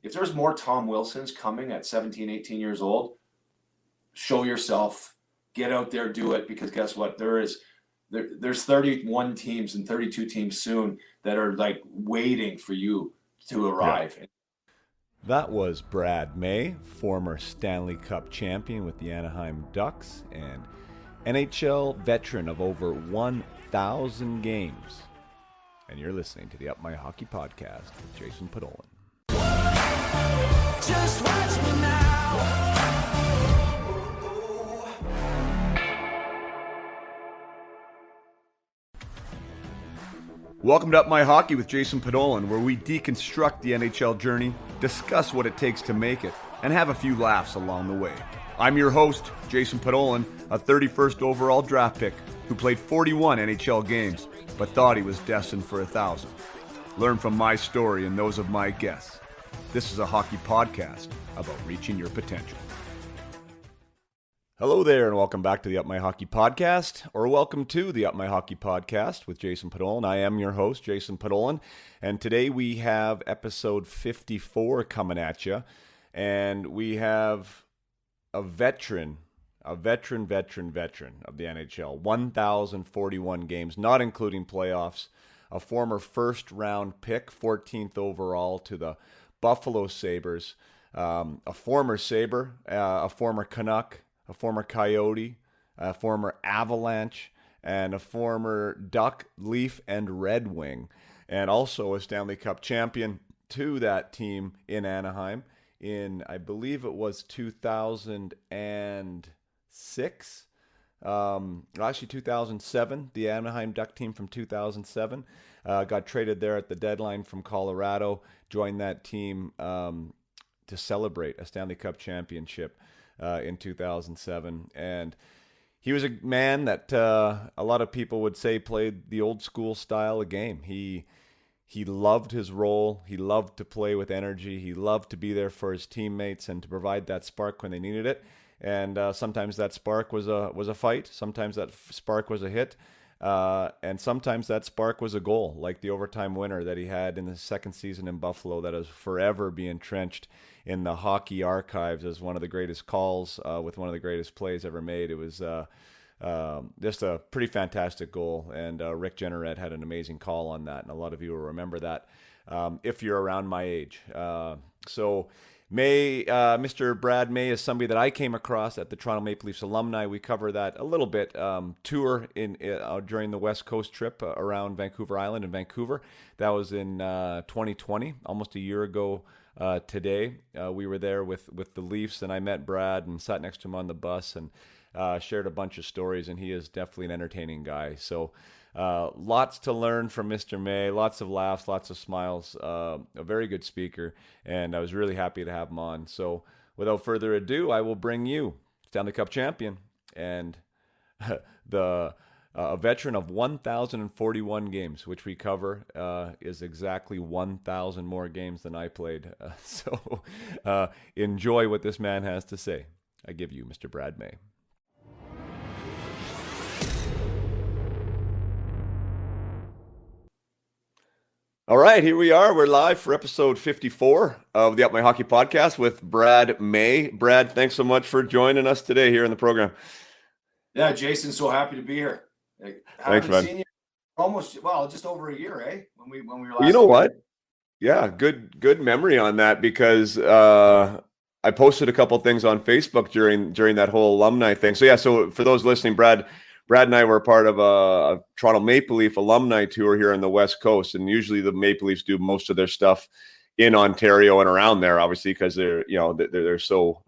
if there's more Tom Wilsons coming at 17, 18 years old, show yourself, get out there, do it, because guess what? There's 31 teams and 32 teams soon that are like waiting for you to arrive. Yeah. That was Brad May, former Stanley Cup champion with the Anaheim Ducks and NHL veteran of over 1,000 games. And you're listening to the Up My Hockey Podcast with Jason Podolin. Just watch me now. Welcome to Up My Hockey with Jason Podolin, where we deconstruct the NHL journey, discuss what it takes to make it, and have a few laughs along the way. I'm your host, Jason Podolin, a 31st overall draft pick who played 41 NHL games, but thought he was destined for 1,000. Learn from my story and those of my guests. This is a hockey podcast about reaching your potential. Hello there, and welcome back to the Up My Hockey Podcast, or welcome to the Up My Hockey Podcast with Jason Podolin. I am your host, Jason Podolin, and today we have episode 54 coming at you, and we have a veteran of the NHL, 1,041 games, not including playoffs, a former first-round pick, 14th overall to the Buffalo Sabres, a former Sabre, a former Canuck, a former Coyote, a former Avalanche, and a former Duck, Leaf, and Red Wing, and also a Stanley Cup champion to that team in Anaheim in, I believe it was 2006, actually 2007, the Anaheim Duck team from 2007, got traded there at the deadline from Colorado, joined that team to celebrate a Stanley Cup championship in 2007, and he was a man that a lot of people would say played the old school style of game. He loved his role. He loved to play with energy. He loved to be there for his teammates and to provide that spark when they needed it. And sometimes that spark was a fight. Sometimes that spark was a hit. And sometimes that spark was a goal, like the overtime winner that he had in the second season in Buffalo that is forever be entrenched in the hockey archives as one of the greatest calls with one of the greatest plays ever made. It was just a pretty fantastic goal, and Rick Jenneret had an amazing call on that, and a lot of you will remember that if you're around my age. Mr. Brad May is somebody that I came across at the Toronto Maple Leafs alumni. We cover that a little bit, tour during the West Coast trip around Vancouver Island and Vancouver. That was in 2020, almost a year ago today. We were there with the Leafs, and I met Brad and sat next to him on the bus and shared a bunch of stories, and he is definitely an entertaining guy. So lots to learn from Mr. May, lots of laughs, lots of smiles, a very good speaker, and I was really happy to have him on. So without further ado, I will bring you Stanley Cup champion and a veteran of 1,041 games, which we cover is exactly 1,000 more games than I played. So enjoy what this man has to say. I give you Mr. Brad May. All right, here we are. We're live for episode 54 of the Up My Hockey Podcast with Brad May. Brad, thanks so much for joining us today here in the program. Yeah, Jason, so happy to be here. Thanks, man. Seen you just over a year, eh? When we were last. You know what? Yeah, good memory on that, because I posted a couple things on Facebook during that whole alumni thing. So for those listening, Brad and I were part of a Toronto Maple Leaf alumni tour here on the West Coast, and usually the Maple Leafs do most of their stuff in Ontario and around there, obviously, because they're so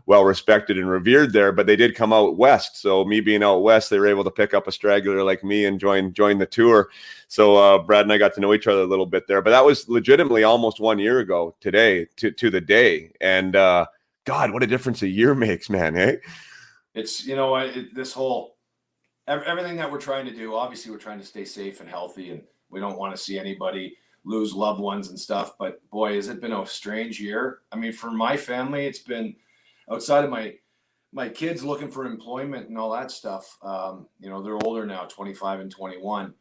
well respected and revered there. But they did come out west, so me being out west, they were able to pick up a straggler like me and join the tour. So Brad and I got to know each other a little bit there. But that was legitimately almost 1 year ago today, to the day. And God, what a difference a year makes, man! Hey, it's this whole. Everything that we're trying to do, obviously we're trying to stay safe and healthy, and we don't want to see anybody lose loved ones and stuff. But boy, has it been a strange year. I mean, for my family, it's been outside of my kids looking for employment and all that stuff. They're older now, 25 and 21.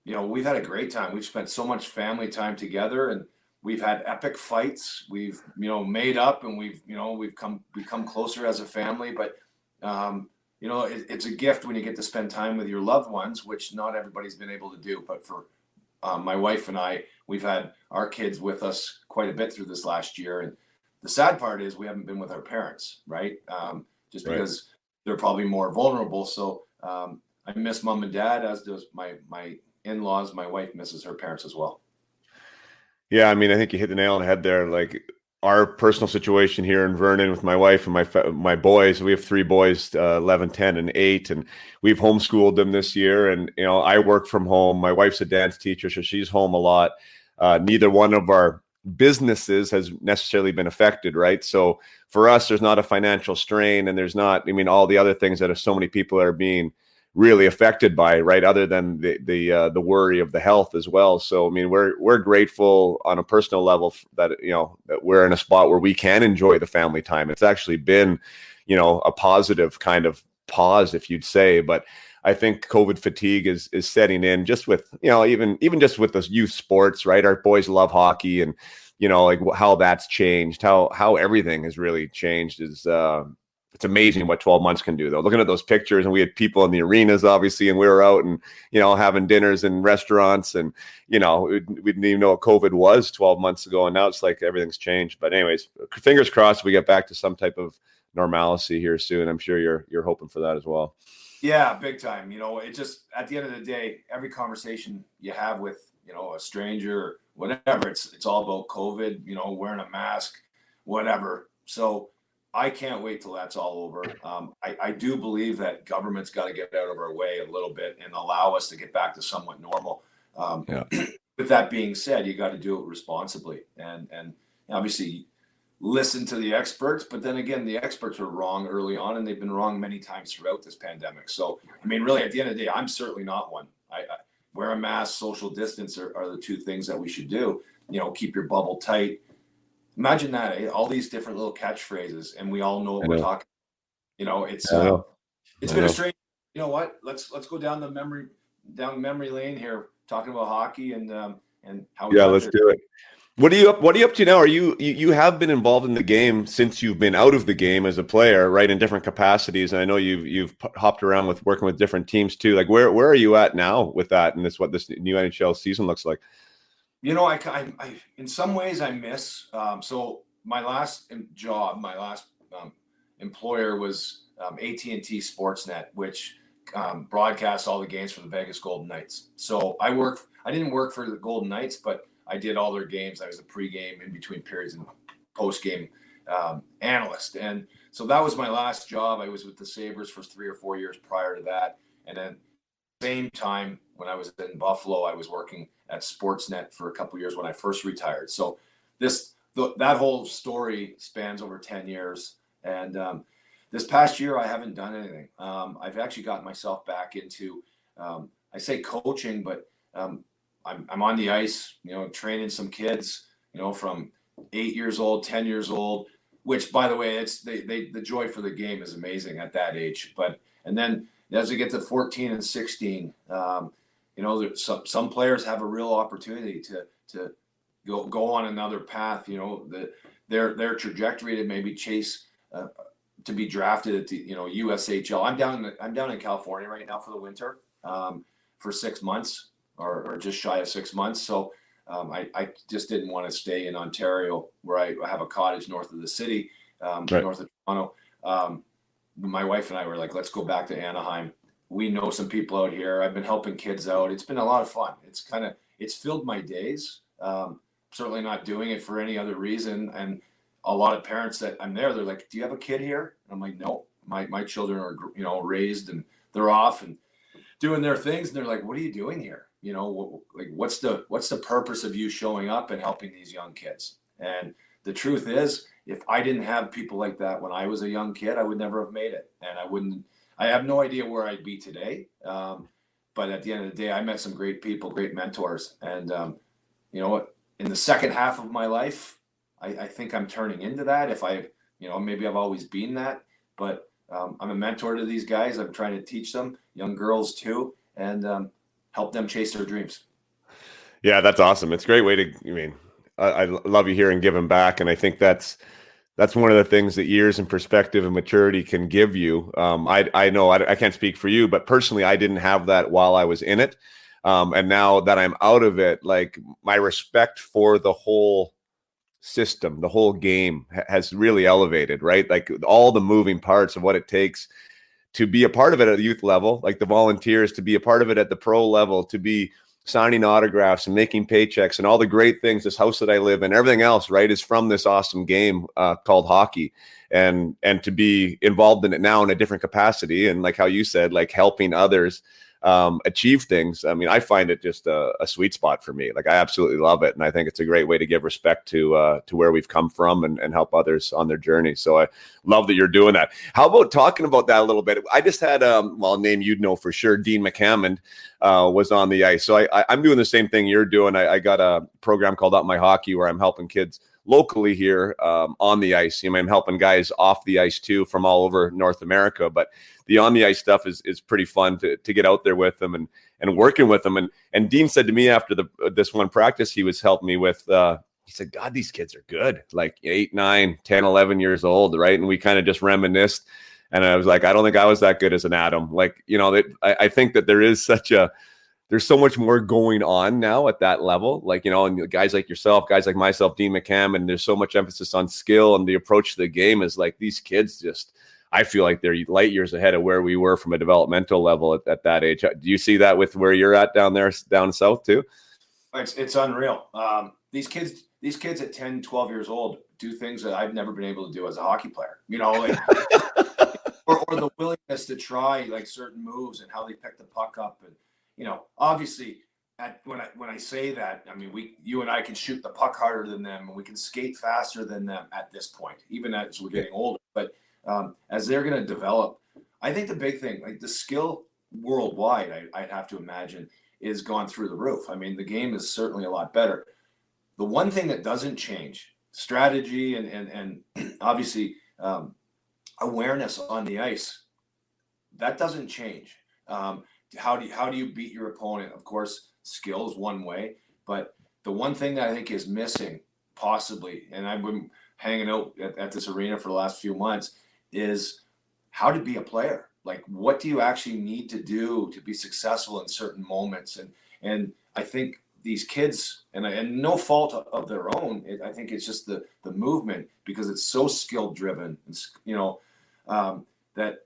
We've had a great time. We've spent so much family time together, and we've had epic fights. We've, made up, and we've become closer as a family. But it's a gift when you get to spend time with your loved ones, which not everybody's been able to do. But for my wife and I, we've had our kids with us quite a bit through this last year. And the sad part is we haven't been with our parents, right? Just Right. because they're probably more vulnerable. So I miss mom and dad, as does my in-laws. My wife misses her parents as well. Yeah, I mean, I think you hit the nail on the head there. Like our personal situation here in Vernon with my wife and my boys. We have three boys, 11, 10, and 8, and we've homeschooled them this year. And I work from home. My wife's a dance teacher, so she's home a lot. Neither one of our businesses has necessarily been affected, right? So for us, there's not a financial strain, and there's not, all the other things that so many people are being really affected by, right? Other than the worry of the health as well. So we're grateful on a personal level that that we're in a spot where we can enjoy the family time. It's actually been a positive kind of pause, if you'd say. But I think COVID fatigue is setting in, just with even just with those youth sports, right? Our boys love hockey, and like how that's changed, how everything has really changed is it's amazing what 12 months can do, though. Looking at those pictures, and we had people in the arenas, obviously, and we were out and, having dinners in restaurants, and, we didn't even know what COVID was 12 months ago. And now it's like everything's changed. But anyways, fingers crossed we get back to some type of normalcy here soon. I'm sure you're hoping for that as well. Yeah, big time. It just, at the end of the day, every conversation you have with, a stranger or whatever, it's all about COVID, wearing a mask, whatever. So I can't wait till that's all over. I do believe that government's got to get out of our way a little bit and allow us to get back to somewhat normal. Yeah. With that being said, you got to do it responsibly, and obviously listen to the experts. But then again, the experts were wrong early on, and they've been wrong many times throughout this pandemic. So, really, at the end of the day, I'm certainly not one. I wear a mask, social distance are the two things that we should do. Keep your bubble tight. Imagine that, all these different little catchphrases, and we all know what we're talking. It's been a strange. You know what? Let's go down memory lane here, talking about hockey and how. Yeah, let's do it. What are you up to now? Are you have been involved in the game since you've been out of the game as a player, right? In different capacities, and I know you've hopped around with working with different teams too. Like where are you at now with that, and what this new NHL season looks like? I in some ways I miss. So my last job, my last employer was AT&T Sportsnet, which broadcasts all the games for the Vegas Golden Knights. So I didn't work for the Golden Knights, but I did all their games. I was a pregame, in between periods, and postgame analyst. And so that was my last job. I was with the Sabres for 3 or 4 years prior to that. And then same time when I was in Buffalo, I was working at Sportsnet for a couple of years when I first retired. So that whole story spans over 10 years. And this past year, I haven't done anything. I've actually gotten myself back into, I say coaching, but I'm on the ice, training some kids, from 8 years old, 10 years old, which, by the way, the joy for the game is amazing at that age. And then as we get to 14 and 16, some players have a real opportunity to go on another path, their trajectory to maybe chase to be drafted at the USHL. I'm down in California right now for the winter for 6 months or just shy of 6 months. So I just didn't want to stay in Ontario, where I have a cottage north of the city, north of Toronto. My wife and I were like, let's go back to Anaheim. We know some people out here. I've been helping kids out. It's been a lot of fun. It's filled my days. Certainly not doing it for any other reason. And a lot of parents that I'm there, they're like, do you have a kid here? And I'm like, no, my children are, raised, and they're off and doing their things. And they're like, what are you doing here? What's the purpose of you showing up and helping these young kids? And the truth is, if I didn't have people like that when I was a young kid, I would never have made it. And I have no idea where I'd be today. But at the end of the day, I met some great people, great mentors. And you know what? In the second half of my life, I think I'm turning into that. Maybe I've always been that, but I'm a mentor to these guys. I'm trying to teach them, young girls too, and help them chase their dreams. Yeah, that's awesome. It's a great way to, I love you hearing giving back. And I think that's one of the things that years and perspective and maturity can give you. I know I can't speak for you, but personally, I didn't have that while I was in it. And now that I'm out of it, like my respect for the whole system, the whole game has really elevated, right? Like all the moving parts of what it takes to be a part of it at the youth level, like the volunteers, to be a part of it at the pro level, to be signing autographs and making paychecks and all the great things, this house that I live in, everything else, right, is from this awesome game called hockey. And to be involved in it now in a different capacity, and like how you said, like helping others achieve things. I mean, I find it just a sweet spot for me. Like I absolutely love it. And I think it's a great way to give respect to where we've come from and help others on their journey. So I love that you're doing that. How about talking about that a little bit? I just had, a name you'd know for sure, Dean McCammond was on the ice. So I'm doing the same thing you're doing. I got a program called Up My Hockey where I'm helping kids locally here on the ice. I'm helping guys off the ice too from all over North America, but the on the ice stuff is pretty fun to get out there with them and working with them. And Dean said to me after this one practice he was helping me with, he said, God, these kids are good. Like 8, 9, 10, 11 years old. Right. And we kind of just reminisced. And I was like, I don't think I was that good as an Adam. Like, I think that there's so much more going on now at that level. Like, and guys like yourself, guys like myself, Dean McCammond, and there's so much emphasis on skill, and the approach to the game is like these kids just, I feel like they're light years ahead of where we were from a developmental level at that age. Do you see that with where you're at down there, down south too? It's unreal. These kids at 10, 12 years old do things that I've never been able to do as a hockey player, like, or the willingness to try like certain moves and how they pick the puck up. And, obviously when I say that, I mean, you and I can shoot the puck harder than them and we can skate faster than them at this point, even as we're getting older. But as they're going to develop, I think the big thing, like the skill worldwide, I'd have to imagine, is gone through the roof. I mean, the game is certainly a lot better. The one thing that doesn't change, strategy and obviously awareness on the ice, that doesn't change. How do you beat your opponent? Of course, skill is one way, but the one thing that I think is missing, possibly, and I've been hanging out at this arena for the last few months, is how to be a player. Like, what do you actually need to do to be successful in certain moments? And I think these kids, and no fault of their own, I think it's just the movement, because it's so skill driven, that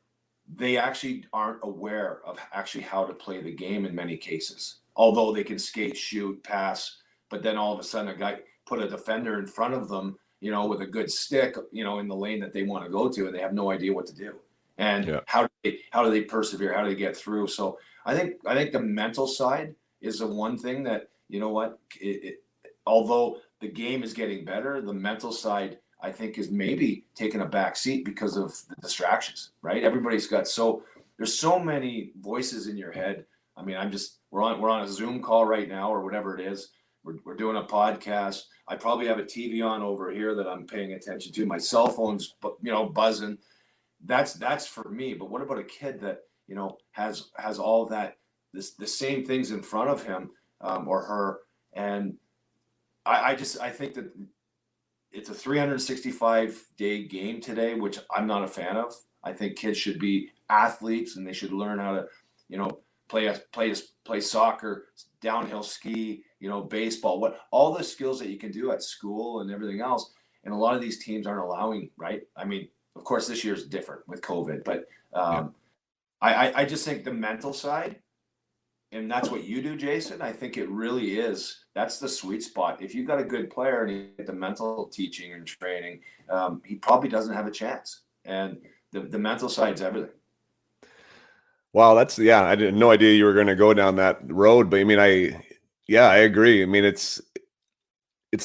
they actually aren't aware of actually how to play the game in many cases. Although they can skate, shoot, pass, but then all of a sudden a guy put a defender in front of them, with a good stick, in the lane that they want to go to, and they have no idea what to do. And how do they persevere? How do they get through? So I think the mental side is the one thing that, although the game is getting better, the mental side, I think, is maybe taking a back seat because of the distractions, right? Everybody's got there's so many voices in your head. I mean, we're on a Zoom call right now or whatever it is. We're doing a podcast. I probably have a TV on over here that I'm paying attention to. My cell phone's, buzzing. That's for me. But what about a kid that, has all that, the same things in front of him or her? And I think that it's a 365-day game today, which I'm not a fan of. I think kids should be athletes and they should learn how to, play soccer, downhill ski, baseball, all the skills that you can do at school and everything else. And a lot of these teams aren't allowing, right? I mean, of course, this year's different with COVID, but I just think the mental side, and that's what you do, Jason. I think it really is. That's the sweet spot. If you've got a good player and you get the mental teaching and training, he probably doesn't have a chance. And the mental side's everything. Wow, I had no idea you were going to go down that road, but I mean, I agree. I mean, it's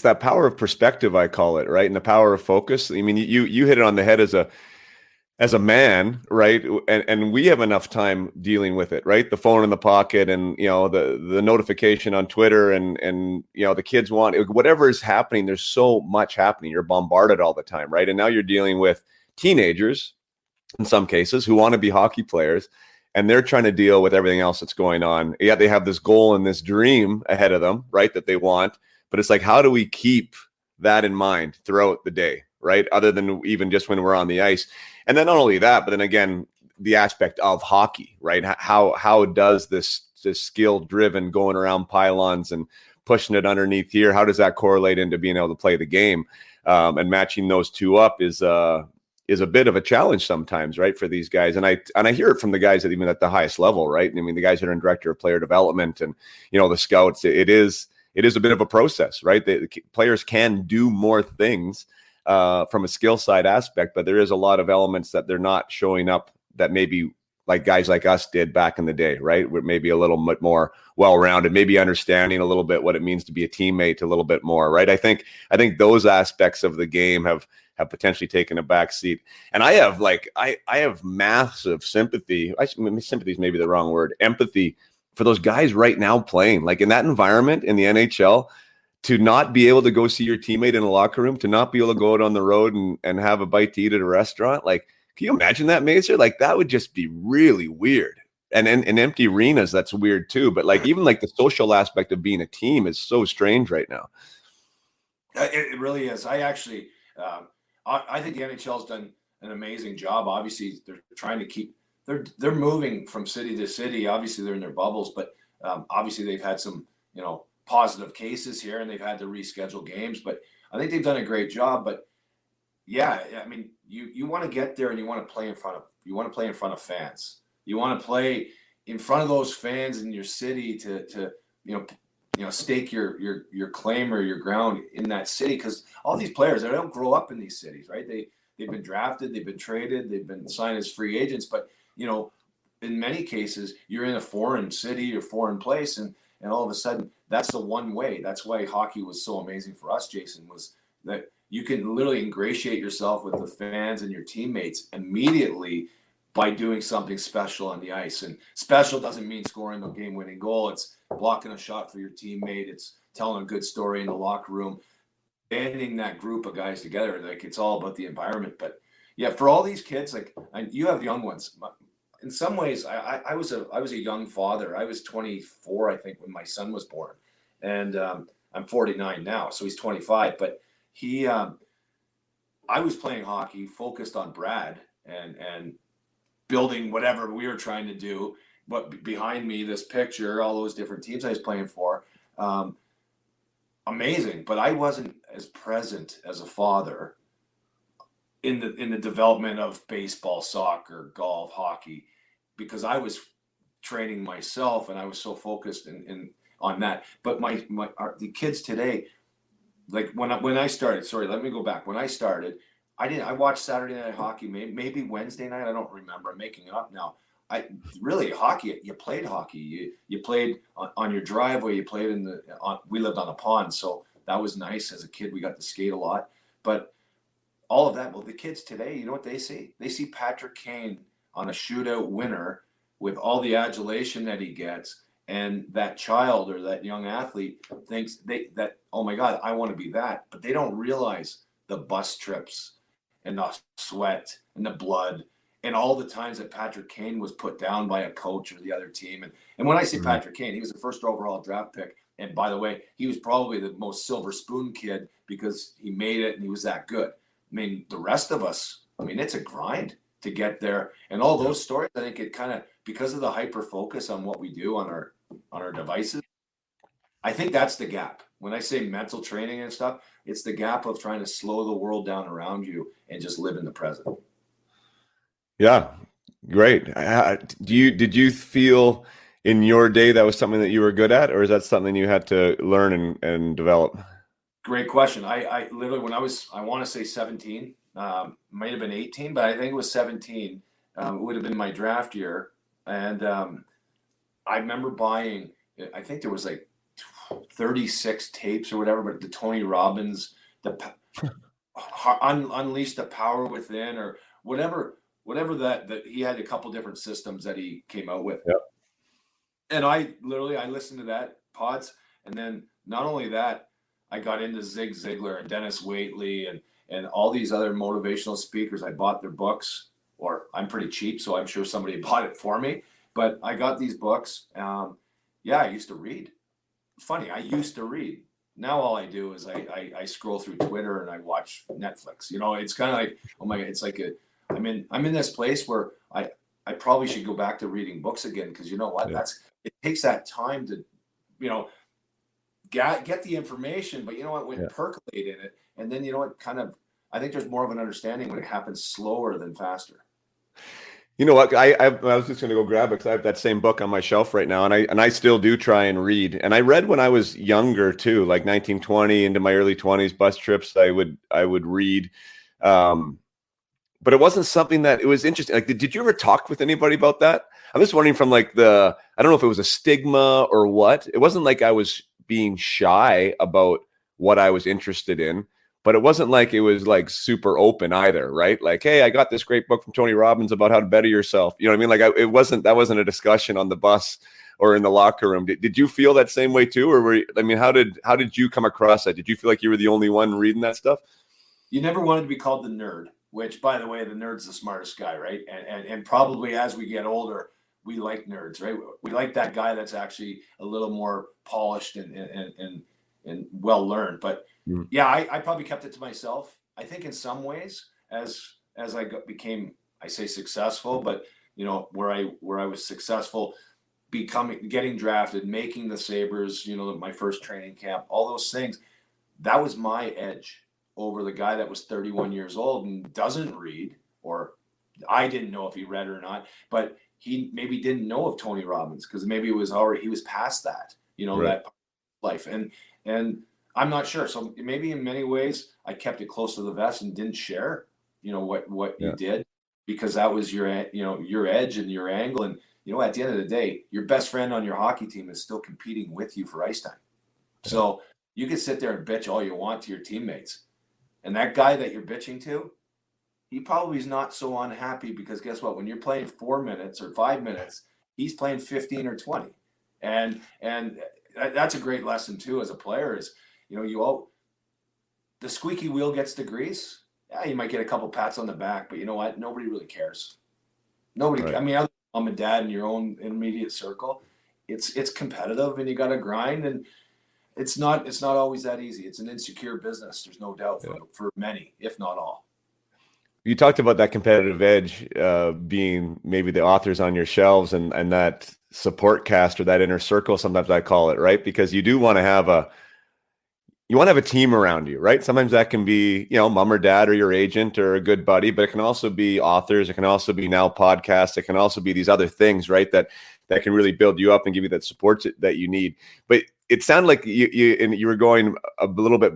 that power of perspective, I call it, right? And the power of focus. I mean, you hit it on the head as a man, right? And we have enough time dealing with it, right? The phone in the pocket and, the notification on Twitter and the kids want whatever is happening. There's so much happening. You're bombarded all the time, right? And now you're dealing with teenagers in some cases who want to be hockey players, and they're trying to deal with everything else that's going on. Yeah, they have this goal and this dream ahead of them, right, that they want, but it's like, how do we keep that in mind throughout the day, right? Other than even just when we're on the ice. And then not only that, but then again, the aspect of hockey, right? How does this skill driven going around pylons and pushing it underneath here, how does that correlate into being able to play the game? And matching those two up is a bit of a challenge sometimes, right, for these guys. And I hear it from the guys that even at the highest level, right? I mean, the guys that are in director of player development and, the scouts, it is a bit of a process, right? The players can do more things from a skill side aspect, but there is a lot of elements that they're not showing up that maybe like guys like us did back in the day, right? We're maybe a little bit more well-rounded, maybe understanding a little bit what it means to be a teammate a little bit more, right? I think those aspects of the game have potentially taken a back seat. And I have massive sympathy. Sympathy is maybe the wrong word. Empathy for those guys right now playing, like in that environment in the NHL, to not be able to go see your teammate in a locker room, to not be able to go out on the road and have a bite to eat at a restaurant. Like, can you imagine that, Mazer? Like, that would just be really weird. And in empty arenas, that's weird too. But like, even like the social aspect of being a team is so strange right now. It really is. I actually, I think the NHL's done an amazing job. Obviously, they're trying to keep. They're moving from city to city. Obviously, they're in their bubbles, but obviously they've had some, positive cases here, and they've had to reschedule games. But I think they've done a great job. But yeah, I mean, you want to get there and you want to play in front of fans. You want to play in front of those fans in your city to stake your claim or your ground in that city, because all these players, they don't grow up in these cities, right? They've been drafted, they've been traded, they've been signed as free agents, but in many cases you're in a foreign city or foreign place, and all of a sudden that's the one way. That's why hockey was so amazing for us, Jason, was that you can literally ingratiate yourself with the fans and your teammates immediately by doing something special on the ice. And special doesn't mean scoring a game-winning goal. It's blocking a shot for your teammate. It's telling a good story in the locker room, banding that group of guys together. Like, it's all about the environment. But yeah, for all these kids, like, you have young ones. In some ways, I was a young father. I was 24, I think, when my son was born, and I'm 49 now, so he's 25. But I was playing hockey, focused on Brad and building whatever we were trying to do. But behind me, this picture, all those different teams I was playing for, amazing. But I wasn't as present as a father in the development of baseball, soccer, golf, hockey, because I was training myself and I was so focused on that. But the kids today, like when I started, sorry, let me go back. When I started, I watched Saturday Night Hockey, maybe Wednesday night. I don't remember. I'm making it up now. Hockey. You played hockey. You played on your driveway. You played we lived on a pond, so that was nice. As a kid, we got to skate a lot. But all of that. Well, the kids today, you know what they see? They see Patrick Kane on a shootout winner with all the adulation that he gets, and that child or that young athlete thinks that, oh my God, I want to be that. But they don't realize the bus trips and the sweat and the blood and all the times that Patrick Kane was put down by a coach or the other team. And when I say Patrick Kane, he was the first overall draft pick. And by the way, he was probably the most silver spoon kid because he made it and he was that good. I mean, the rest of us, it's a grind to get there. And all those stories, I think it kind of, because of the hyper focus on what we do on our devices, I think that's the gap. When I say mental training and stuff, it's the gap of trying to slow the world down around you and just live in the present. Yeah, great. Did you feel in your day that was something that you were good at, or is that something you had to learn and develop? Great question. I literally, when I want to say 17, might have been 18, but I think it was 17. It would have been my draft year. And I remember buying, I think there was like 36 tapes or whatever, but the Tony Robbins, Unleash the Power Within, or whatever that he had a couple different systems that he came out with. Yep. And I listened to that pods. And then not only that, I got into Zig Ziglar and Dennis Waitley and all these other motivational speakers. I bought their books, or I'm pretty cheap, so I'm sure somebody bought it for me. But I got these books. I used to read. Funny, I used to read. Now all I do is I scroll through Twitter and I watch Netflix. You know, it's kind of like, oh my, it's like I'm in this place where I probably should go back to reading books again, because you know what, Yeah. it takes that time to, you know, get the information, but you know what, when Yeah. percolate in it, and then you know what, kind of, I think there's more of an understanding when it happens slower than faster. You know what? I was just going to go grab it because I have that same book on my shelf right now, and I still do try and read. And I read when I was younger too, like 1920 into my early 20s, bus trips. I would read, um, but it wasn't something that it was interesting. Like, did you ever talk with anybody about that? I'm just wondering from like I don't know if it was a stigma or what. It wasn't like I was being shy about what I was interested in, but it wasn't like it was like super open either, right? Like, hey, I got this great book from Tony Robbins about how to better yourself. You know what I mean? Like, that wasn't a discussion on the bus or in the locker room. Did you feel that same way too, or I mean, how did you come across that? Did you feel like you were the only one reading that stuff? You never wanted to be called the nerd, which, by the way, the nerd's the smartest guy, right? And probably as we get older, we like nerds, right? We like that guy that's actually a little more polished and well learned. But Mm. yeah, I probably kept it to myself. I think in some ways, as became, I say successful, but you know, where I was successful, getting drafted, making the Sabres, you know, my first training camp, all those things, that was my edge over the guy that was 31 years old and doesn't read, or I didn't know if he read or not, but he maybe didn't know of Tony Robbins because maybe he was past that, you know, Right. that life. And I'm not sure. So maybe in many ways I kept it close to the vest and didn't share, you know, what you Yeah. did, because that was you know, your edge and your angle. And, you know, at the end of the day, your best friend on your hockey team is still competing with you for ice time. Yeah. So you can sit there and bitch all you want to your teammates. And that guy that you're bitching to, he probably is not so unhappy, because guess what? When you're playing 4 minutes or 5 minutes, he's playing 15 or 20. And that's a great lesson too as a player is, you know, the squeaky wheel gets the grease. Yeah, you might get a couple pats on the back, but you know what? Nobody really cares. Nobody, I Right. mean, other than mom and dad in your own immediate circle, it's competitive and you got to grind, and it's not always that easy. It's an insecure business. There's no doubt Yeah. for many, if not all. You talked about that competitive edge being maybe the authors on your shelves and that support cast or that inner circle, sometimes I call it, right? Because you want to have a team around you, right? Sometimes that can be, mom or dad or your agent or a good buddy, but it can also be authors. It can also be now podcasts. It can also be these other things, right? That can really build you up and give you that support that you need. But it sounded like you were going a little bit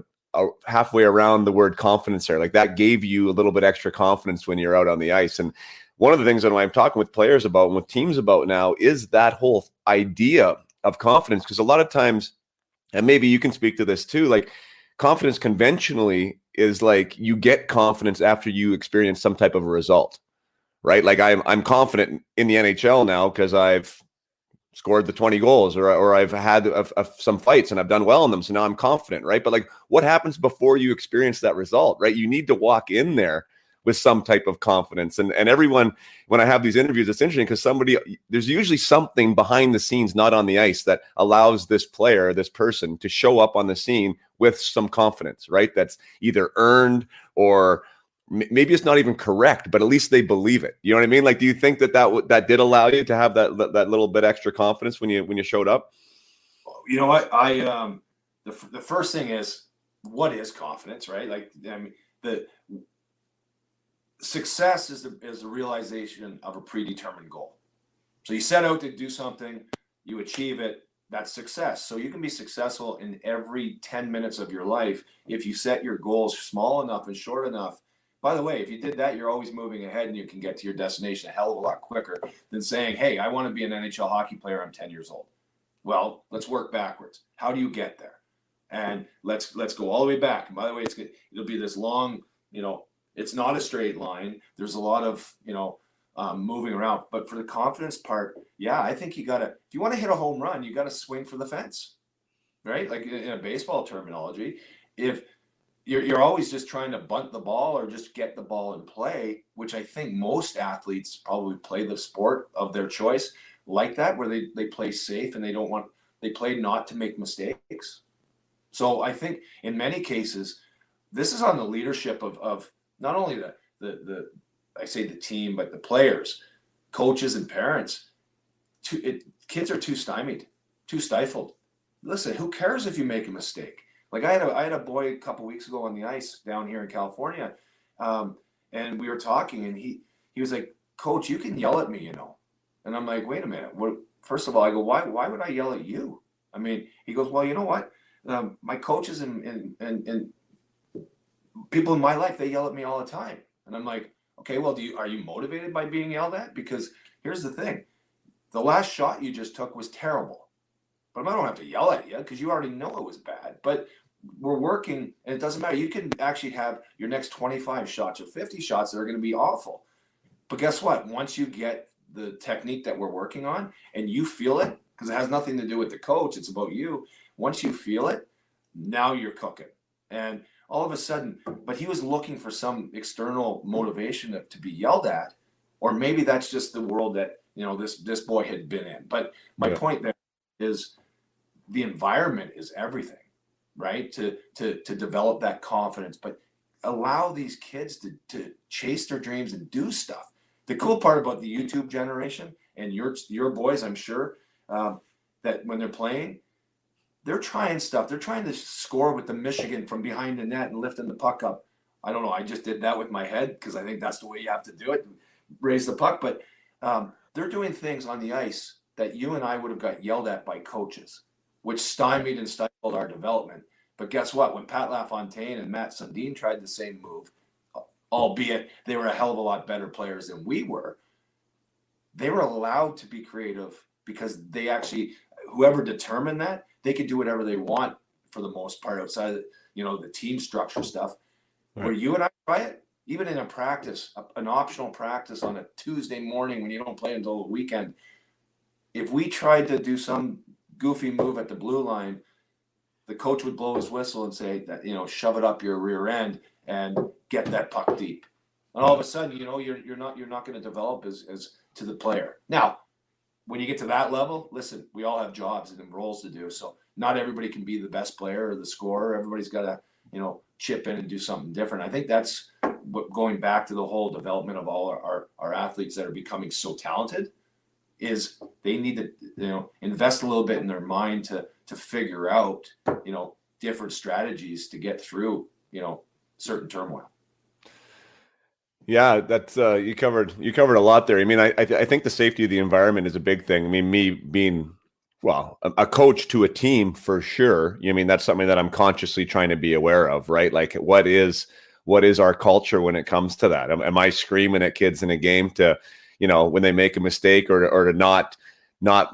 halfway around the word confidence there. Like that gave you a little bit extra confidence when you're out on the ice. And one of the things that I'm talking with players about and with teams about now is that whole idea of confidence. Because a lot of times, and maybe you can speak to this too, like confidence conventionally is like you get confidence after you experience some type of a result, right? Like I'm confident in the NHL now because I've scored the 20 goals or I've had some fights and I've done well in them. So now I'm confident, right? But like what happens before you experience that result, right? You need to walk in there with some type of confidence. And everyone, when I have these interviews, it's interesting because there's usually something behind the scenes, not on the ice, that allows this player, this person to show up on the scene with some confidence, right? That's either earned or maybe it's not even correct, but at least they believe it. You know what I mean? Like, do you think that did allow you to have that little bit extra confidence when you showed up? You know what? The first thing is, what is confidence, right? Like, I mean, the success is the realization of a predetermined goal. So you set out to do something, you achieve it, that's success. So you can be successful in every 10 minutes of your life if you set your goals small enough and short enough. By the way, if you did that, you're always moving ahead and you can get to your destination a hell of a lot quicker than saying, hey, I want to be an NHL hockey player, I'm 10 years old. Well, let's work backwards. How do you get there? And let's go all the way back. And by the way, it'll be this long, you know, it's not a straight line. There's a lot of, moving around. But for the confidence part, yeah, I think if you want to hit a home run, you got to swing for the fence, right? Like in a baseball terminology, if you're always just trying to bunt the ball or just get the ball in play, which I think most athletes probably play the sport of their choice like that, where they play safe and they play not to make mistakes. So I think in many cases, this is on the leadership of not only the I say the team, but the players, coaches, and parents. Kids are too stymied, too stifled. Listen, who cares if you make a mistake? Like I had a boy a couple weeks ago on the ice down here in California, and we were talking, and he was like, "Coach, you can yell at me, you know." And I'm like, "Wait a minute. What?" First of all, I go, "Why would I yell at you?" I mean, he goes, "Well, you know what? My coaches and people in my life, they yell at me all the time." And I'm like, "Okay, well, are you motivated by being yelled at? Because here's the thing: the last shot you just took was terrible, but I don't have to yell at you because you already know it was bad. But we're working, and it doesn't matter. You can actually have your next 25 shots or 50 shots that are going to be awful. But guess what? Once you get the technique that we're working on and you feel it, because it has nothing to do with the coach, it's about you. Once you feel it, now you're cooking." And all of a sudden, but he was looking for some external motivation to be yelled at, or maybe that's just the world that, you know, this boy had been in. But my point there is the environment is everything, right? To develop that confidence, but allow these kids to chase their dreams and do stuff. The cool part about the YouTube generation and your boys, I'm sure, that when they're playing, they're trying stuff. They're trying to score with the Michigan from behind the net and lifting the puck up. I don't know. I just did that with my head because I think that's the way you have to do it, raise the puck. But they're doing things on the ice that you and I would have got yelled at by coaches, which stymied and stifled our development. But guess what? When Pat LaFontaine and Matt Sundin tried the same move, albeit they were a hell of a lot better players than we were, they were allowed to be creative because they actually, whoever determined that, they could do whatever they want for the most part outside of, you know, the team structure stuff. Right. Where you and I try it, even in a practice, an optional practice on a Tuesday morning when you don't play until the weekend, if we tried to do some goofy move at the blue line, the coach would blow his whistle and say that, you know, shove it up your rear end and get that puck deep. And all of a sudden, you know, you're not going to develop as to the player. Now, when you get to that level, listen, we all have jobs and roles to do. So not everybody can be the best player or the scorer. Everybody's got to, you know, chip in and do something different. I think that's what, going back to the whole development of all our athletes that are becoming so talented, is they need to, you know, invest a little bit in their mind to figure out, you know, different strategies to get through, you know, certain turmoil. Yeah, that's you covered a lot there. I mean, I think the safety of the environment is a big thing. I mean, me being, well, a coach to a team for sure. I mean, that's something that I'm consciously trying to be aware of, right? Like, what is our culture when it comes to that? Am I screaming at kids in a game to, you know, when they make a mistake or to not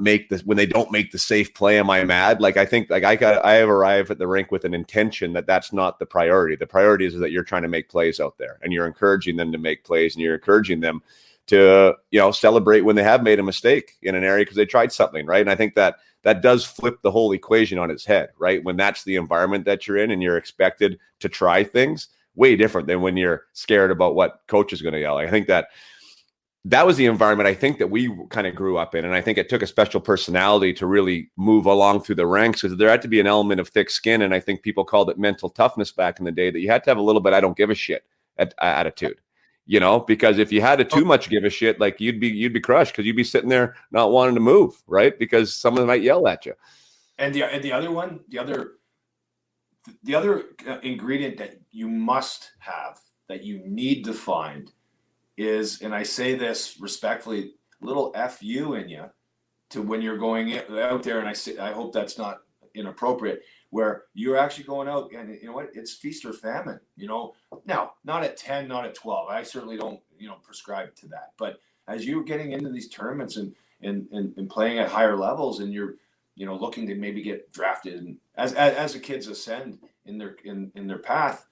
make this, when they don't make the safe play, am I mad? Like, I think like I have arrived at the rink with an intention that that's not the priority. The priority is that you're trying to make plays out there and you're encouraging them to make plays and you're encouraging them to, you know, celebrate when they have made a mistake in an area because they tried something, right? And I think that does flip the whole equation on its head, right? When that's the environment that you're in and you're expected to try things, way different than when you're scared about what coach is going to yell. I think that was the environment I think that we kind of grew up in. And I think it took a special personality to really move along through the ranks because there had to be an element of thick skin. And I think people called it mental toughness back in the day, that you had to have a little bit, I don't give a shit attitude, you know, because if you had a too much give a shit, like you'd be crushed because you'd be sitting there not wanting to move, right? Because someone might yell at you. And the other one, the other ingredient that you must have, that you need to find, is, and I say this respectfully, little FU in you to when you're going out there, and I hope that's not inappropriate, where you're actually going out and, you know what, it's feast or famine, you know. Now, not at 10, not at 12. I certainly don't, you know, prescribe to that. But as you're getting into these tournaments and playing at higher levels, and you're, you know, looking to maybe get drafted, and as the kids ascend in their path,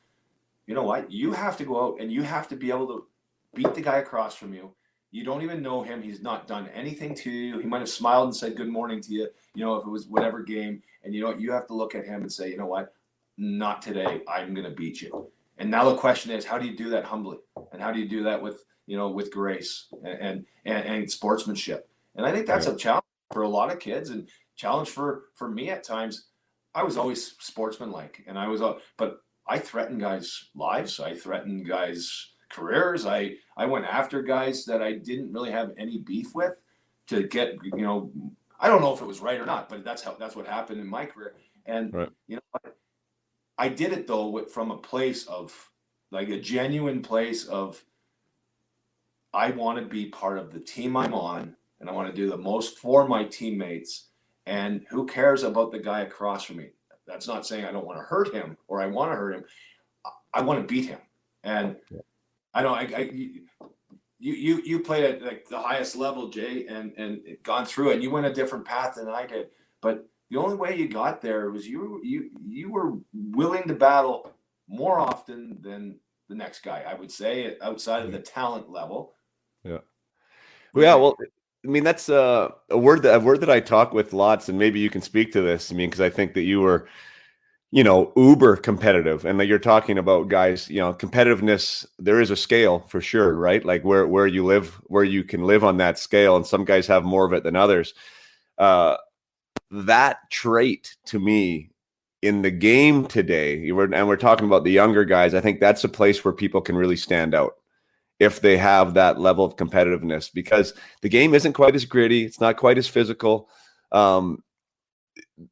you know what, you have to go out and you have to be able to beat the guy across from you. You don't even know him. He's not done anything to you. He might have smiled and said good morning to you, you know, if it was whatever game. And you know what? You have to look at him and say, you know what? Not today. I'm going to beat you. And now the question is, how do you do that humbly? And how do you do that with, you know, with grace and sportsmanship? And I think that's a challenge for a lot of kids, and challenge for me at times. I was always sportsmanlike, and but I threatened guys' lives. I threatened guys' careers. I went after guys that I didn't really have any beef with to get, I don't know if it was right or not, but that's what happened in my career. And Right. I did it though from a place of like a genuine place of I want to be part of the team I'm on, and I want to do the most for my teammates. And who cares about the guy across from me? That's not saying I don't want to hurt him or I want to hurt him. I want to beat him. And I know you played at like the highest level, Jay, and gone through it. And you went a different path than I did. But the only way you got there was you were willing to battle more often than the next guy, I would say, outside of the talent level. Yeah. Yeah. Well, I mean, that's a word that I talk with lots, and maybe you can speak to this. I mean, because I think that you were, uber competitive, and that you're talking about guys, competitiveness. There is a scale for sure, right? Like where you live, where you can live on that scale, and some guys have more of it than others. That trait to me in the game today, and we're talking about the younger guys, I think that's a place where people can really stand out if they have that level of competitiveness, because the game isn't quite as gritty. It's not quite as physical.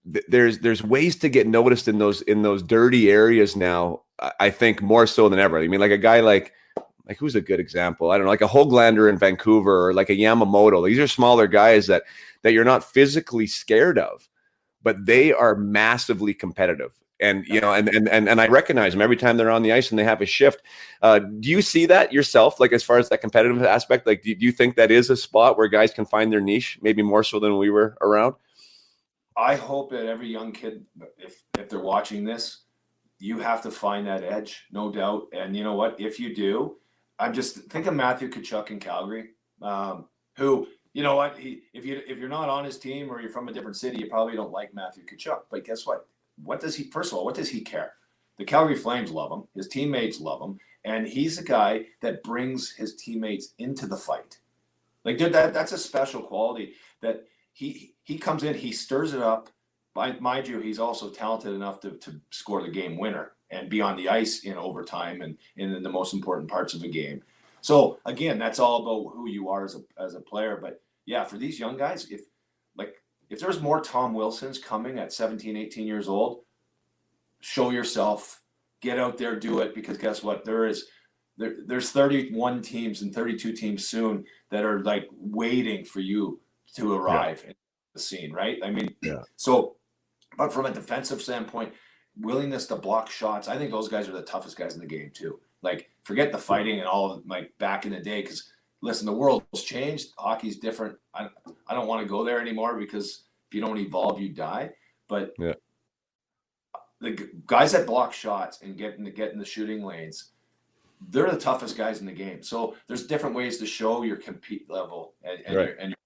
There's ways to get noticed in those dirty areas now. I think more so than ever. I mean, like a guy like who's a good example? I don't know, like a Hoglander in Vancouver or like a Yamamoto. These are smaller guys that you're not physically scared of, but they are massively competitive. And, and I recognize them every time they're on the ice and they have a shift. Do you see that yourself? Like, as far as that competitive aspect, like, do you think that is a spot where guys can find their niche, maybe more so than we were around? I hope that every young kid, if they're watching this, you have to find that edge, no doubt. And you know what? If you do, I'm just think of Matthew Tkachuk in Calgary, who, you know what? If you're not on his team or you're from a different city, you probably don't like Matthew Tkachuk. But guess what? First of all, what does he care? The Calgary Flames love him. His teammates love him. And he's a guy that brings his teammates into the fight. Like, dude, that's a special quality that he comes in, he stirs it up. Mind you, he's also talented enough to score the game winner and be on the ice in overtime and in the most important parts of the game. So, again, that's all about who you are as a player. But, yeah, for these young guys, if there's more Tom Wilsons coming at 17, 18 years old, show yourself, get out there, do it, because guess what? There's 31 teams and 32 teams soon that are like waiting for you to arrive in the scene, right? I mean, so, but from a defensive standpoint, willingness to block shots, I think those guys are the toughest guys in the game too. Like, forget the fighting and all of, like, back in the day, because listen, the world's changed. Hockey's different. I don't want to go there anymore, because if you don't evolve, you die. But the guys that block shots and get in the shooting lanes, they're the toughest guys in the game. So there's different ways to show your compete level. And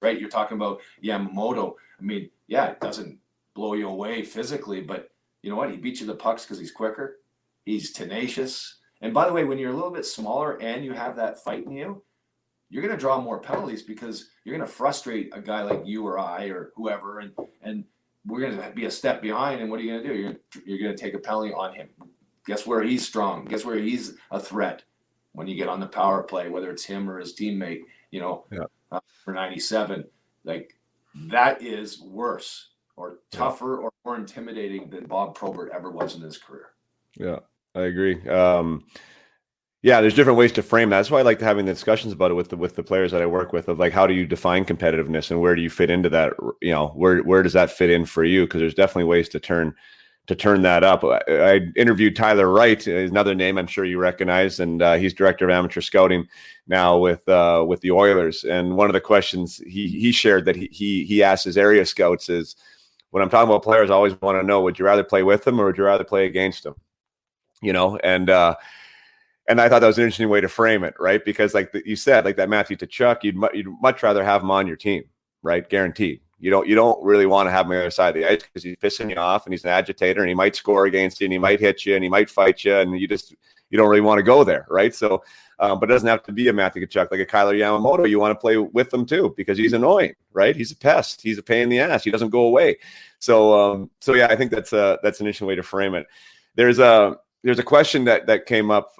you're talking about Yamamoto. I mean, it doesn't blow you away physically, but you know what? He beats you the pucks because he's quicker. He's tenacious. And by the way, when you're a little bit smaller and you have that fight in you, you're going to draw more penalties, because you're going to frustrate a guy like you or I or whoever, and we're going to be a step behind. And what are you going to do? You're going to take a penalty on him. Guess where he's strong? Guess where he's a threat when you get on the power play, whether it's him or his teammate, for 97. Like, that is worse or tougher or more intimidating than Bob Probert ever was in his career. Yeah, I agree. There's different ways to frame that. That's why I like having the discussions about it with the players that I work with, of like, how do you define competitiveness and where do you fit into that? Where does that fit in for you? Because there's definitely ways to turn that up. I interviewed Tyler Wright, another name I'm sure you recognize, and he's director of amateur scouting now with the Oilers. And one of the questions he shared that he asked his area scouts is, when I'm talking about players, I always want to know, would you rather play with them or would you rather play against them? And I thought that was an interesting way to frame it, right? Because like you said, like that Matthew Tkachuk, you'd much rather have him on your team, right? Guaranteed. You don't really want to have him on the other side of the ice because he's pissing you off and he's an agitator and he might score against you and he might hit you and he might fight you and you don't really want to go there, right? So, but it doesn't have to be a Matthew Tkachuk, like a Kyler Yamamoto. You want to play with them too because he's annoying, right? He's a pest. He's a pain in the ass. He doesn't go away. So yeah, I think that's an interesting way to frame it. There's a question that came up.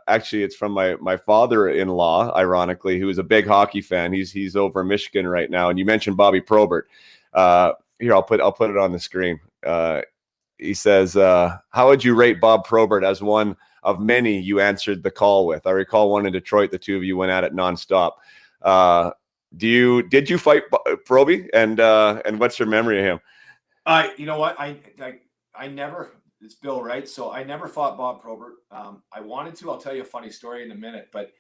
Actually, it's from my father-in-law, ironically, who is a big hockey fan. He's over in Michigan right now, and you mentioned Bobby Probert. Here, I'll put it on the screen. He says, "How would you rate Bob Probert as one of many you answered the call with? I recall one in Detroit. The two of you went at it nonstop. Did you fight Proby? And what's your memory of him?" You know what? I never. It's Bill, right? So I never fought Bob Probert. I wanted to. I'll tell you a funny story in a minute, but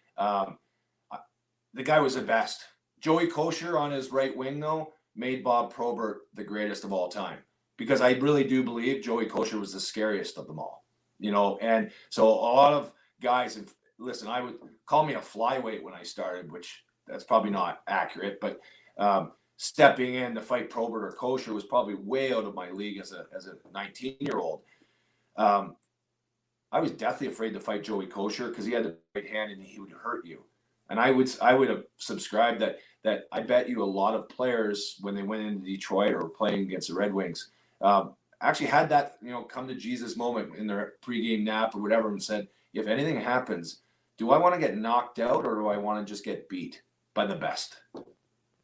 the guy was the best. Joey Kosher on his right wing, though, made Bob Probert the greatest of all time because I really do believe Joey Kosher was the scariest of them all. And so a lot of guys, listen, I would call me a flyweight when I started, which that's probably not accurate, but stepping in to fight Probert or Kosher was probably way out of my league as a 19-year-old. I was deathly afraid to fight Joey Kosher because he had the right hand and he would hurt you. And I would have subscribed that I bet you a lot of players when they went into Detroit or playing against the Red Wings actually had that come to Jesus moment in their pregame nap or whatever and said, if anything happens, do I want to get knocked out or do I want to just get beat by the best?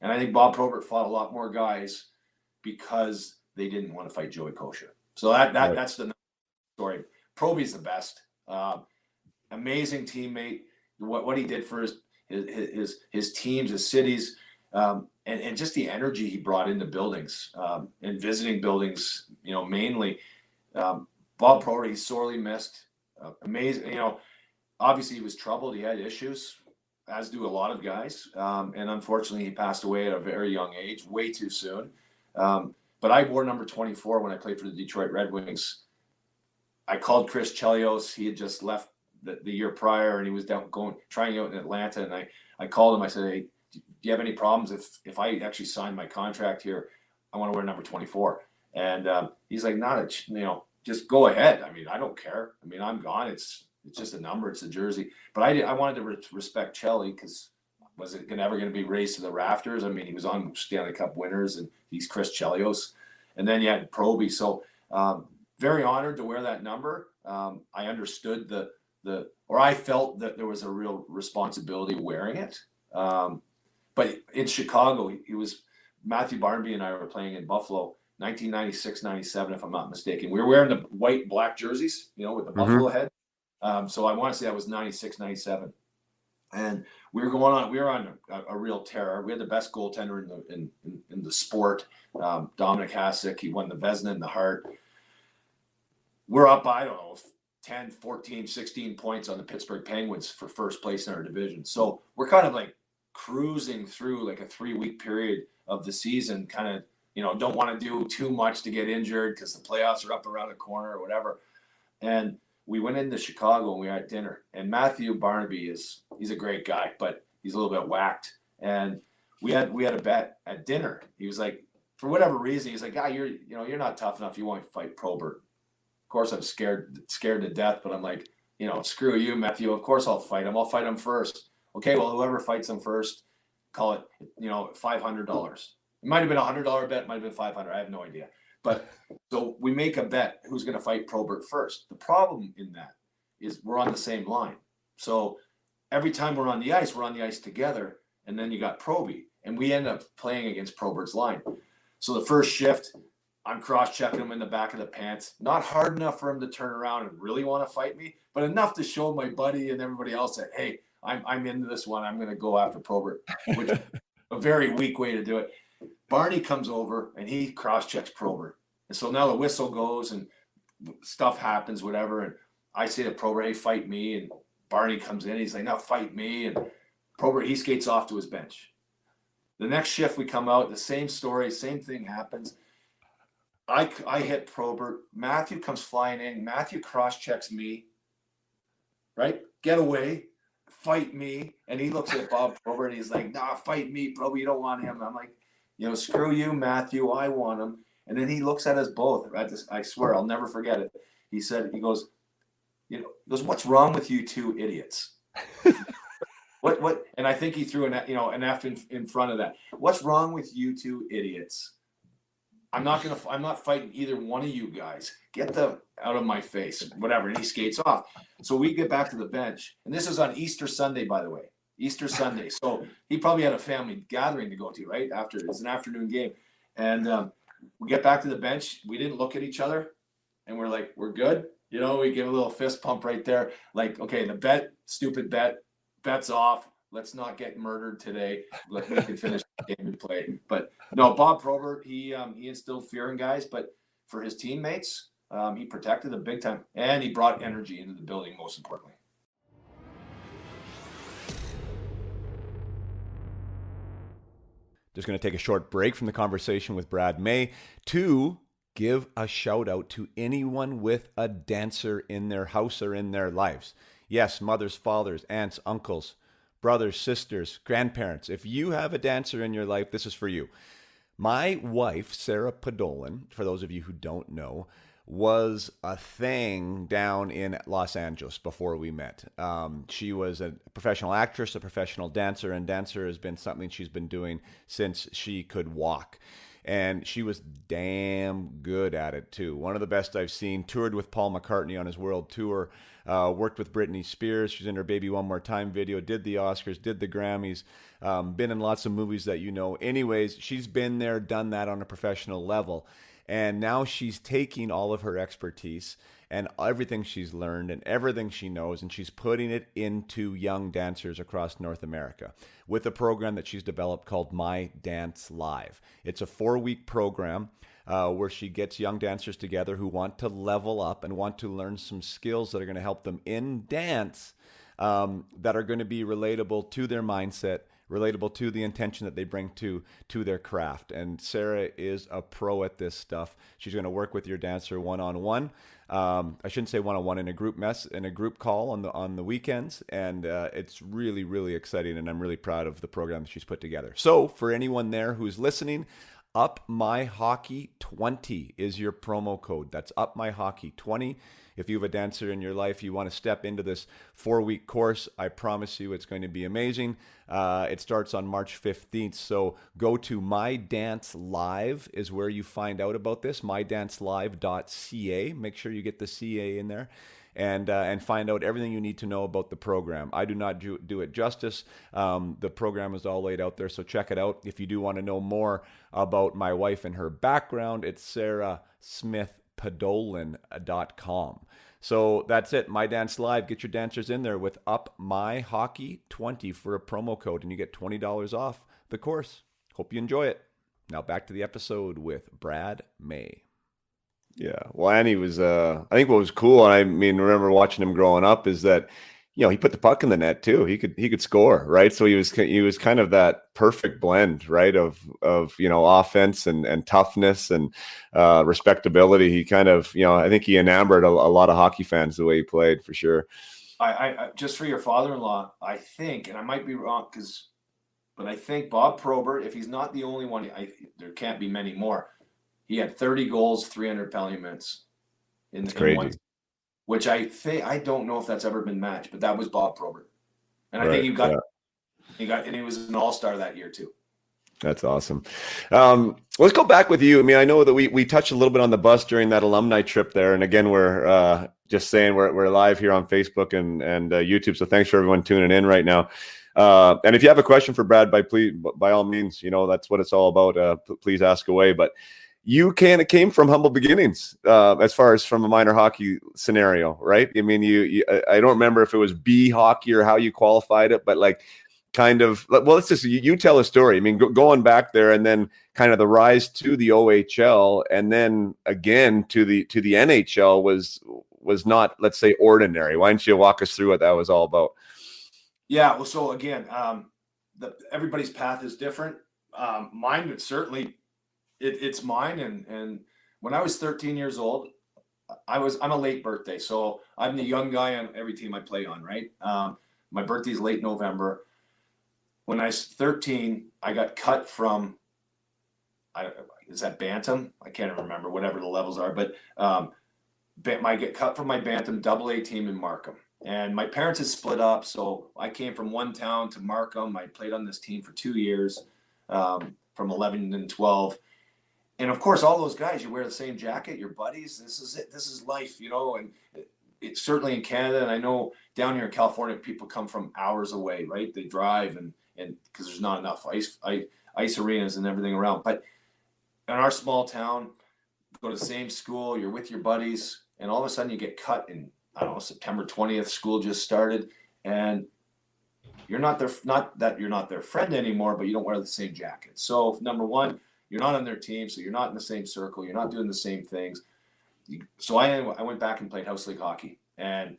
And I think Bob Probert fought a lot more guys because they didn't want to fight Joey Kosher. So that's the story. Proby's the best. Amazing teammate. What he did for his teams, his cities, and just the energy he brought into buildings and visiting buildings. Mainly Bob Probert. He's sorely missed. Amazing. Obviously he was troubled. He had issues, as do a lot of guys. And unfortunately, he passed away at a very young age, way too soon. But I wore number 24 when I played for the Detroit Red Wings. I called Chris Chelios. He had just left the year prior, and he was trying out in Atlanta. And I called him. I said, "Hey, do you have any problems if I actually sign my contract here? I want to wear number 24." And he's like, just go ahead. I mean, I don't care. I mean, I'm gone. It's just a number. It's a jersey. But I wanted to respect Chelly because was it ever going to be raised to the rafters? I mean, he was on Stanley Cup winners, and he's Chris Chelios. And then you had Proby. So very honored to wear that number. I understood or I felt that there was a real responsibility wearing it. But in Chicago, Matthew Barnaby and I were playing in Buffalo, 1996, 97, if I'm not mistaken. We were wearing the white and black jerseys, with the Buffalo head. So I want to say that was 96, 97. And we were on a real tear. We had the best goaltender in the sport, Dominic Hasek. He won the Vezina in the Hart. We're up, I don't know, 10, 14, 16 points on the Pittsburgh Penguins for first place in our division. So we're kind of like cruising through like a 3-week period of the season, kind of, don't want to do too much to get injured because the playoffs are up around the corner or whatever. And we went into Chicago and we were at dinner. And Matthew Barnaby he's a great guy, but he's a little bit whacked. And we had a bet at dinner. He was like, for whatever reason, he's like, "Guy, you're not tough enough. You won't fight Probert." Of course, I'm scared to death, but I'm like, screw you, Matthew. Of course I'll fight him. I'll fight him first. Okay, well, whoever fights him first, call it, $500. It might have been $100 bet, might have been $500. I have no idea. But so we make a bet who's going to fight Probert first. The problem in that is we're on the same line. So every time we're on the ice together, and then you got Proby, and we end up playing against Probert's line. So the first shift, I'm cross-checking him in the back of the pants. Not hard enough for him to turn around and really want to fight me, but enough to show my buddy and everybody else that, hey, I'm into this one. I'm going to go after Probert, which is a very weak way to do it. Barney comes over, and he cross-checks Probert. And so now the whistle goes, and stuff happens, whatever. And I say to Probert, "Hey, fight me." And Barney comes in. He's like, "No, fight me." And Probert, he skates off to his bench. The next shift we come out, the same story, same thing happens. I hit Probert. Matthew comes flying in. Matthew cross-checks me, right? Get away. Fight me. And he looks at Bob Probert, and he's like, "Nah, fight me, Probert. You don't want him." I'm like, screw you, Matthew, I want him. And then he looks at us both. I swear, I'll never forget it. He goes, what's wrong with you two idiots? What? And I think he threw an F in front of that. What's wrong with you two idiots? I'm not fighting either one of you guys. Get them out of my face, whatever. And he skates off. So we get back to the bench. And this is on Easter Sunday, by the way. Easter Sunday. So he probably had a family gathering to go to, right? It's an afternoon game. And we get back to the bench. We didn't look at each other. And we're like, we're good. We give a little fist pump right there. Like, okay, stupid bet's off. Let's not get murdered today. We can finish the game and play. But no, Bob Probert, he instilled fear in guys, but for his teammates, he protected them big time, and he brought energy into the building, most importantly. Just going to take a short break from the conversation with Brad May to give a shout out to anyone with a dancer in their house or in their lives. Yes, mothers, fathers, aunts, uncles, brothers, sisters, grandparents. If you have a dancer in your life, this is for you. My wife, Sarah Podolin, for those of you who don't know, was a thing down in Los Angeles before we met. She was a professional actress, a professional dancer, and dancer has been something she's been doing since she could walk. And she was damn good at it too. One of the best I've seen. Toured with Paul McCartney on his world tour. Worked with Britney Spears. She's in her Baby One More Time video. Did the Oscars. Did the Grammys. Been in lots of movies that you know. Anyways, she's been there, done that on a professional level. And now she's taking all of her expertise and everything she's learned and everything she knows, and she's putting it into young dancers across North America with a program that she's developed called My Dance Live. It's a 4-week program where she gets young dancers together who want to level up and want to learn some skills that are going to help them in dance that are going to be relatable to their mindset, relatable to the intention that they bring to their craft. And Sarah is a pro at this stuff. She's going to work with your dancer one-on-one. I shouldn't say one-on-one, in a group call on the weekends. And it's really, really exciting. And I'm really proud of the program that she's put together. So for anyone there who's listening, UpMyHockey20 is your promo code. That's UpMyHockey20. If you have a dancer in your life, you want to step into this 4-week course, I promise you it's going to be amazing. It starts on March 15th. So go to My Dance Live is where you find out about this, mydancelive.ca. Make sure you get the CA in there. And find out everything you need to know about the program. I do not do it justice. The program is all laid out there, so check it out. If you do want to know more about my wife and her background, it's sarahsmithpodolin.com. So that's it. My Dance Live. Get your dancers in there with UpMyHockey20 for a promo code, and you get $20 off the course. Hope you enjoy it. Now back to the episode with Brad May. Yeah, well, and he was. I think what was cool, and I mean, remember watching him growing up, is that he put the puck in the net too. He could score, right? So he was kind of that perfect blend, right, of offense and toughness and respectability. He kind of, I think he enamored a lot of hockey fans the way he played, for sure. I just for your father-in-law, I think, and I might be wrong but I think Bob Probert, if he's not the only one, there can't be many more. He had 30 goals, 300 penalty minutes in one, which I don't know if that's ever been matched, but that was Bob Probert. And I think he was an all-star that year too. That's awesome. Let's go back with you. I mean, I know that we touched a little bit on the bus during that alumni trip there. And again, we're just saying we're live here on Facebook and YouTube. So thanks for everyone tuning in right now. And if you have a question for Brad, by all means, that's what it's all about. Please ask away. But you came from humble beginnings as far as from a minor hockey scenario, right? I mean, I don't remember if it was B hockey or how you qualified it, but let's just, you tell a story. I mean, going back there and then kind of the rise to the OHL and then again to the NHL was not, let's say, ordinary. Why don't you walk us through what that was all about? Yeah. Well, so again, everybody's path is different. Mine would certainly, it's mine. And when I was 13 years old, I'm a late birthday. So I'm the young guy on every team I play on, right? My birthday's late November. When I was 13, I got cut from is that Bantam? I can't remember, whatever the levels are, but I get cut from my Bantam AA team in Markham. And my parents had split up, so I came from one town to Markham. I played on this team for 2 years, from 11 and 12. And of course, all those guys, you wear the same jacket, your buddies. This is it. This is life, you know. And it's certainly in Canada, and I know down here in California, people come from hours away, right? They drive and because there's not enough ice arenas and everything around. But in our small town, go to the same school, you're with your buddies, and all of a sudden you get cut in, I don't know, September 20th, school just started, and you're not their friend anymore, but you don't wear the same jacket. So number one, you're not on their team, so you're not in the same circle, you're not doing the same things. So I went back and played house league hockey and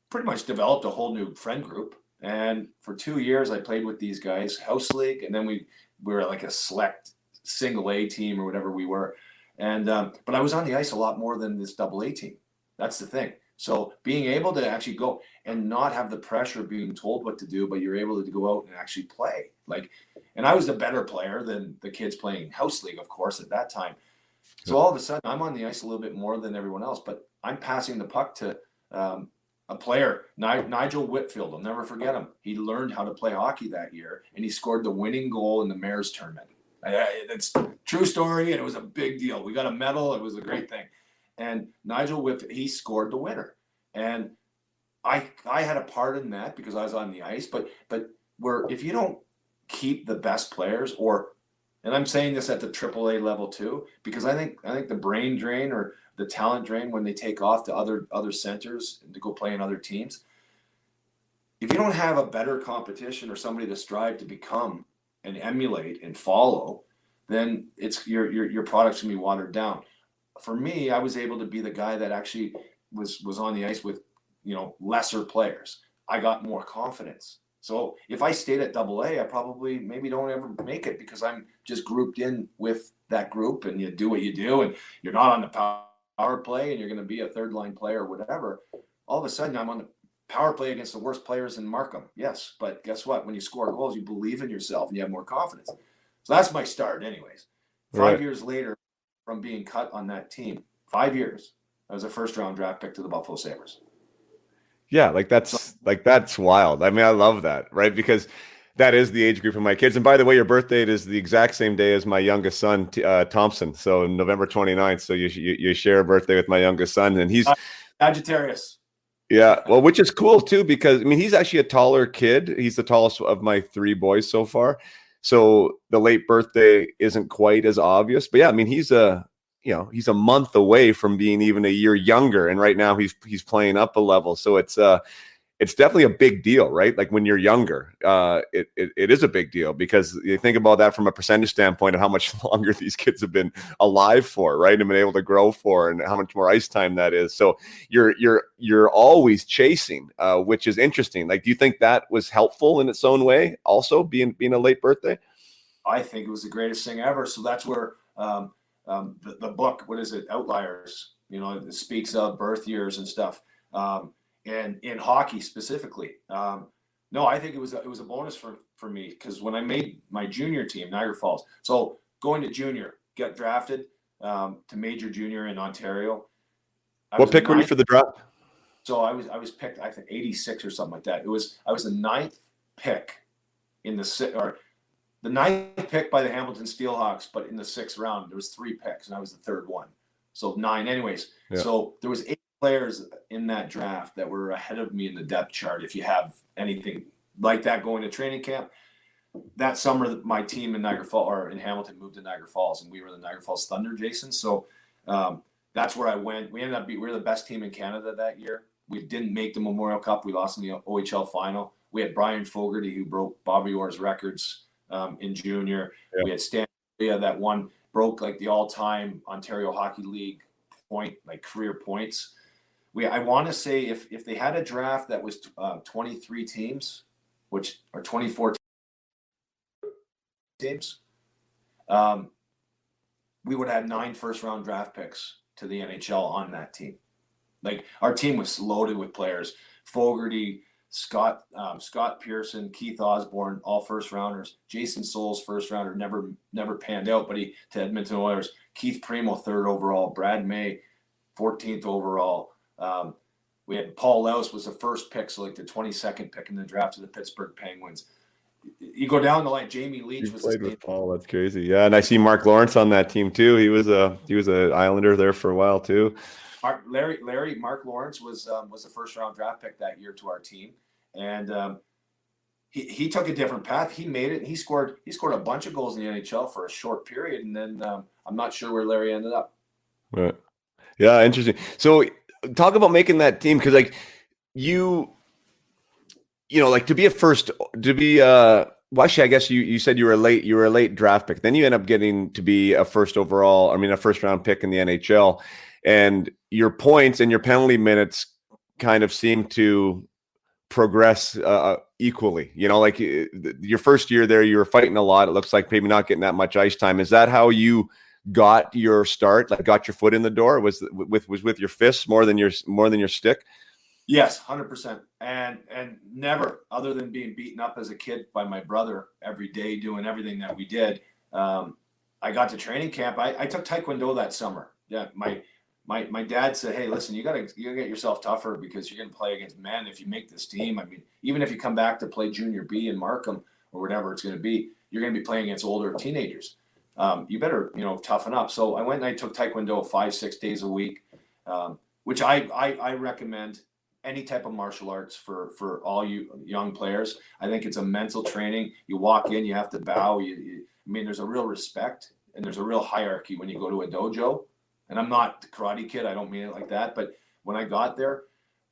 pretty much developed a whole new friend group. And for 2 years, I played with these guys, house league, and then we were like a select single A team or whatever we were. And but I was on the ice a lot more than this AA team. That's the thing. So being able to actually go and not have the pressure of being told what to do, but you're able to go out and actually play. And I was the better player than the kids playing house league, of course, at that time. So all of a sudden, I'm on the ice a little bit more than everyone else, but I'm passing the puck to a player, Nigel Whitfield. I'll never forget him. He learned how to play hockey that year, and he scored the winning goal in the Mayor's tournament. It's a true story, and it was a big deal. We got a medal. It was a great thing. And Nigel Whitfield, he scored the winner. And I had a part in that because I was on the ice. But if you don't keep the best players, and I'm saying this at the AAA level too, because I think the brain drain or the talent drain when they take off to other centers and to go play in other teams. If you don't have a better competition or somebody to strive to become and emulate and follow, then it's your product's gonna be watered down. For me, I was able to be the guy that actually was on the ice with, lesser players. I got more confidence. So if I stayed at AA, I probably maybe don't ever make it because I'm just grouped in with that group, and you do what you do, and you're not on the power play, and you're going to be a third line player or whatever. All of a sudden, I'm on the power play against the worst players in Markham. Yes, but guess what? When you score goals, you believe in yourself and you have more confidence. So that's my start, anyways. 5 years later, from being cut on that team, 5 years, I was a first-round draft pick to the Buffalo Sabres. Yeah, that's wild. I mean, I love that, right? Because that is the age group of my kids. And by the way, your birth date is the exact same day as my youngest son, Thompson. So November 29th. So you share a birthday with my youngest son, and he's Sagittarius. Yeah, well, which is cool too, because I mean, he's actually a taller kid. He's the tallest of my 3 boys so far. So the late birthday isn't quite as obvious, but yeah, I mean, he's a month away from being even a year younger, and right now he's playing up a level. So it's definitely a big deal, right? Like when you're younger, it is a big deal because you think about that from a percentage standpoint of how much longer these kids have been alive for, right? And been able to grow for, and how much more ice time that is. So you're always chasing, which is interesting. Like, do you think that was helpful in its own way? Also, being a late birthday. I think it was the greatest thing ever. So that's where the book, what is it, Outliers? It speaks of birth years and stuff. And in hockey specifically, no, I think it was a bonus for me because when I made my junior team, Niagara Falls, so going to junior, get drafted to major junior in Ontario. What pick were you for the draft? So I was picked, I think 86 or something like that. I was the 9th pick in the 9th pick by the Hamilton Steelhawks, but in the 6th round there was 3 picks and I was the 3rd one, so 9. Anyways, yeah. So there was 8 players in that draft that were ahead of me in the depth chart. If you have anything like that going to training camp, that summer my team in Niagara Falls or in Hamilton moved to Niagara Falls, and we were the Niagara Falls Thunder, Jason. So that's where I went. We were the best team in Canada that year. We didn't make the Memorial Cup. We lost in the OHL final. We had Brian Fogarty, who broke Bobby Orr's records in junior. Yeah. We had Stanley that broke like the all-time Ontario Hockey League career points. I want to say if they had a draft that was 23 teams, or 24 teams, we would have had 9 first-round draft picks to the NHL on that team. Like, our team was loaded with players: Fogarty, Scott Pearson, Keith Osborne, all first rounders. Jason Souls, first rounder, never panned out, but he to Edmonton Oilers. Keith Primo, 3rd overall. Brad May, 14th overall. We had Paul Laus was the first pick, so like the 22nd pick in the draft of the Pittsburgh Penguins. You go down the line. Jamie Leach was played with Paul. That's crazy. Yeah, and I see Mark Lawrence on that team too. He was a Islander there for a while too. Mark Lawrence was the first round draft pick that year to our team, and he took a different path. He made it. And he scored a bunch of goals in the NHL for a short period, and then I'm not sure where Larry ended up. Right. Yeah, interesting. So talk about making that team, because like you know, like to be well, actually, I guess you said you were a late draft pick. Then you end up getting to be a first round pick in the NHL, and your points and your penalty minutes kind of seem to progress equally. You know, like your first year there, you were fighting a lot. It looks like maybe not getting that much ice time. Is that how you got your start? Like got your foot in the door? Was with your fists more than your stick? Yes, 100%. And never, other than being beaten up as a kid by my brother every day, doing everything that we did. I got to training camp. I took Taekwondo that summer. Yeah, my dad said, "Hey, listen, you gotta get yourself tougher because you're gonna play against men if you make this team. I mean, even if you come back to play junior B in Markham or whatever it's gonna be, you're gonna be playing against older teenagers. You better, toughen up." So I went and I took Taekwondo 5-6 days a week, which I recommend any type of martial arts for all you young players. I think it's a mental training. You walk in, you have to bow. I mean, there's a real respect and there's a real hierarchy when you go to a dojo. And I'm not the Karate Kid. I don't mean it like that. But when I got there,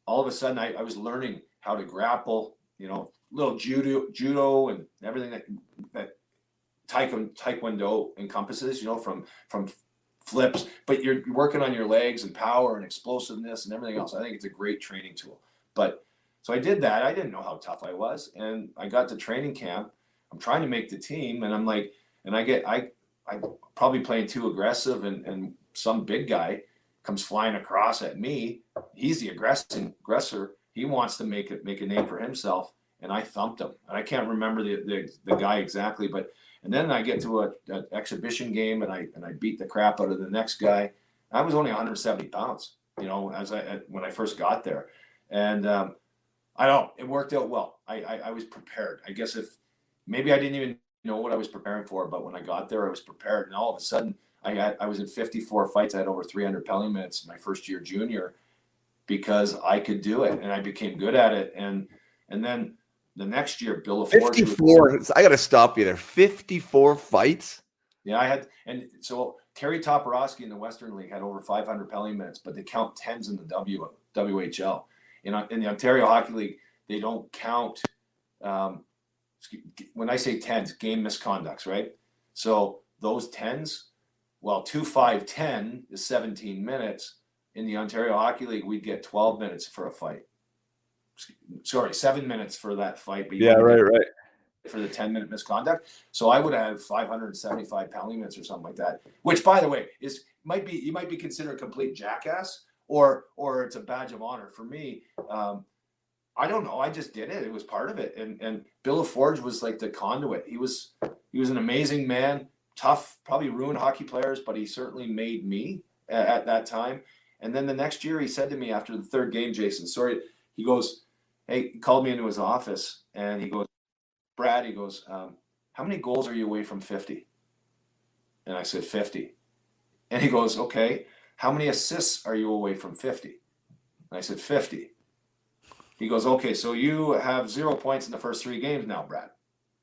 all of a sudden I was learning how to grapple, little judo and everything that Taekwondo encompasses, from flips, but you're working on your legs and power and explosiveness and everything else. I think it's a great training tool. But so I did that. I didn't know how tough I was, and I got to training camp. I'm trying to make the team, and I'm like, and I probably playing too aggressive, and some big guy comes flying across at me. He's the aggressor. He wants to make a name for himself, and I thumped him. And I can't remember the guy exactly, but. And then I get to an exhibition game, and I beat the crap out of the next guy. I was only 170 pounds, when I first got there, and I don't know, it worked out well. I was prepared. I guess if maybe I didn't even know what I was preparing for, but when I got there, I was prepared. And all of a sudden, I was in 54 fights. I had over 300 penalty minutes my first year junior because I could do it, and I became good at it. And then. The next year, Bill LaForge. 54. I got to stop you there. 54 fights. Yeah, I had, and so Terry Toporowski in the Western League had over 500 penalty minutes, but they count tens in the WHL. In the Ontario Hockey League, they don't count. When I say tens, game misconducts, right? So those tens, 2, 5, 10 is 17 minutes. In the Ontario Hockey League, we'd get 12 minutes for a fight. Sorry, 7 minutes for that fight. But right. For the 10-minute misconduct. So I would have 575 penalty minutes or something like that, which, by the way, you might be considered a complete jackass or it's a badge of honor. For me, I don't know. I just did it. It was part of it. And Bill LaForge was like the conduit. He was an amazing man, tough, probably ruined hockey players, but he certainly made me at that time. And then the next year he said to me after the third game, Jason, sorry, he goes, hey, he called me into his office and he goes, Brad, he goes, how many goals are you away from 50? And I said, 50. And he goes, okay, how many assists are you away from 50? And I said, 50. He goes, okay, so you have 0 points in the first 3 games now, Brad.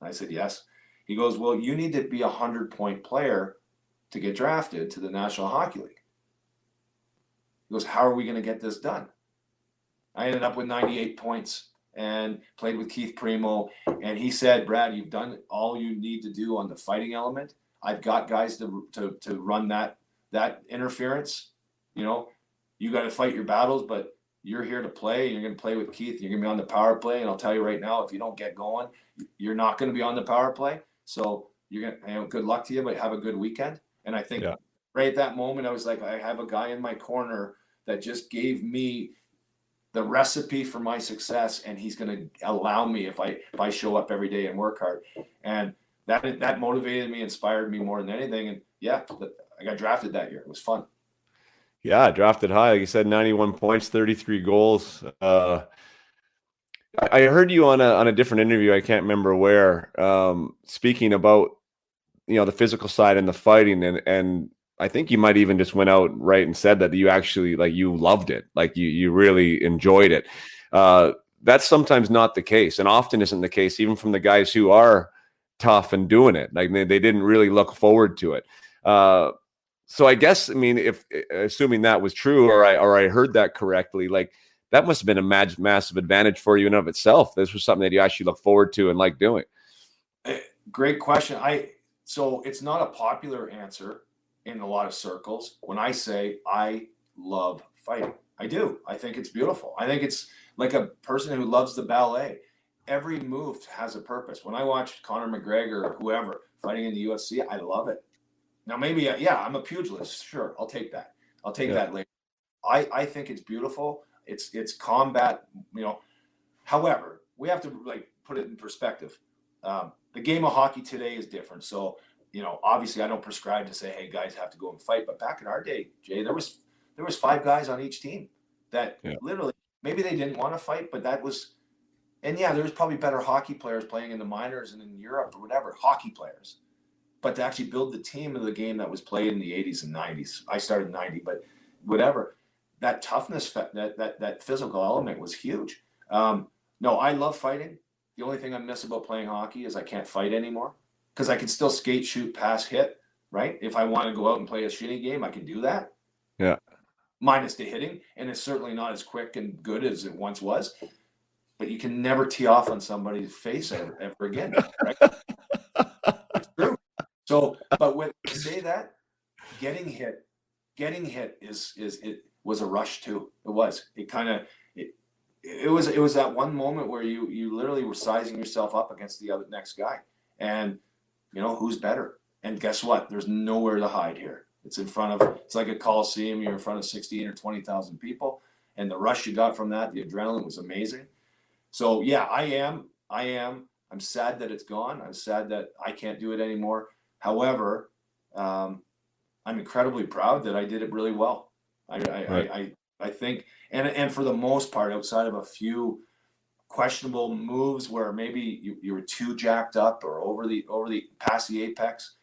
And I said, yes. He goes, well, you need to be a 100-point player to get drafted to the National Hockey League. He goes, how are we going to get this done? I ended up with 98 points and played with Keith Primo. And he said, Brad, you've done all you need to do on the fighting element. I've got guys to run that interference. You got to fight your battles, but you're here to play. You're going to play with Keith. You're going to be on the power play. And I'll tell you right now, if you don't get going, you're not going to be on the power play. So you're going to, good luck to you, but have a good weekend. And I think right at that moment, I was like, I have a guy in my corner that just gave me the recipe for my success, and he's going to allow me if I show up every day and work hard. And that motivated me, inspired me more than anything. And yeah, I got drafted that year. It was fun. Yeah, drafted high, like you said, 91 points, 33 goals. I heard you on a different interview. I can't remember where, speaking about the physical side and the fighting, and I think you might even just went out right and said that you actually like you loved it, like you really enjoyed it. That's sometimes not the case, and often isn't the case, even from the guys who are tough and doing it. Like they didn't really look forward to it. So I guess, I mean, if assuming that was true, or I heard that correctly, like that must have been a massive advantage for you in and of itself. This was something that you actually look forward to and like doing. Great question. So it's not a popular answer in a lot of circles when I say I love fighting. I do. I think it's beautiful. I think it's like a person who loves the ballet. Every move has a purpose. When I watch Conor McGregor or whoever fighting in the UFC, I love it. Now, maybe, yeah, I'm a pugilist. Sure, I'll take that. I'll take that later. I think it's beautiful. It's combat, However, we have to like put it in perspective. The game of hockey today is different. So, obviously, I don't prescribe to say, hey, guys have to go and fight. But back in our day, Jay, there was 5 guys on each team that literally maybe they didn't want to fight, but that was. And yeah, there was probably better hockey players playing in the minors and in Europe or whatever, hockey players. But to actually build the team of the game that was played in the 80s and 90s, I started in 90, but whatever, that toughness, that physical element was huge. No, I love fighting. The only thing I miss about playing hockey is I can't fight anymore because I can still skate, shoot, pass, hit, right? If I want to go out and play a shitty game, I can do that. Yeah. Minus the hitting, and it's certainly not as quick and good as it once was. But you can never tee off on somebody's face ever again, right? It's true. So, but when I say that, getting hit is it was a rush too. It was. It was that one moment where you literally were sizing yourself up against the other next guy, and who's better. And guess what? There's nowhere to hide here. It's in front of. It's like a coliseum. You're in front of 16 or 20,000 people, and the rush you got from that, the adrenaline was amazing. So yeah, I am. I'm sad that it's gone. I'm sad that I can't do it anymore. However, I'm incredibly proud that I did it really well. I think, and for the most part, outside of a few questionable moves where maybe you were too jacked up or over the past the apex,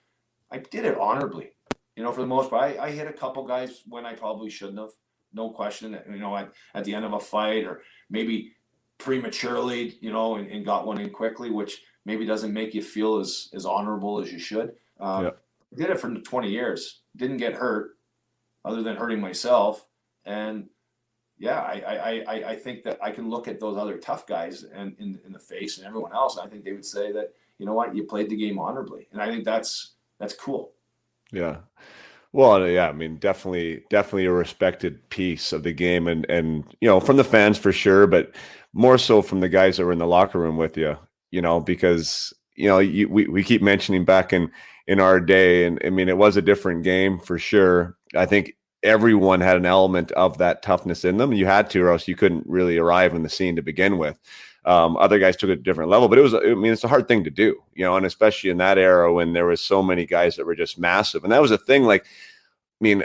I did it honorably. For the most part, I hit a couple guys when I probably shouldn't have, no question. At the end of a fight or maybe prematurely, and got one in quickly, which maybe doesn't make you feel as honorable as you should. I did it for 20 years, didn't get hurt other than hurting myself. And yeah, I think that I can look at those other tough guys and in the face and everyone else. And I think they would say that, you know what, you played the game honorably. And I think that's cool. Yeah. Well, yeah, I mean, definitely a respected piece of the game, and from the fans for sure, but more so from the guys that were in the locker room with you, because we keep mentioning back in our day, and I mean, it was a different game for sure. I think everyone had an element of that toughness in them. You had to, or else you couldn't really arrive in the scene to begin with. Other guys took it a different level, but it's a hard thing to do, and especially in that era when there was so many guys that were just massive. And that was a thing. Like, I mean,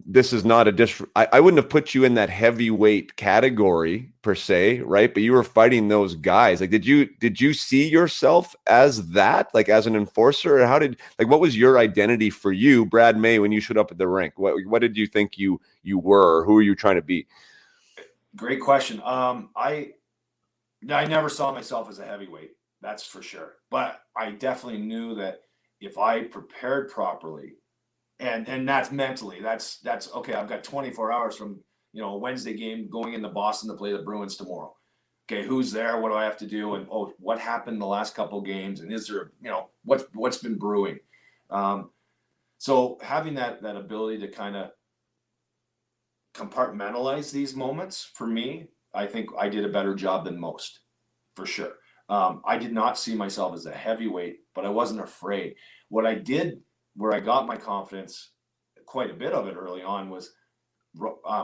this is not I wouldn't have put you in that heavyweight category per se, right? But you were fighting those guys. Like, did you see yourself as that, like as an enforcer? Or what was your identity for you, Brad May, when you showed up at the rink? What did you think you were? Who were you trying to be? Great question. I never saw myself as a heavyweight, that's for sure. But I definitely knew that if I prepared properly, and that's mentally, that's okay. I've got 24 hours from a Wednesday game going into Boston to play the Bruins tomorrow. Okay, who's there? What do I have to do? And what happened the last couple of games? And is there what's been brewing? So having that ability to kind of compartmentalize these moments, for me, I think I did a better job than most, for sure. I did not see myself as a heavyweight, but I wasn't afraid. What I did, where I got my confidence, quite a bit of it early on, was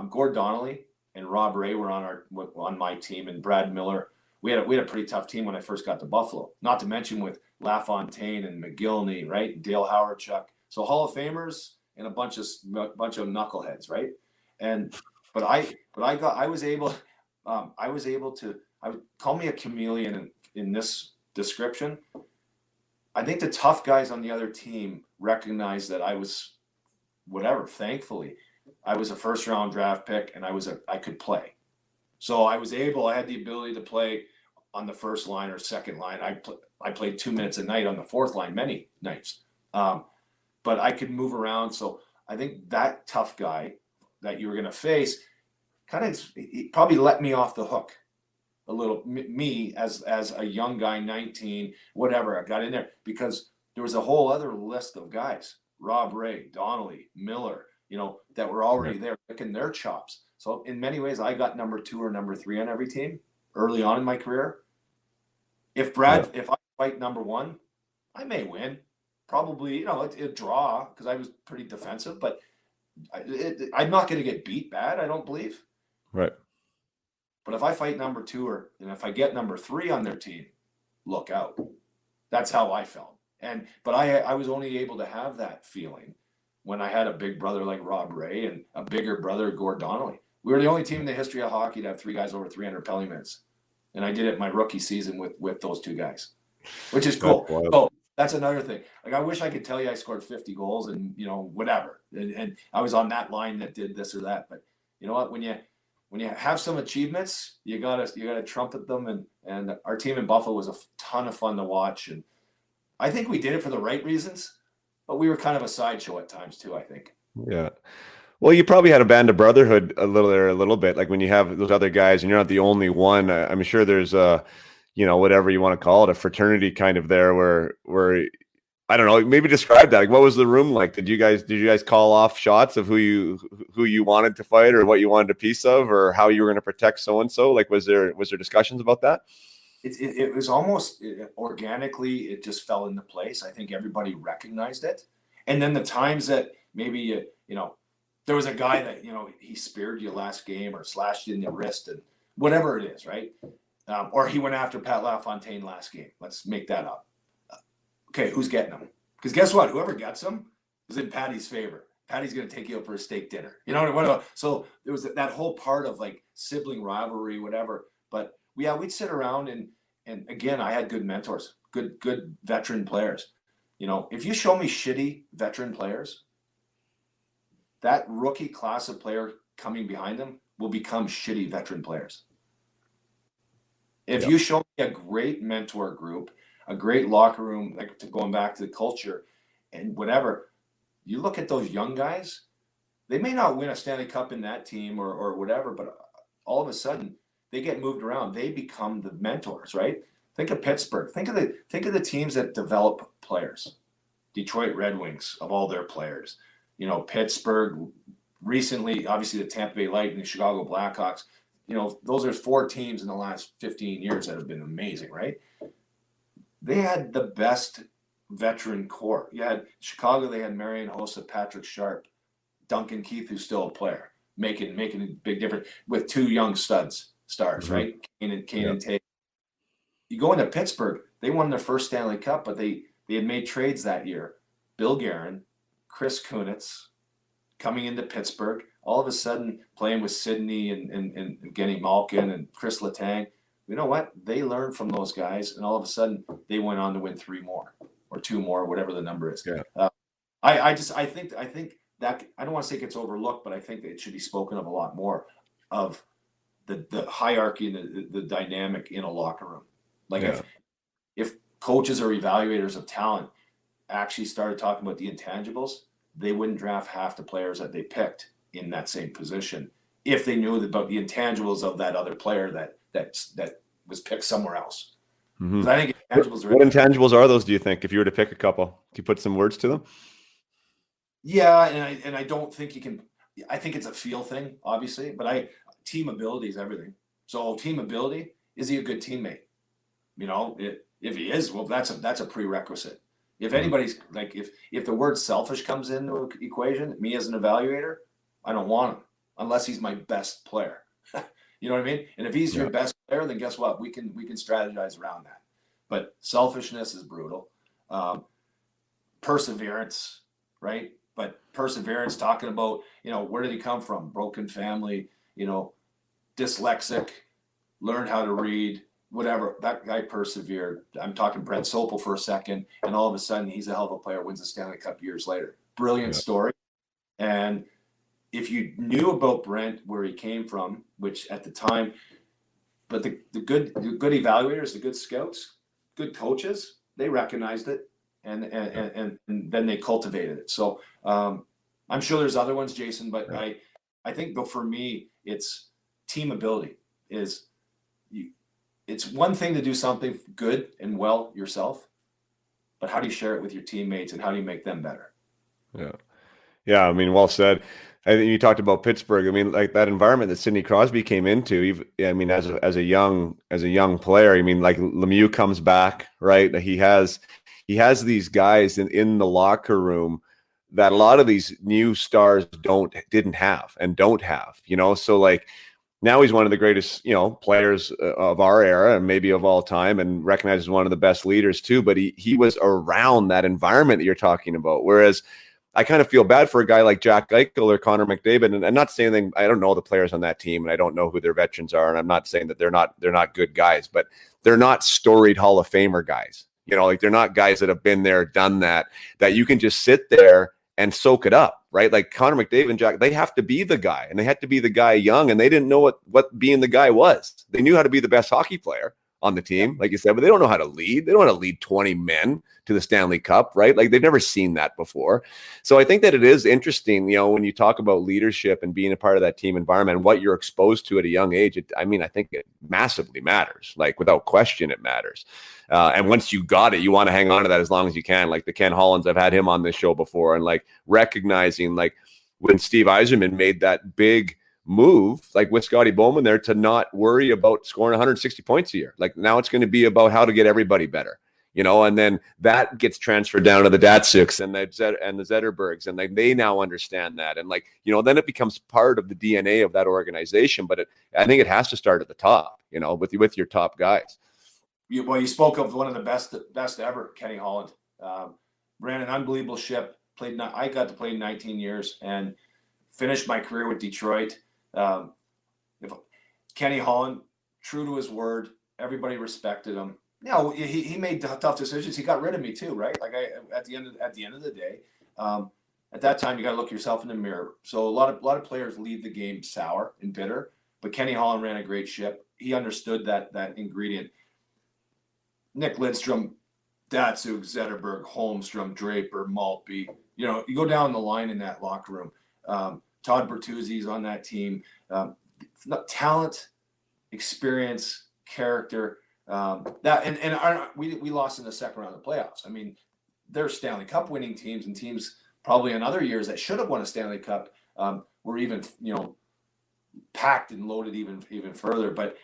Gord Donnelly and Rob Ray were on my team, and Brad Miller. We had a pretty tough team when I first got to Buffalo. Not to mention with LaFontaine and McGillney, right? Dale Howardchuk. So Hall of Famers and a bunch of knuckleheads, right? And I was able to, I would call me a chameleon in this description. I think the tough guys on the other team recognized that I was whatever. Thankfully, I was a first round draft pick, and I could play. So I had the ability to play on the first line or second line. I played 2 minutes a night on the fourth line many nights, but I could move around. So I think that tough guy that you were going to face he probably let me off the hook a little. Me as a young guy, 19, whatever, I got in there because there was a whole other list of guys: Rob Ray, Donnelly, Miller, that were already there picking their chops. So in many ways, I got number 2 or number 3 on every team early on in my career. If I fight number 1, I may win. Probably, it'd draw because I was pretty defensive, but I'm not going to get beat bad, I don't believe. Right. But if I fight number 2 and if I get number 3 on their team, look out. That's how I felt. But I was only able to have that feeling when I had a big brother like Rob Ray and a bigger brother, Gord Donnelly. We were the only team in the history of hockey to have 3 guys over 300 penalty minutes. And I did it my rookie season with those 2 guys, which is cool. So that's another thing. Like, I wish I could tell you I scored 50 goals and, whatever. And I was on that line that did this or that. But you know what? When you have some achievements, you gotta trumpet them. And our team in Buffalo was a ton of fun to watch. And I think we did it for the right reasons, but we were kind of a sideshow at times too, I think. Yeah. Well, you probably had a band of brotherhood a little bit. Like when you have those other guys and you're not the only one, I'm sure there's whatever you want to call it, a fraternity kind of there where I don't know, maybe describe that. Like, what was the room like? Did you guys call off shots of who you wanted to fight or what you wanted a piece of or how you were going to protect so-and-so? Like, was there discussions about that? It was almost organically, it just fell into place. I think everybody recognized it. And then the times that maybe, there was a guy that, he speared you last game or slashed you in the wrist and whatever it is, right? Or he went after Pat LaFontaine last game. Let's make that up. Okay, who's getting him? Because guess what? Whoever gets him is in Patty's favor. Patty's going to take you out for a steak dinner. So there was that whole part of like sibling rivalry, whatever. But we'd sit around and again, I had good mentors, good veteran players. If you show me shitty veteran players, that rookie class of player coming behind them will become shitty veteran players. If you show me a great mentor group, a great locker room, like going back to the culture and whatever, you look at those young guys, they may not win a Stanley Cup in that team or whatever, but all of a sudden they get moved around. They become the mentors, right? Think of Pittsburgh. Think of the teams that develop players. Detroit Red Wings, of all their players. Pittsburgh, recently, obviously the Tampa Bay Lightning, the Chicago Blackhawks. Those are 4 teams in the last 15 years that have been amazing, right? They had the best veteran core. You had Chicago, they had Marian Hossa, Patrick Sharp, Duncan Keith, who's still a player, making a big difference with 2 young stars, right? Kane and Tate. You go into Pittsburgh, they won their first Stanley Cup, but they had made trades that year. Bill Guerin, Chris Kunitz, coming into Pittsburgh, all of a sudden playing with Sidney and Evgeny Malkin and Chris Letang. You know what? They learned from those guys, and all of a sudden they went on to win 3 more or 2 more, whatever the number is. Yeah. I think that I don't want to say it gets overlooked, but I think that it should be spoken of a lot more of the hierarchy and the dynamic in a locker room. Like if coaches or evaluators of talent actually started talking about the intangibles, they wouldn't draft half the players that they picked in that same position if they knew about the intangibles of that other player that was picked somewhere else. Mm-hmm. I think intangibles what intangibles are those, do you think, if you were to pick a couple? Can you put some words to them? Yeah, and I don't think you can. I think it's a feel thing, obviously, but team ability is everything. So team ability, is he a good teammate? If he is, well, that's a prerequisite. If anybody's like, if the word selfish comes into an equation, me as an evaluator, I don't want him unless he's my best player. You know what I mean? And if he's Yeah. your best player, then guess what? We can strategize around that. But selfishness is brutal. Perseverance, right? But perseverance, talking about, where did he come from? Broken family, dyslexic, learned how to read, whatever. That guy persevered. I'm talking Brent Sopel for a second, and all of a sudden he's a hell of a player, wins the Stanley Cup years later. Brilliant story. And if you knew about Brent, where he came from, which at the time, but the good evaluators, the good scouts, good coaches, they recognized it, and then they cultivated it. So I'm sure there's other ones, Jason, but I think though for me, it's team ability. It's one thing to do something good and well yourself, but how do you share it with your teammates and how do you make them better? Yeah. Yeah, I mean, well said. I think you talked about Pittsburgh. I mean, like that environment that Sidney Crosby came into. I mean, as a young player, I mean, like Lemieux comes back, right? He has these guys in the locker room that a lot of these new stars didn't have and don't have. So like now he's one of the greatest, players of our era and maybe of all time, and recognized as one of the best leaders too. But he was around that environment that you're talking about, whereas I kind of feel bad for a guy like Jack Eichel or Connor McDavid, and I'm not saying anything. I don't know the players on that team, and I don't know who their veterans are, and I'm not saying that they're not good guys, but they're not storied Hall of Famer guys. Like they're not guys that have been there, done that you can just sit there and soak it up, right? Like Connor McDavid and Jack, they have to be the guy, and they had to be the guy young, and they didn't know what being the guy was. They knew how to be the best hockey player on the team, like you said, but they don't know how to lead. They don't know how to lead 20 men to the Stanley Cup, right? Like they've never seen that before. So I think that it is interesting, when you talk about leadership and being a part of that team environment and what you're exposed to at a young age. I think it massively matters. Like without question, it matters. And once you got it, you want to hang on to that as long as you can. Like the Ken Hollands, I've had him on this show before, and like recognizing like when Steve Yzerman made that big move, like with Scotty Bowman there, to not worry about scoring 160 points a year. Like now it's going to be about how to get everybody better, and then that gets transferred down to the Datsyuks and the Zetterbergs, and they now understand that. And like, then it becomes part of the DNA of that organization. But I think it has to start at the top, with your top guys. You spoke of one of the best ever, Kenny Holland. Ran an unbelievable ship. I got to play 19 years and finished my career with Detroit. Kenny Holland, true to his word, everybody respected him. He made tough decisions. He got rid of me too, right? Like at the end of the day, at that time you got to look yourself in the mirror. So a lot of players leave the game sour and bitter, but Kenny Holland ran a great ship. He understood that ingredient. Nick Lidstrom, Datsyuk, Zetterberg, Holmstrom, Draper, Maltby. You go down the line in that locker room. Todd Bertuzzi's on that team. Talent, experience, character. We lost in the second round of the playoffs. I mean, there's Stanley Cup winning teams and teams probably in other years that should have won a Stanley Cup were even packed and loaded even further. But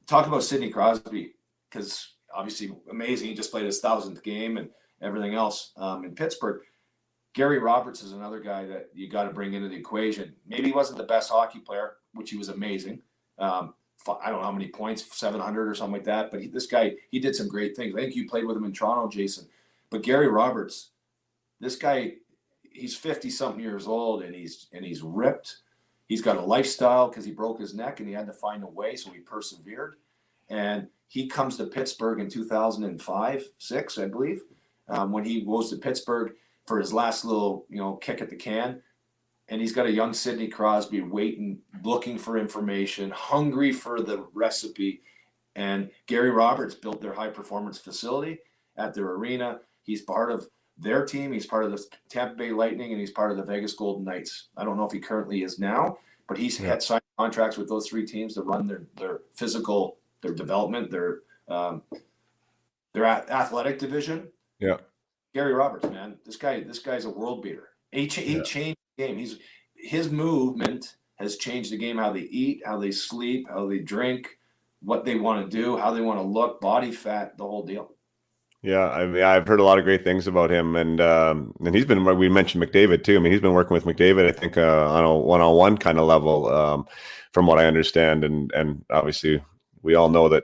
talk about Sidney Crosby, because obviously amazing. He just played his 1,000th game and everything else in Pittsburgh. Gary Roberts is another guy that you got to bring into the equation. Maybe he wasn't the best hockey player, which he was amazing. I don't know how many points, 700 or something like that. But this guy, he did some great things. I think you played with him in Toronto, Jason. But Gary Roberts, this guy, he's 50-something years old, and he's ripped. He's got a lifestyle because he broke his neck, and he had to find a way, so he persevered. And he comes to Pittsburgh in 2005-06, I believe, when he goes to Pittsburgh for his last little, kick at the can. And he's got a young Sidney Crosby waiting, looking for information, hungry for the recipe. And Gary Roberts built their high-performance facility at their arena. He's part of their team. He's part of the Tampa Bay Lightning, and he's part of the Vegas Golden Knights. I don't know if he currently is now, but he's had signed contracts with those three teams to run their physical, their development, their athletic division. Yeah. Gary Roberts, man, this guy's a world beater. He changed the game. His movement has changed the game. How they eat, how they sleep, how they drink, what they want to do, how they want to look, body fat, the whole deal. Yeah, I mean, I've heard a lot of great things about him, and he's been. We mentioned McDavid too. I mean, he's been working with McDavid, I think, on a one-on-one kind of level, from what I understand, and obviously we all know that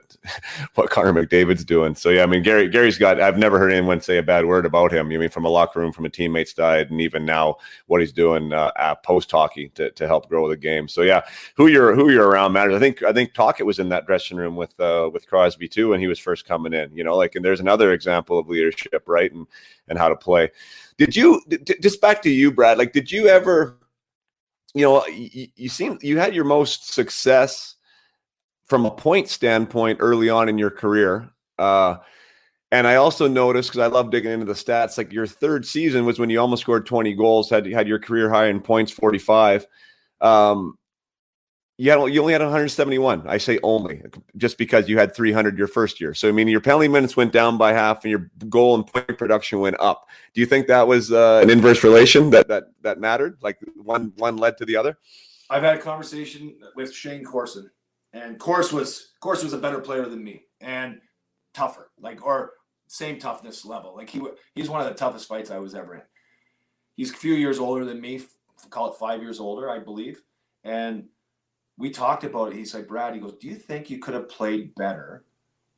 what Connor McDavid's doing. So yeah, I mean, Gary's got. I've never heard anyone say a bad word about him. I mean, from a locker room, from a teammate's side, and even now what he's doing at post hockey to help grow the game. So yeah, who you're around matters. I think Tocchet was in that dressing room with Crosby too when he was first coming in. Like, and there's another example of leadership, right? And how to play. Did you just back to you, Brad? Like, did you ever? You seem you had your most success from a point standpoint early on in your career. And I also noticed, because I love digging into the stats, like your third season was when you almost scored 20 goals, had your career high in points, 45. You only had 171. I say only, just because you had 300 your first year. So I mean, your penalty minutes went down by half, and your goal and point production went up. Do you think that was an inverse relation that mattered? Like one led to the other? I've had a conversation with Shane Corson, and Corse was a better player than me and tougher, like, or same toughness level. Like he's one of the toughest fights I was ever in. He's a few years older than me, call it 5 years older, I believe. And we talked about it. He's like, Brad, he goes, do you think you could have played better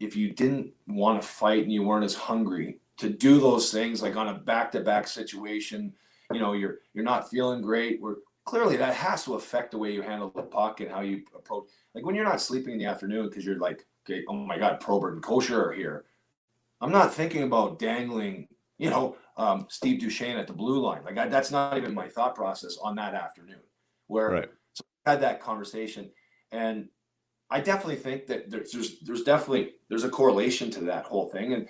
if you didn't want to fight and you weren't as hungry to do those things, like on a back-to-back situation? You're not feeling great. Clearly that has to affect the way you handle the puck and how you approach. Like when you're not sleeping in the afternoon because you're like, okay, oh my God, Probert and Kosher are here. I'm not thinking about dangling, Steve Duchesne at the blue line. Like that's not even my thought process on that afternoon. Where Right. So I had that conversation, and I definitely think that there's a correlation to that whole thing. And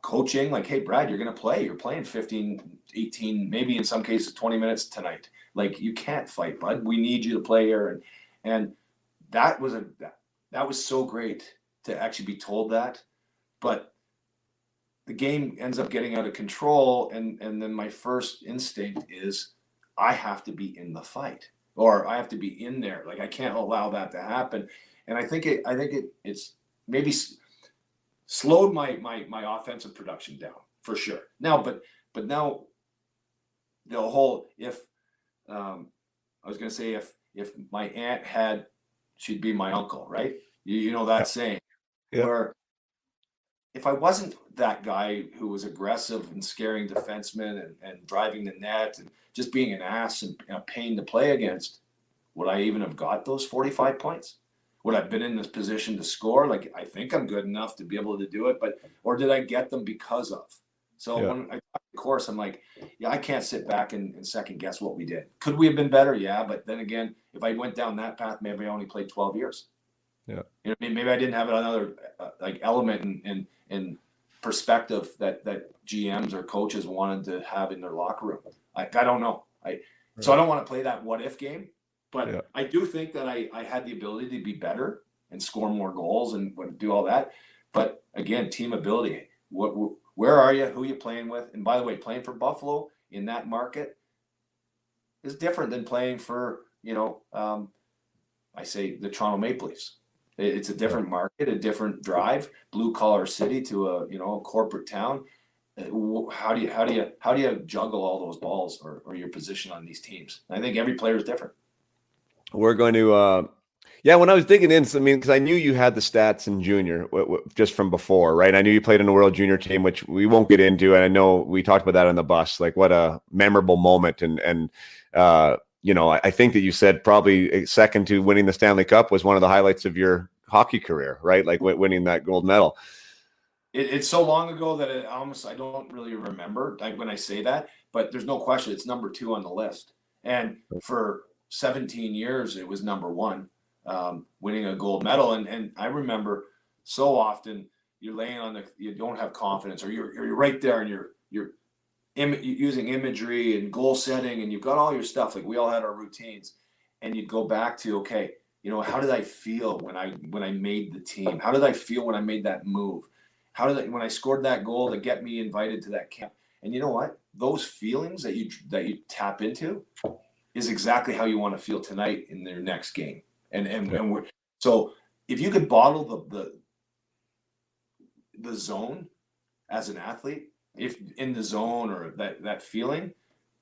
coaching, like, hey, Brad, you're going to play. You're playing 15, 18, maybe in some cases 20 minutes tonight. Like, you can't fight, bud. We need you to play here. And that was so great to actually be told that. But the game ends up getting out of control, and then my first instinct is I have to be in the fight, or I have to be in there. Like, I can't allow that to happen. And I think it's maybe slowed my offensive production down for sure. Now, but now the whole I was gonna say if my aunt had, she'd be my uncle, right? You know that saying. Yeah. Where if I wasn't that guy who was aggressive and scaring defensemen and driving the net and just being an ass and a pain to play against, would I even have got those 45 points? Would I have been in this position to score? Like, I think I'm good enough to be able to do it, or did I get them because of? So Yeah. when I talk the course, I'm like, yeah, I can't sit back and second guess what we did. Could we have been better? Yeah. But then again, if I went down that path, maybe I only played 12 years. Yeah. Maybe I didn't have another like element in perspective that GMs or coaches wanted to have in their locker room. I don't know. So I don't want to play that what if game, but Yeah. I do think that I had the ability to be better and score more goals and do all that. But again, team ability. Where are you? Who are you playing with? And by the way, playing for Buffalo in that market is different than playing for I say the Toronto Maple Leafs. It's a different market, a different drive, blue collar city to a corporate town. How do you juggle all those balls or your position on these teams? And I think every player is different. We're going to, yeah, when I was digging in, I mean, because I knew you had the stats in junior just from before, right? I knew you played in a World Junior team, which we won't get into. And I know we talked about that on the bus, like what a memorable moment. And I think that you said probably second to winning the Stanley Cup was one of the highlights of your hockey career, right? Like winning that gold medal. It's so long ago that I don't really remember, like, when I say that, but there's no question it's number 2 on the list. And for 17 years, it was number 1, winning a gold medal. And I remember so often you're laying on you don't have confidence, or you're right there and you're using imagery and goal setting, and you've got all your stuff. Like, we all had our routines, and you'd go back to, okay, how did I feel when I made the team? How did I feel when I made that move? When I scored that goal to get me invited to that camp? And you know what? Those feelings that you tap into is exactly how you want to feel tonight in their next game. So if you could bottle the zone as an athlete, if in the zone or that feeling,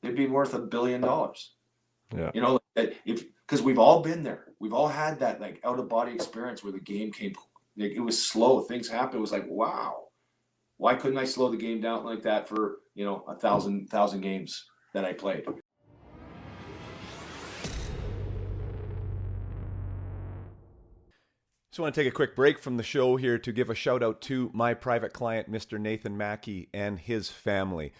it'd be worth $1 billion. Yeah. You know, if because we've all been there, we've all had that like out of body experience where the game came, like, it was slow, things happened. It was like, wow, why couldn't I slow the game down like that for 1,000 games that I played? Just want to take a quick break from the show here to give a shout out to my private client, Mr. Nathan Mackey, and his family.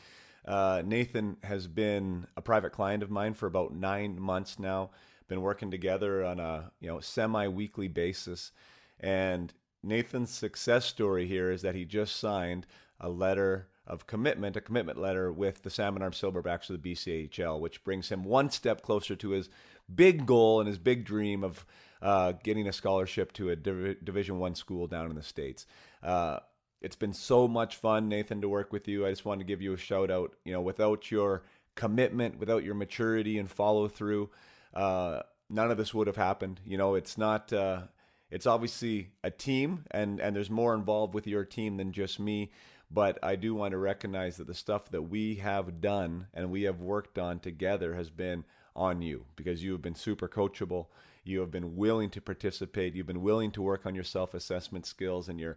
Nathan has been a private client of mine for about 9 months now. Been working together on a semi-weekly basis, and Nathan's success story here is that he just signed a letter of commitment, a commitment letter with the Salmon Arm Silverbacks of the BCHL, which brings him one step closer to his big goal and his big dream of getting a scholarship to a Division I school down in the States. It's been so much fun, Nathan, to work with you. I just wanted to give you a shout out. Without your commitment, without your maturity and follow through, none of this would have happened. It's not. It's obviously a team, and there's more involved with your team than just me. But I do want to recognize that the stuff that we have done and we have worked on together has been on you, because you have been super coachable. You have been willing to participate. You've been willing to work on your self-assessment skills and your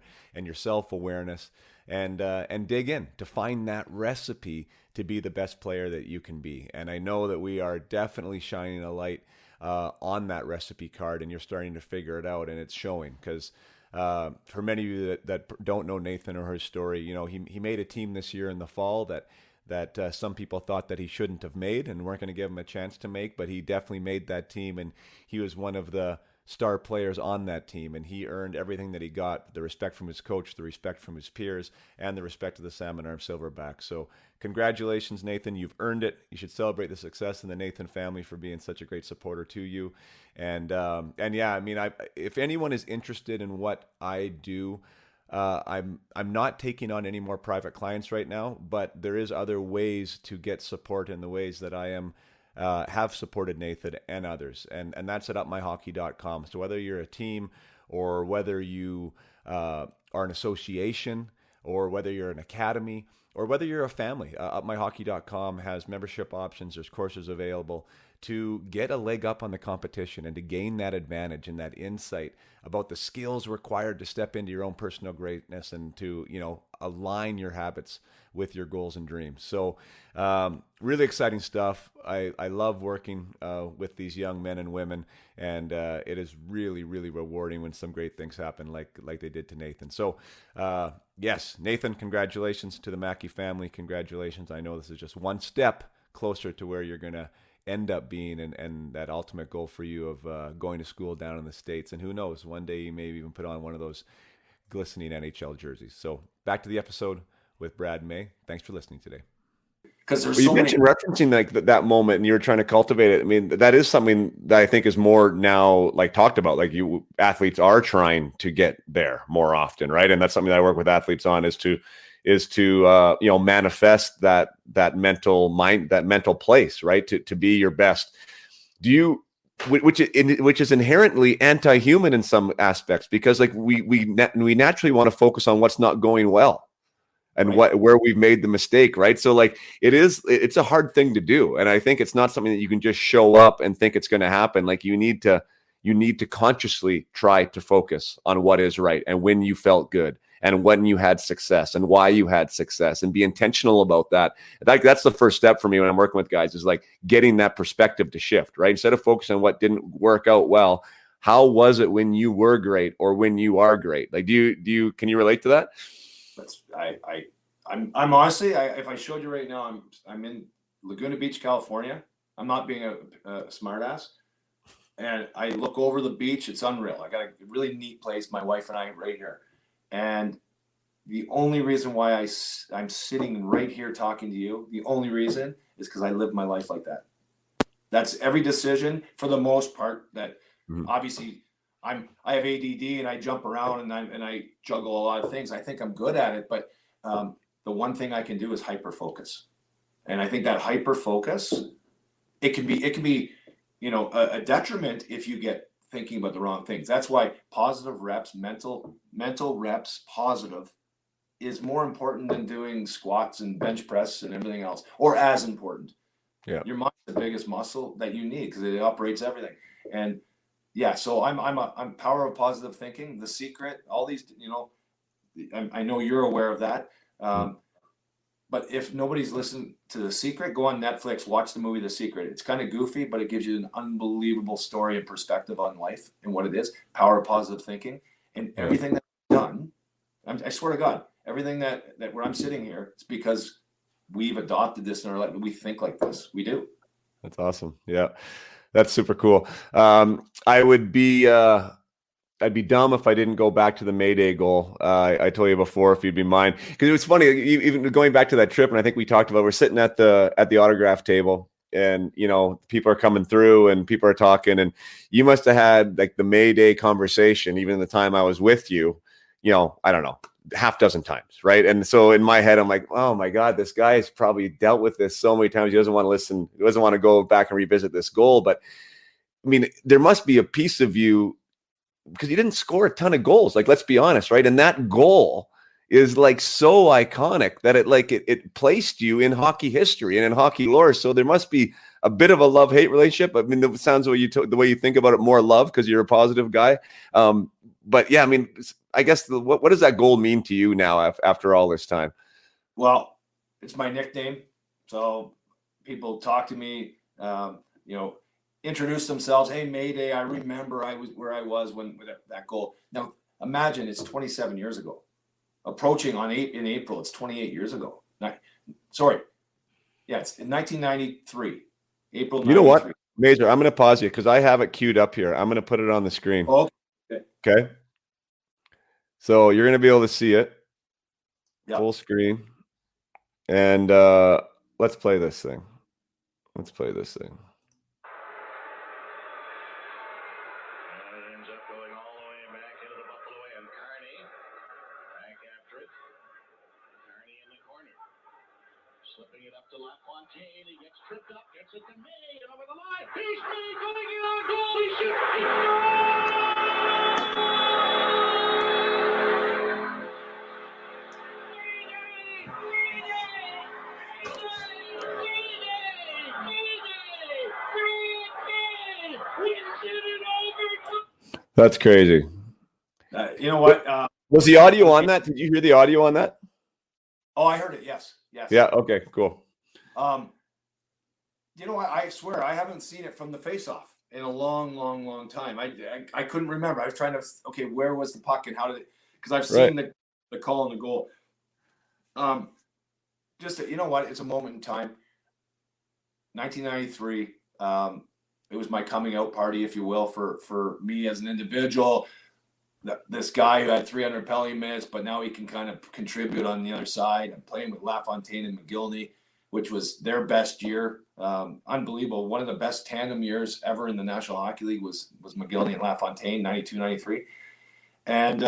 self-awareness, and dig in to find that recipe to be the best player that you can be. And I know that we are definitely shining a light on that recipe card, and you're starting to figure it out, and it's showing. Because for many of you that don't know Nathan or his story, he made a team this year in the fall that some people thought that he shouldn't have made and weren't going to give him a chance to make, but he definitely made that team, and he was one of the star players on that team, and he earned everything that he got: the respect from his coach, the respect from his peers, and the respect of the Salmon Arm Silverbacks. So congratulations, Nathan. You've earned it. You should celebrate the success in the Nathan family for being such a great supporter to you. And yeah, I mean, if anyone is interested in what I do, I'm not taking on any more private clients right now, but there is other ways to get support in the ways that I have supported Nathan and others, and that's at upmyhockey.com. So whether you're a team, or whether you are an association, or whether you're an academy, or whether you're a family, upmyhockey.com has membership options. There's courses available to get a leg up on the competition and to gain that advantage and that insight about the skills required to step into your own personal greatness and to, align your habits with your goals and dreams. So really exciting stuff. I love working with these young men and women, and it is really, really rewarding when some great things happen like they did to Nathan. So yes, Nathan, congratulations to the Mackey family. Congratulations. I know this is just one step closer to where you're going to end up being, and that ultimate goal for you of going to school down in the States. And who knows, one day you may even put on one of those glistening NHL jerseys. So back to the episode with Brad and May. Thanks for listening today. Because there's Well, you mentioned referencing like that moment, and you were trying to cultivate it. I mean, that is something that I think is more now like talked about. Like athletes are trying to get there more often, right? And that's something that I work with athletes on is to manifest that mental place, right? To be your best. Do you, which is inherently anti-human in some aspects, because like we naturally want to focus on what's not going well and right. where we've made the mistake, right? So like it's a hard thing to do, and I think it's not something that you can just show up and think it's going to happen. Like you need to consciously try to focus on what is right and when you felt good and when you had success and why you had success, and be intentional about that. Like that's the first step for me when I'm working with guys, is like getting that perspective to shift, right? Instead of focusing on what didn't work out well, how was it when you were great or when you are great? Like, can you relate to that? I'm honestly, if I showed you right now, I'm in Laguna Beach, California. I'm not being a smart ass. And I look over the beach. It's unreal. I got a really neat place. My wife and I right here. And the only reason why I'm sitting right here talking to you, the only reason is because I live my life like that. That's every decision for the most part. That obviously I have ADD and I jump around and I juggle a lot of things. I think I'm good at it, but the one thing I can do is hyper focus. And I think that hyper focus, it can be a detriment if you get thinking about the wrong things. That's why positive reps, mental reps, positive is more important than doing squats and bench press and everything else, or as important. Yeah. Your mind's the biggest muscle that you need because it operates everything. And yeah, so I'm power of positive thinking, The Secret, all these, I know you're aware of that. But if nobody's listened to The Secret, go on Netflix, watch the movie The Secret. It's kind of goofy, but it gives you an unbelievable story and perspective on life and what it is. Power of positive thinking. And everything that's done, I swear to God, everything that where I'm sitting here, it's because we've adopted this in our life. We think like this. We do. That's awesome. Yeah, that's super cool. I'd be dumb if I didn't go back to the Mayday goal. I told you before if you'd be mine, because it was funny. Even going back to that trip, and I think we talked about, we're sitting at the autograph table, and people are coming through and people are talking, and you must have had like the Mayday conversation even the time I was with you. I don't know, half dozen times, right? And so in my head, I'm like, oh my God, this guy has probably dealt with this so many times. He doesn't want to listen. He doesn't want to go back and revisit this goal. But I mean, there must be a piece of you, because you didn't score a ton of goals. Like, let's be honest, right? And that goal is like so iconic that it placed you in hockey history and in hockey lore. So there must be a bit of a love-hate relationship. I mean, it sounds the way you think about it, more love because you're a positive guy. But yeah, I mean, I guess what does that goal mean to you now after all this time? Well, it's my nickname. So people talk to me, introduce themselves. Hey, Mayday, I remember I was where I was when with that goal. Now, imagine it's 27 years ago. Approaching in April, it's 28 years ago. Sorry. Yeah, it's in 1993. April 93. You know what, Major? I'm going to pause you because I have it queued up here. I'm going to put it on the screen. Okay. So you're going to be able to see it. Yep. Full screen. And let's play this thing. Slipping it up to LaFontaine. He gets tripped up, gets it to May, and over the line. He's May going in on goal. He shoots. That's crazy. You know what? Was the audio on that? Did you hear the audio on that? Oh, I heard it. Yes. Yeah. Okay. Cool. I swear I haven't seen it from the face-off in a long, long, long time. I couldn't remember. I was trying to. Where was the puck and how did it? Because I've seen the call and the goal. You know what? It's a moment in time. 1993. It was my coming out party, if you will, for me as an individual. This guy who had 300 penalty minutes, but now he can kind of contribute on the other side. I'm playing with LaFontaine and McGillney, which was their best year. Unbelievable. One of the best tandem years ever in the National Hockey League was McGillney and LaFontaine, 92, 93. And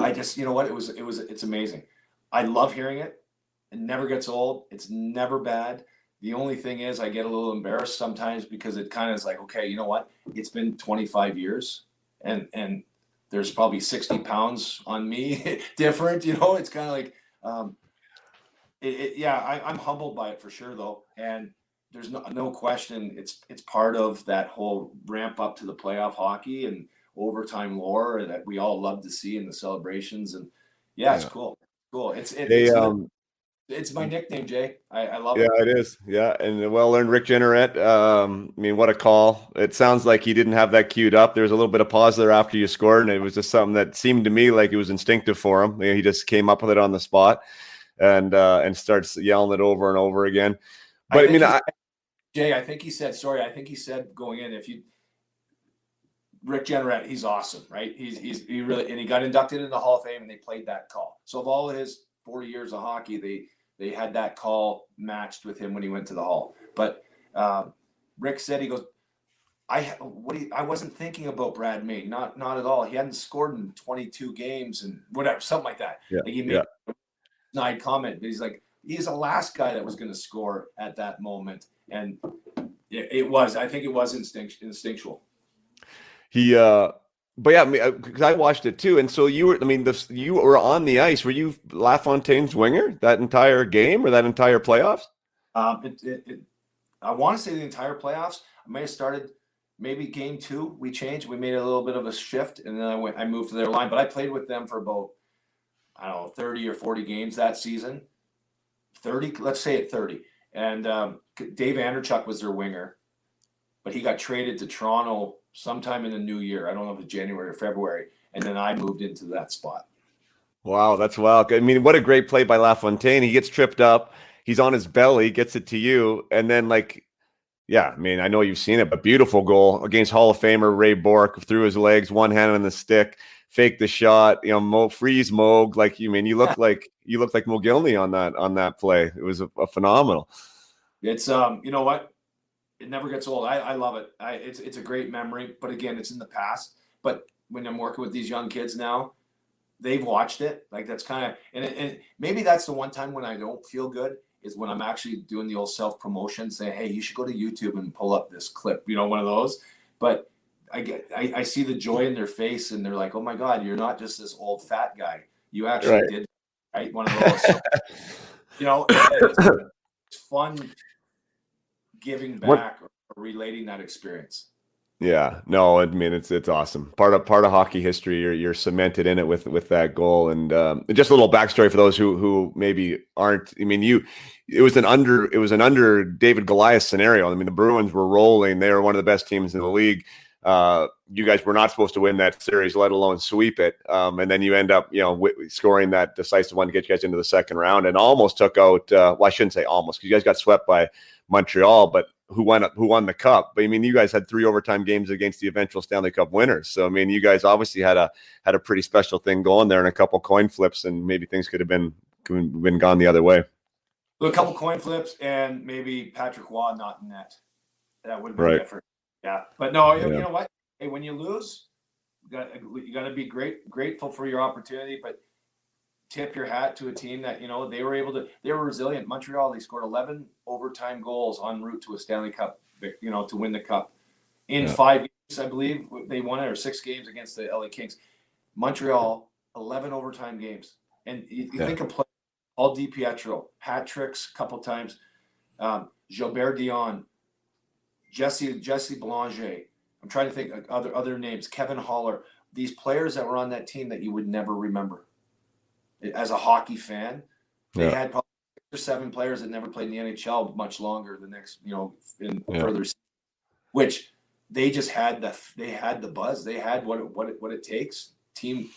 I just, you know what? It's amazing. I love hearing it. It never gets old. It's never bad. The only thing is I get a little embarrassed sometimes because it kind of is like, okay, you know what? It's been 25 years. And there's probably 60 pounds on me different, it's kind of like, I'm humbled by it for sure though. And there's no question. It's part of that whole ramp up to the playoff hockey and overtime lore that we all love to see in the celebrations. And it's cool. It's my nickname, Jay. I love it. Yeah, it is. Yeah, and well-earned Rick Jenneret. I mean, what a call. It sounds like he didn't have that queued up. There was a little bit of pause there after you scored, and it was just something that seemed to me like it was instinctive for him. He just came up with it on the spot and starts yelling it over and over again. But Jay, I think he said going in, Rick Jenneret, he's awesome, right? He really, and he got inducted into the Hall of Fame, and they played that call. So of all of his 40 years of hockey, they had that call matched with him when he went to the Hall. But Rick said, he goes, I wasn't thinking about Brad May, not at all. He hadn't scored in 22 games and whatever, something like that. Yeah, he made a snide comment, but he's like, he's the last guy that was going to score at that moment, and I think it was instinctual. He But yeah, because I watched it too, and so you were. I mean, you were on the ice. Were you LaFontaine's winger that entire game or that entire playoffs? I want to say the entire playoffs. I may have started maybe game 2. We changed. We made a little bit of a shift, and then I moved to their line. But I played with them for about, I don't know, 30 or 40 games that season. 30, let's say it 30. And Dave Anderchuk was their winger, but he got traded to Toronto sometime in the new year. I don't know if it's January or February. And then I moved into that spot. Wow, that's wild. I mean, what a great play by LaFontaine. He gets tripped up. He's on his belly, gets it to you, and then yeah, I mean, I know you've seen it, but beautiful goal against Hall of Famer Ray Bourque through his legs, one hand on the stick, fake the shot, freeze Moog. You look like Mogilny on that play. It was a phenomenal. It's you know what? It never gets old. I love it. It's a great memory, but again, it's in the past. But when I'm working with these young kids now, they've watched it. Like that's kind of and maybe that's the one time when I don't feel good is when I'm actually doing the old self-promotion, saying, hey, you should go to YouTube and pull up this clip, one of those. But I see the joy in their face and they're like, oh my God, you're not just this old fat guy. You actually did, right? One of those. So, it's fun giving back or relating that experience. Yeah, no, I mean it's awesome. Part of hockey history. You're cemented in it with that goal, and just a little backstory for those who maybe aren't. I mean, it was an under David Goliath scenario. I mean, the Bruins were rolling; they were one of the best teams in the league. You guys were not supposed to win that series, let alone sweep it, and then you end up scoring that decisive one to get you guys into the second round, and almost took out. Well, I shouldn't say almost, because you guys got swept by Montreal, but who won the cup. But I mean, you guys had 3 overtime games against the eventual Stanley Cup winners. So I mean, you guys obviously had a pretty special thing going there, and a couple coin flips, and maybe things could have been gone the other way. A couple coin flips and maybe Patrick Waugh not in net. That would have been different. Yeah, but no, you know what? Hey, when you lose, you got to be grateful for your opportunity, but tip your hat to a team that they were resilient. Montreal, they scored 11 overtime goals en route to a Stanley Cup, to win the cup in 5 games. I believe they won it, or 6 games against the LA Kings. Montreal, 11 overtime games, and you think of play. Paul DiPietro, hat tricks a couple times. Gilbert Dion, Jesse Belanger. I'm trying to think of other names. Kevin Haller. These players that were on that team that you would never remember. As a hockey fan, they had probably 6 or 7 players that never played in the NHL much longer. The next, further, which they just had the buzz. They had what it takes. Team.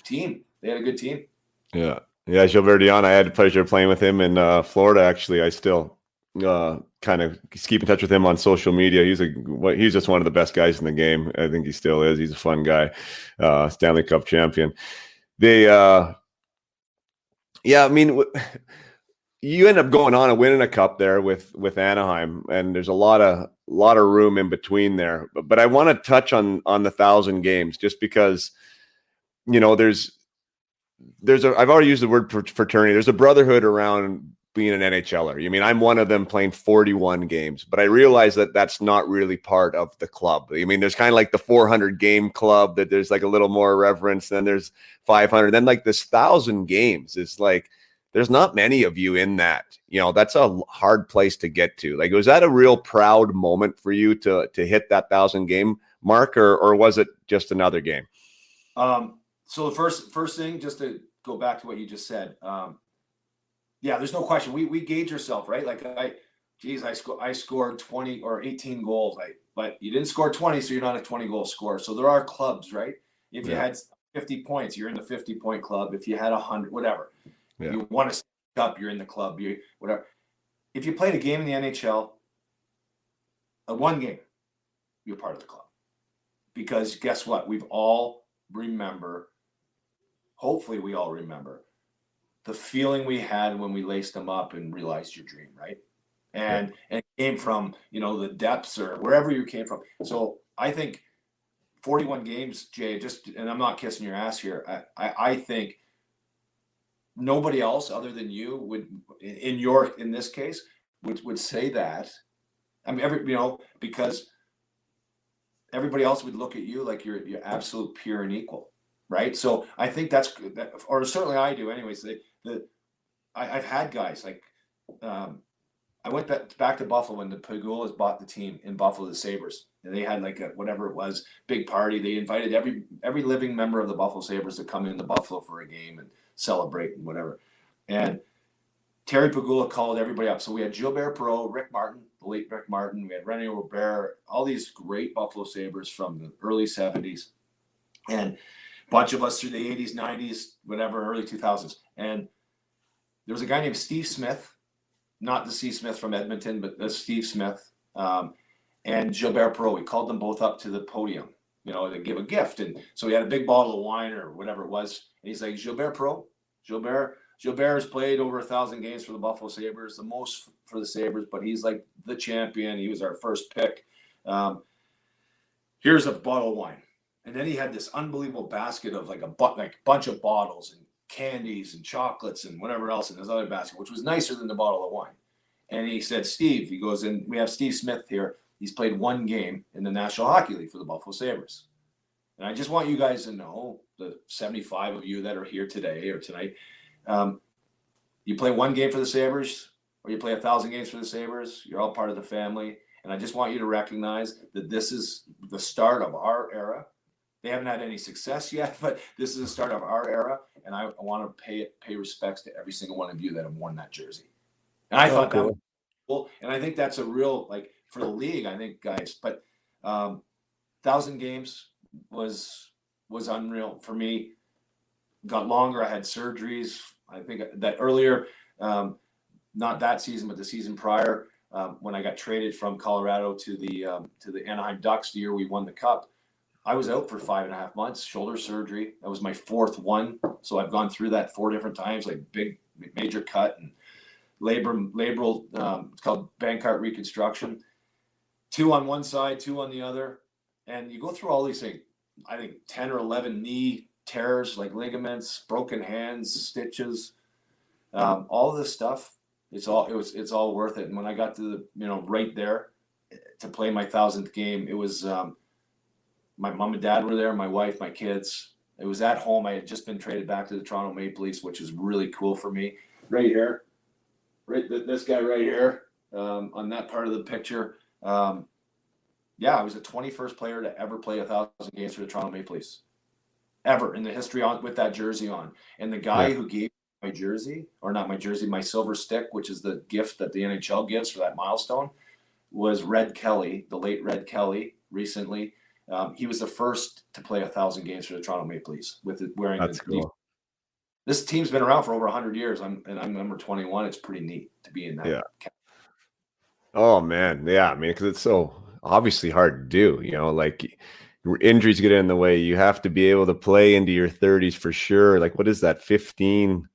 They had a good team. Yeah. Yeah, Gilbert Dion, I had the pleasure of playing with him in Florida. Actually, I still kind of keep in touch with him on social media. He's just one of the best guys in the game. I think he still is. He's a fun guy. Stanley Cup champion. I mean, you end up going on and winning a cup there with Anaheim, and there's a lot of room in between there. But I want to touch on the 1,000 games, just because I've already used the word fraternity. There's a brotherhood around being an NHLer. I mean, I'm one of them playing 41 games, but I realize that that's not really part of the club. I mean, there's kind of like the 400 game club that there's like a little more reverence. Then there's 500. Then like this 1,000 games is like, there's not many of you in that. That's a hard place to get to. Like, was that a real proud moment for you to hit that 1,000 game mark, or was it just another game? So the first thing, just to go back to what you just said, there's no question. We gauge yourself, right? Like I scored 20 or 18 goals, but you didn't score 20, so you're not a 20 goal scorer. So there are clubs, right? If you had 50 points, you're in the 50-point club. If you had 100, whatever, you want to step up, you're in the club. Whatever. If you played a game in the NHL, one game, you're part of the club. Because guess what? Hopefully we all remember the feeling we had when we laced them up and realized your dream, right? And it came from, the depths or wherever you came from. So I think 41 games, Jay, and I'm not kissing your ass here. I think nobody else other than you would, in this case, would say that. I mean, because everybody else would look at you like you're absolute pure and equal, right? So I think that's, or certainly I do anyways. I've had guys like, I went back to Buffalo when the Pagulas bought the team in Buffalo, the Sabres, and they had like a, whatever it was, big party. They invited every living member of the Buffalo Sabres to come into Buffalo for a game and celebrate and whatever. And Terry Pagula called everybody up. So we had Gilbert Perreault, Rick Martin, the late Rick Martin. We had René Robert, all these great Buffalo Sabres from the early 70s. And a bunch of us through the 80s, 90s, whatever, early 2000s. And there was a guy named Steve Smith, not the Steve Smith from Edmonton, but the Steve Smith, and Gilbert Perreault. We called them both up to the podium, to give a gift. And so we had a big bottle of wine or whatever it was. And he's like, Gilbert Perreault, Gilbert has played over 1,000 games for the Buffalo Sabres, the most for the Sabres, but he's like the champion. He was our first pick. Here's a bottle of wine. And then he had this unbelievable basket of like a bunch of bottles and candies and chocolates and whatever else in his other basket, which was nicer than the bottle of wine. And he said, Steve, he goes, and we have Steve Smith here. He's played one game in the National Hockey League for the Buffalo Sabres. And I just want you guys to know, the 75 of you that are here today or tonight, you play one game for the Sabres or you play 1,000 games for the Sabres, you're all part of the family. And I just want you to recognize that this is the start of our era. They haven't had any success yet, but this is the start of our era, and I want to pay respects to every single one of you that have worn that jersey. And I thought that was cool, and I think that's a real, like, for the league, I think, guys. But 1,000 games was unreal for me. Got longer. I had surgeries. I think that earlier, not that season, but the season prior, when I got traded from Colorado to the Anaheim Ducks, the year we won the Cup. I was out for 5.5 months, shoulder surgery. That was my fourth one. So I've gone through that 4 different times, like big, major cut and labral, it's called Bankart reconstruction. 2 on one side, 2 on the other. And you go through all these things, I think 10 or 11 knee tears, like ligaments, broken hands, stitches, all this stuff. It's all worth it. And when I got to right there to play my 1,000th game, it was, my mom and dad were there, my wife, my kids. It was at home. I had just been traded back to the Toronto Maple Leafs, which is really cool for me. Right here, this guy right here, on that part of the picture. I was the 21st player to ever play 1,000 games for the Toronto Maple Leafs, ever in the history with that jersey on. And the guy who gave my jersey, or not my jersey, my silver stick, which is the gift that the NHL gives for that milestone, was Red Kelly, the late Red Kelly, recently. He was the first to play 1,000 games for the Toronto Maple Leafs with it wearing. That's cool. This team's been around for over 100 years. I'm number 21. It's pretty neat to be in that. Yeah. Oh man, yeah. I mean, because it's so obviously hard to do. Like injuries get in the way. You have to be able to play into your 30s for sure. Like, what is that? 15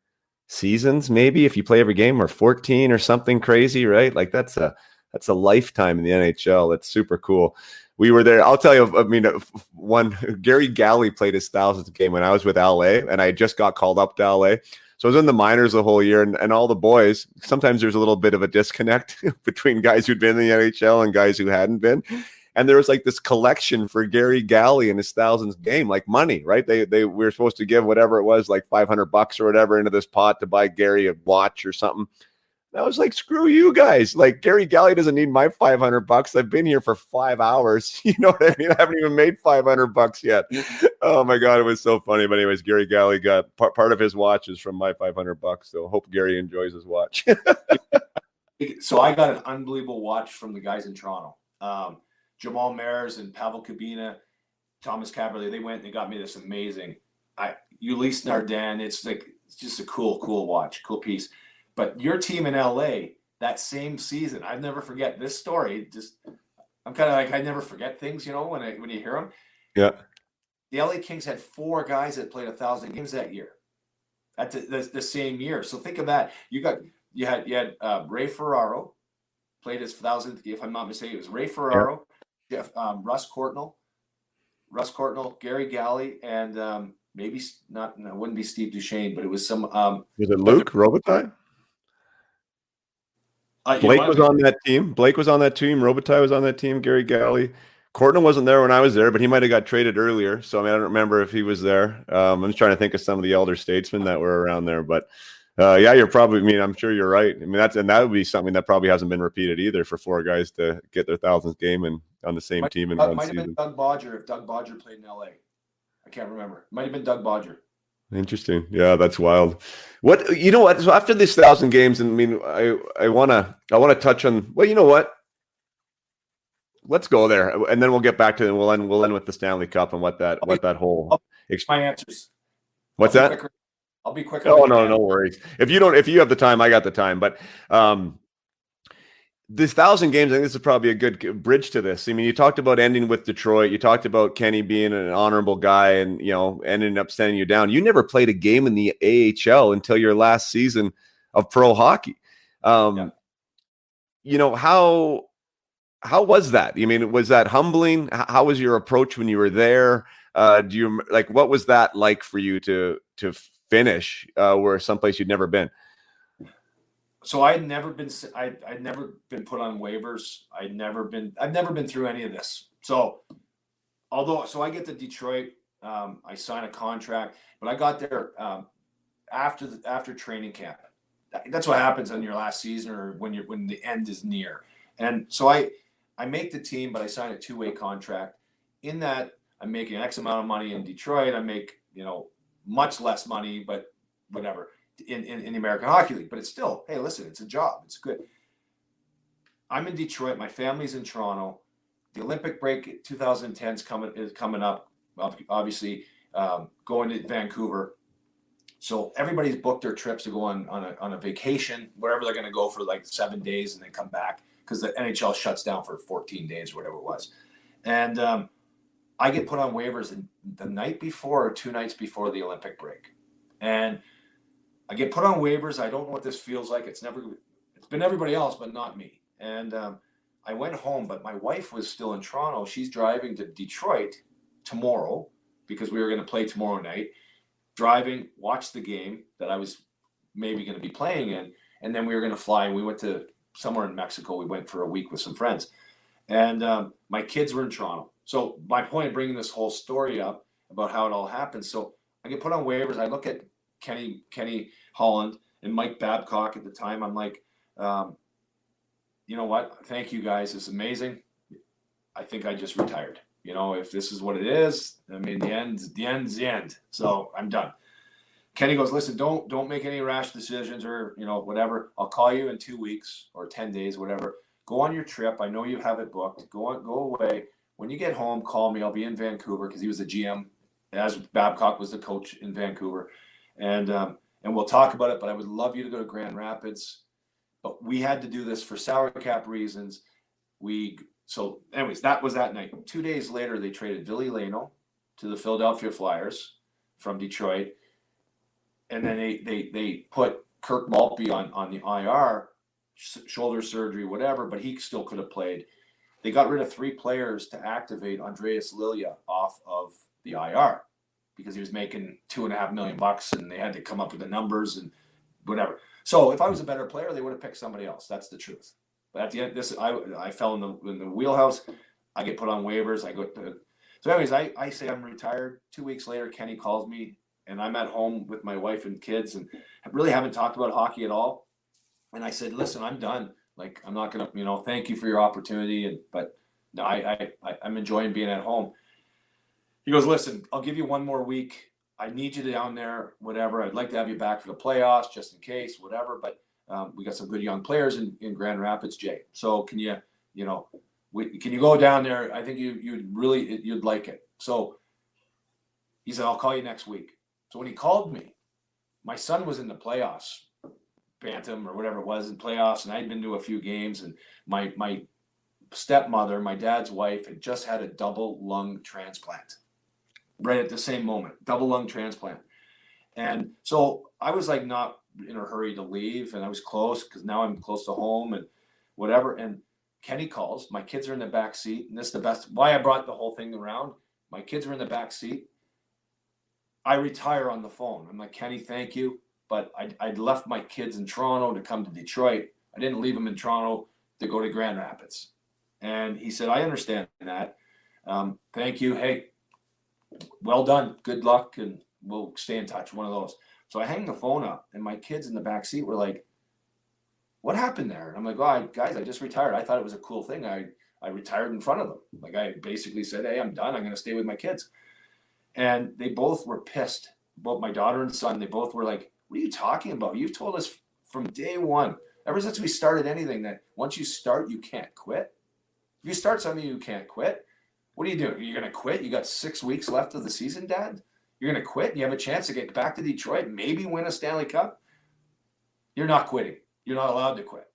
seasons, maybe, if you play every game, or 14 or something crazy, right? Like that's a lifetime in the NHL. That's super cool. We were there. I'll tell you, I mean, Gary Galley played his 1,000th game when I was with LA, and I just got called up to LA. So I was in the minors the whole year, and all the boys, sometimes there's a little bit of a disconnect between guys who'd been in the NHL and guys who hadn't been. And there was like this collection for Gary Galley and his 1,000th game, like money, right? We were supposed to give whatever it was, like $500 or whatever, into this pot to buy Gary a watch or something. I was like, screw you guys. Like, Gary Galley doesn't need my $500. I've been here for 5 hours. You know what I mean? I haven't even made $500 yet. Oh my God, it was so funny. But anyways, Gary Galley got part of his watch is from my $500. So hope Gary enjoys his watch. So I got an unbelievable watch from the guys in Toronto. Jamal Mayers and Pavel Kabina, Thomas Caberlet, they went and they got me this amazing, Ulysse Nardin. It's just a cool watch, cool piece. But your team in LA, that same season, I'll never forget this story. I'm kind of like, I never forget things, when you hear them. Yeah. The LA Kings had 4 guys that played 1,000 games that year, at the same year. So think of that. You had Ray Ferraro, played his 1,000th game, if I'm not mistaken. It was Ray Ferraro, Russ Courtnall, Gary Galley, and maybe not. No, it wouldn't be Steve Duchesne, but it was some. Was it Luc Robitaille? Blake was on that team. Robitaille was on that team. Gary Galley, Courtney wasn't there when I was there, but he might have got traded earlier. So I mean, I don't remember if he was there. I'm just trying to think of some of the elder statesmen that were around there. But yeah, you're probably. I mean, I'm sure you're right. I mean, that would be something that probably hasn't been repeated either for 4 guys to get their 1,000th game and on the same team in one might have season. been Doug Bodger if Doug Bodger played in LA. I can't remember. Might have been Doug Bodger. Interesting. Yeah, that's wild. What you know what? So after these 1,000 games, and I mean, I wanna touch on. Well, you know what? Let's go there, and then we'll get back to it. We'll end with the Stanley Cup and what that whole. My answers. What's that? I'll be quicker. Oh no, no worries. If you have the time, I got the time. But this 1,000 games, I think this is probably a good bridge to this. I mean, you talked about ending with Detroit. You talked about Kenny being an honorable guy, and ending up sending you down. You never played a game in the AHL until your last season of pro hockey. Yeah. How was that? I mean, was that humbling? How was your approach when you were there? What was that like for you to finish where someplace you'd never been? So I'd never been put on waivers. I've never been through any of this. So I get to Detroit, I sign a contract, but I got there after training camp. That's what happens in your last season or when the end is near. And so I make the team, but I sign a 2-way contract. In that, I'm making X amount of money in Detroit. I make, much less money, but whatever, in the American Hockey League. But it's still, hey, listen, it's a job. It's good. I'm in Detroit. My family's in Toronto. The Olympic break 2010 is coming up, obviously, going to Vancouver. So everybody's booked their trips to go on a vacation, wherever they're going to go for like 7 days and then come back, because the NHL shuts down for 14 days or whatever it was. And I get put on waivers the night before or 2 nights before the Olympic break. And I get put on waivers. I don't know what this feels like. It's been everybody else, but not me. And I went home, but my wife was still in Toronto. She's driving to Detroit tomorrow because we were going to play tomorrow night. Driving, watch the game that I was maybe going to be playing in. And then we were going to fly. And we went to somewhere in Mexico. We went for a week with some friends. And my kids were in Toronto. So my point of bringing this whole story up about how it all happened. So I get put on waivers. I look at Kenny Holland and Mike Babcock at the time. I'm like, you know what? Thank you guys. It's amazing. I think I just retired. If this is what it is, I mean, the end's the end. So I'm done. Kenny goes, listen, don't make any rash decisions or, whatever. I'll call you in 2 weeks or 10 days, whatever. Go on your trip. I know you have it booked. Go away. When you get home, call me. I'll be in Vancouver, because he was the GM as Babcock was the coach in Vancouver. And we'll talk about it, but I would love you to go to Grand Rapids. But we had to do this for salary cap reasons. So anyways, that was that night. 2 days later, they traded Ville Leno to the Philadelphia Flyers from Detroit. And then they put Kirk Maltby on the IR, shoulder surgery, whatever, but he still could have played. They got rid of 3 players to activate Andreas Lilia off of the IR because he was making $2.5 million, and they had to come up with the numbers and whatever. So if I was a better player, they would have picked somebody else. That's the truth. But at the end, I fell in the wheelhouse. I get put on waivers. So anyways, I say I'm retired. 2 weeks later, Kenny calls me, and I'm at home with my wife and kids, and really haven't talked about hockey at all. And I said, listen, I'm done. Like, I'm not gonna, thank you for your opportunity, but no, I'm enjoying being at home. He goes, listen, I'll give you 1 more week. I need you down there, whatever. I'd like to have you back for the playoffs, just in case, whatever. But we got some good young players in Grand Rapids, Jay. So can you go down there? I think you'd like it. So he said, I'll call you next week. So when he called me, my son was in the playoffs, Bantam or whatever it was in playoffs, and I'd been to a few games, and my stepmother, my dad's wife, had just had a double lung transplant right at the same moment, double lung transplant. And so I was like not in a hurry to leave, and I was close because now I'm close to home and whatever. And Kenny calls, my kids are in the back seat, and this is the best, why I brought the whole thing around. My kids are in the back seat. I retire on the phone. I'm like, Kenny, thank you. But I'd left my kids in Toronto to come to Detroit. I didn't leave them in Toronto to go to Grand Rapids. And he said, I understand that. Thank you. Hey, well done. Good luck. And we'll stay in touch. One of those. So I hang the phone up and my kids in the back seat were like, what happened there? And I'm like, oh, guys, I just retired. I thought it was a cool thing. I retired in front of them. Like I basically said, hey, I'm done. I'm going to stay with my kids. And they both were pissed. Both my daughter and son, they both were like, what are you talking about? You've told us from day one, ever since we started anything, that once you start, you can't quit. If you start something, you can't quit. What are you doing? You're going to quit? You got 6 weeks left of the season, Dad? You're going to quit? You have a chance to get back to Detroit, maybe win a Stanley Cup? You're not quitting. You're not allowed to quit.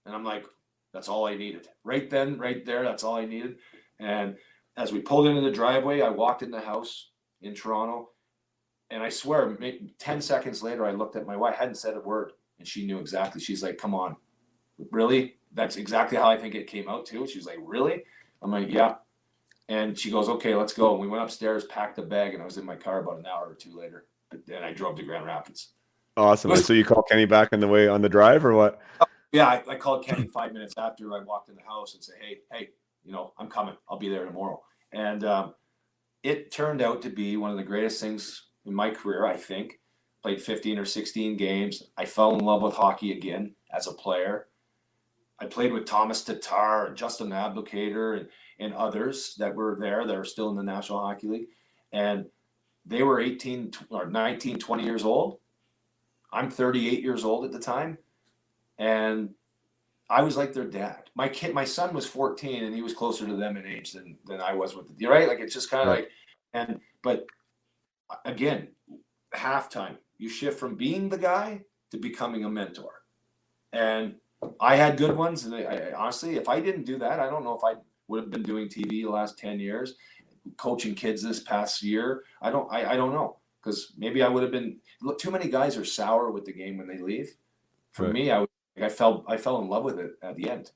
And I'm like, that's all I needed. Right then, right there, that's all I needed. And as we pulled into the driveway, I walked in the house in Toronto. And I swear, 10 seconds later, I looked at my wife, hadn't said a word. And she knew exactly. She's like, come on. Really? That's exactly how I think it came out too. She's like, really? I'm like, yeah. And she goes, okay, let's go. And we went upstairs, packed a bag, and I was in my car about an hour or two later. And I drove to Grand Rapids. Awesome. So you called Kenny back on the drive or what? Yeah, I called Kenny 5 minutes after I walked in the house and said, hey, I'm coming. I'll be there tomorrow. And it turned out to be one of the greatest things in my career, I think. Played 15 or 16 games. I fell in love with hockey again as a player. I played with Thomas Tatar and Justin Ablocator and others that were there that are still in the National Hockey League. And they were 18 or 19, 20 years old. I'm 38 years old at the time. And I was like their dad. My son was 14 and he was closer to them in age than I was with the, right? Like it's just kind of like, but again, halftime, you shift from being the guy to becoming a mentor. And I had good ones. And I honestly, if I didn't do that, I don't know if I would have been doing TV the last 10 years, coaching kids this past year. I don't know. Because maybe I would have been, look, too many guys are sour with the game when they leave. For me, I fell in love with it at the end.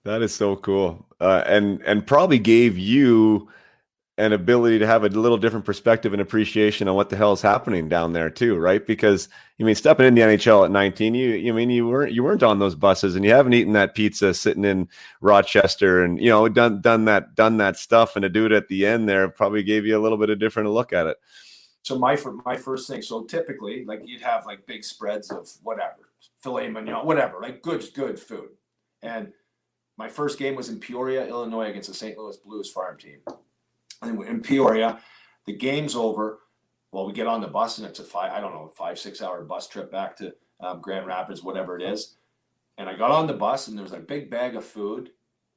That is so cool. And probably gave you an ability to have a little different perspective and appreciation on what the hell is happening down there too, right? Because stepping in the NHL at 19, you weren't on those buses and you haven't eaten that pizza sitting in Rochester and done that stuff, and to do it at the end there probably gave you a little bit of different look at it. So my first thing, so typically like you'd have like big spreads of whatever, filet mignon, whatever, like good food. And my first game was in Peoria, Illinois against the St. Louis Blues farm team. And in Peoria, the game's over. Well, we get on the bus and it's a 5-6 hour bus trip back to Grand Rapids, whatever it is. And I got on the bus and there was a big bag of food,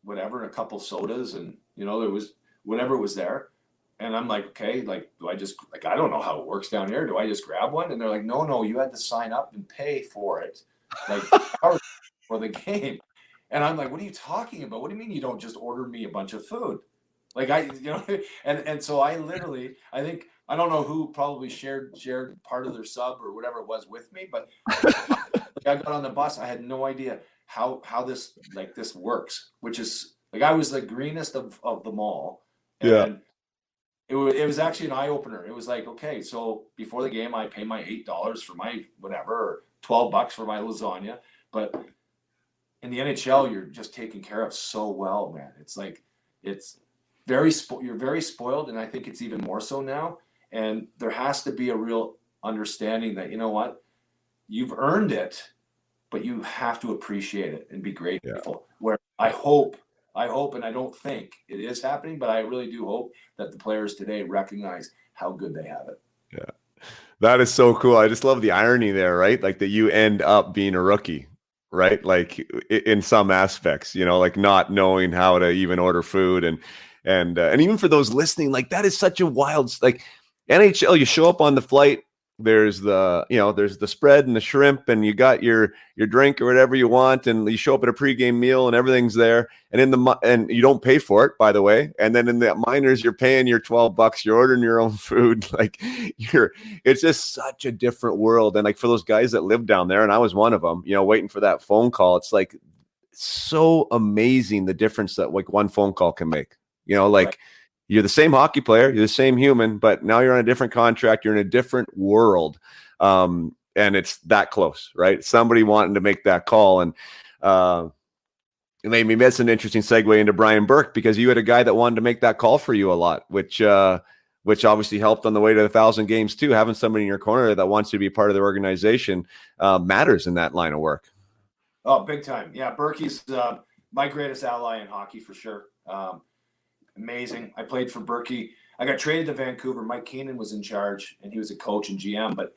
whatever, and a couple sodas, and there was whatever was there. And I'm like, okay, like, do I just, like, I don't know how it works down here. Do I just grab one? And they're like, no, you had to sign up and pay for it, like for the game. And I'm like, what are you talking about? What do you mean you don't just order me a bunch of food? Like and so I literally, I think, I don't know who probably shared part of their sub or whatever it was with me, but I got on the bus. I had no idea how this works, which is like, I was the greenest of them all. And it was actually an eye opener. It was like, okay, so before the game, I pay my $8 for my whatever, or $12 for my lasagna. But in the NHL, you're just taken care of so well, man. It's like, it's you're very spoiled, and I think it's even more so now. And there has to be a real understanding that, you know what, you've earned it, but you have to appreciate it and be grateful. Where I hope, and I don't think it is happening, but I really do hope that the players today recognize how good they have it. Yeah, that is so cool. I just love the irony there, right? Like that you end up being a rookie, right? Like in some aspects, like not knowing how to even order food, and even for those listening, like that is such a wild, like NHL, you show up on the flight, there's the spread and the shrimp, and you got your drink or whatever you want, and you show up at a pregame meal and everything's there, and you don't pay for it, by the way. And then in the minors, you're paying your $12, you're ordering your own food. Like it's just such a different world. And like for those guys that live down there, and I was one of them, waiting for that phone call, it's like so amazing the difference that like one phone call can make. Right. You're the same hockey player, you're the same human, but now you're on a different contract, you're in a different world. And it's that close, right? Somebody wanting to make that call. And Maybe that's an interesting segue into Brian Burke, because you had a guy that wanted to make that call for you a lot, which obviously helped on the way to 1,000 games too. Having somebody in your corner that wants you to be part of the organization matters in that line of work. Oh, big time. Yeah, Berkey's my greatest ally in hockey for sure. Amazing. I played for Berkey. I got traded to Vancouver. Mike Keenan was in charge, and he was a coach and GM. But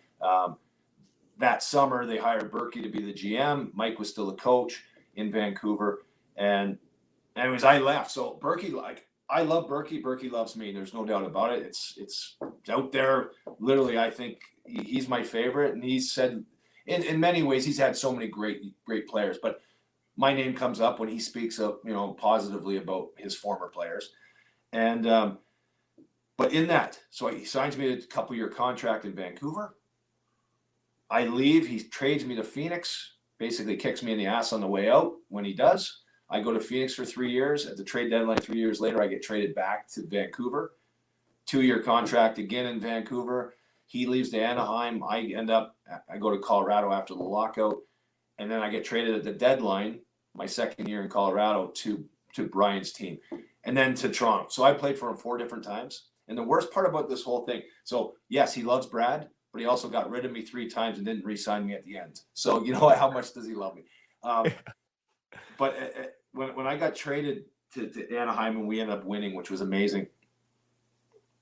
that summer, they hired Berkey to be the GM. Mike was still a coach in Vancouver. And anyways, I left. So Berkey, I love Berkey. Berkey loves me. There's no doubt about it. It's out there. Literally, I think he's my favorite. And he's said, in many ways, he's had so many great players. But my name comes up when he speaks up, positively about his former players. And but in that, so he signs me a couple-year contract in Vancouver. I leave. He trades me to Phoenix. Basically, kicks me in the ass on the way out. When he does, I go to Phoenix for 3 years. At the trade deadline, 3 years later, I get traded back to Vancouver. 2-year contract again in Vancouver. He leaves to Anaheim. I go to Colorado after the lockout. And then I get traded at the deadline, my second year in Colorado, to Brian's team. And then to Toronto. So I played for him 4 different times. And the worst part about this whole thing, so yes, he loves Brad, but he also got rid of me 3 times and didn't re-sign me at the end. So you know how much does he love me? But when I got traded to Anaheim and we ended up winning, which was amazing,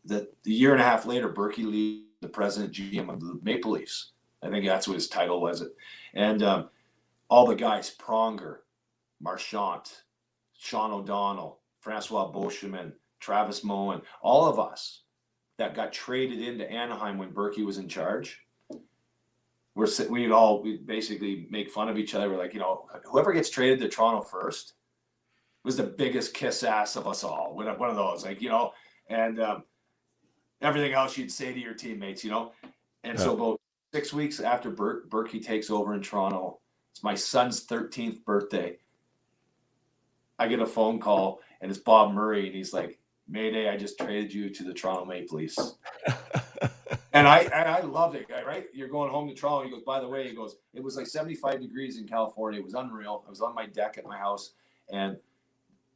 the year and a half later, Berkey leaves the president GM of the Maple Leafs. I think that's what his title was. And all the guys, Pronger, Marchant, Sean O'Donnell, Francois Beauchemin, Travis Moen, all of us that got traded into Anaheim when Berkey was in charge, we'd basically make fun of each other. We're like, whoever gets traded to Toronto first was the biggest kiss ass of us all. One of those, and everything else you'd say to your teammates, And so about 6 weeks after Berkey takes over in Toronto, it's my son's 13th birthday. I get a phone call, and it's Bob Murray, and he's like, "Mayday, I just traded you to the Toronto Maple Leafs." And I loved it, right? You're going home to Toronto. He goes, "By the way," he goes, "it was like 75 degrees in California. It was unreal. I was on my deck at my house, and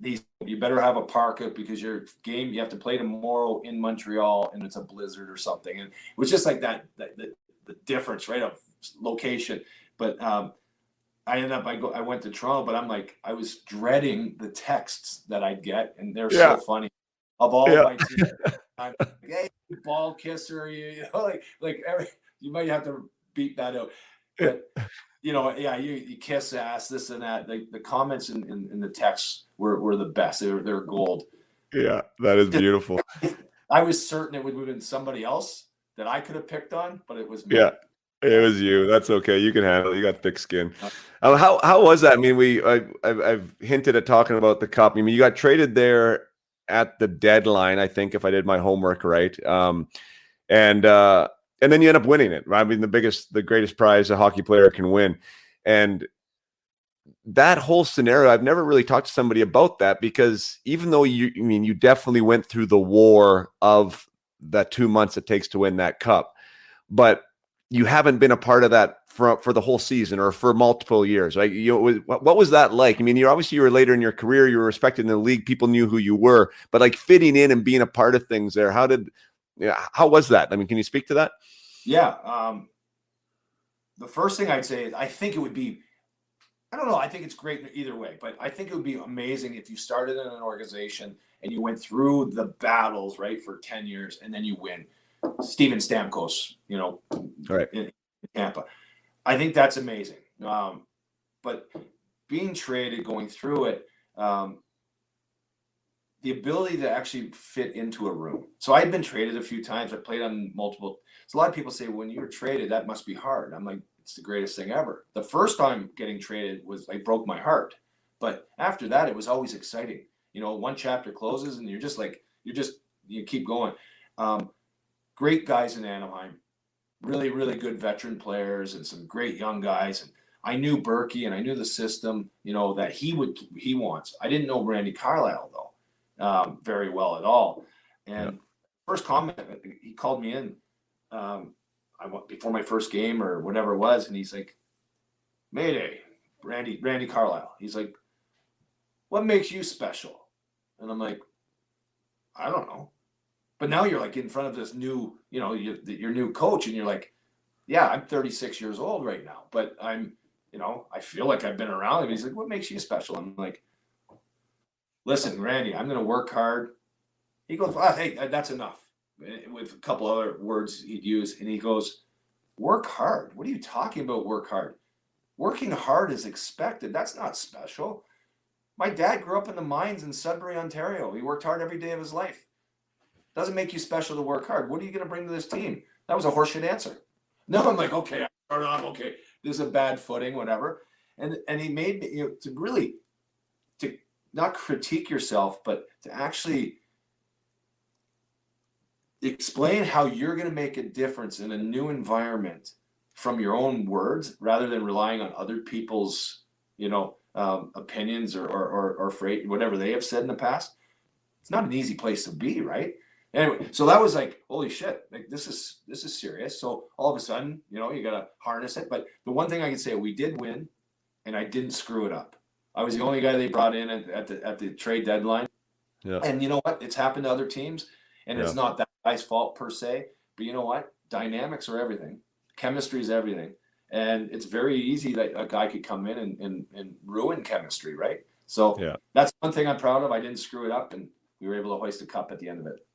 you better have a parka because your game, you have to play tomorrow in Montreal, and it's a blizzard or something." And it was just like that the difference, right, of location. But I went to Toronto, but I was dreading the texts that I'd get, and they're so funny. Of all my team, I'm like, "Hey, ball kisser," you might have to beat that out. But you kiss ass, this and that. The comments in the texts were the best. They're gold. Yeah, that is beautiful. I was certain it would have been somebody else that I could have picked on, but it was me. Yeah. It was you. That's okay. You can handle it. You got thick skin. How was that? I mean, I've hinted at talking about the cup. I mean, you got traded there at the deadline, I think, if I did my homework right. And then you end up winning it. Right? I mean, the greatest prize a hockey player can win. And that whole scenario, I've never really talked to somebody about that, because even though you definitely went through the war of the 2 months it takes to win that cup, but you haven't been a part of that for the whole season or for multiple years. Right? What was that like? I mean, you were later in your career, you were respected in the league, people knew who you were, but like fitting in and being a part of things there, how was that? I mean, can you speak to that? Yeah. The first thing I'd say is I think it would be, I don't know, I think it's great either way, but I think it would be amazing if you started in an organization and you went through the battles, right, for 10 years, and then you win. Steven Stamkos, right, in Tampa. I think that's amazing. But being traded, going through it, the ability to actually fit into a room. So I've been traded a few times. I played on multiple. So a lot of people say, when you were traded, that must be hard. I'm like, it's the greatest thing ever. The first time getting traded broke my heart. But after that, it was always exciting. One chapter closes and you keep going. Great guys in Anaheim, really, really good veteran players and some great young guys. And I knew Berkey and I knew the system, that he wants. I didn't know Randy Carlyle though, very well at all. And first comment, he called me in, before my first game or whatever it was, and he's like, "Mayday, Randy Carlyle." He's like, what makes you special? And I'm like, I don't know. But now you're like in front of this new, your new coach, and you're like, yeah, I'm 36 years old right now, but I'm, I feel like I've been around him. He's like, what makes you special? I'm like, listen, Randy, I'm going to work hard. He goes, hey, that's enough. With a couple other words he'd use. And he goes, work hard. What are you talking about, work hard? Working hard is expected. That's not special. My dad grew up in the mines in Sudbury, Ontario. He worked hard every day of his life. Doesn't make you special to work hard. What are you going to bring to this team? That was a horseshit answer. No, I'm like, okay, I started off, okay, this is a bad footing, whatever. And he made me, to not critique yourself, but to actually explain how you're going to make a difference in a new environment from your own words, rather than relying on other people's, opinions or freight, whatever they have said in the past. It's not an easy place to be, right? Anyway, so that was like, holy shit, like this is serious. So all of a sudden, you got to harness it. But the one thing I can say, we did win, and I didn't screw it up. I was the only guy they brought in at the trade deadline. Yeah. And you know what? It's happened to other teams, and it's Yeah. not that guy's fault per se. But you know what? Dynamics are everything. Chemistry is everything. And it's very easy that a guy could come in and ruin chemistry, right? So Yeah. that's one thing I'm proud of. I didn't screw it up, and we were able to hoist a cup at the end of it.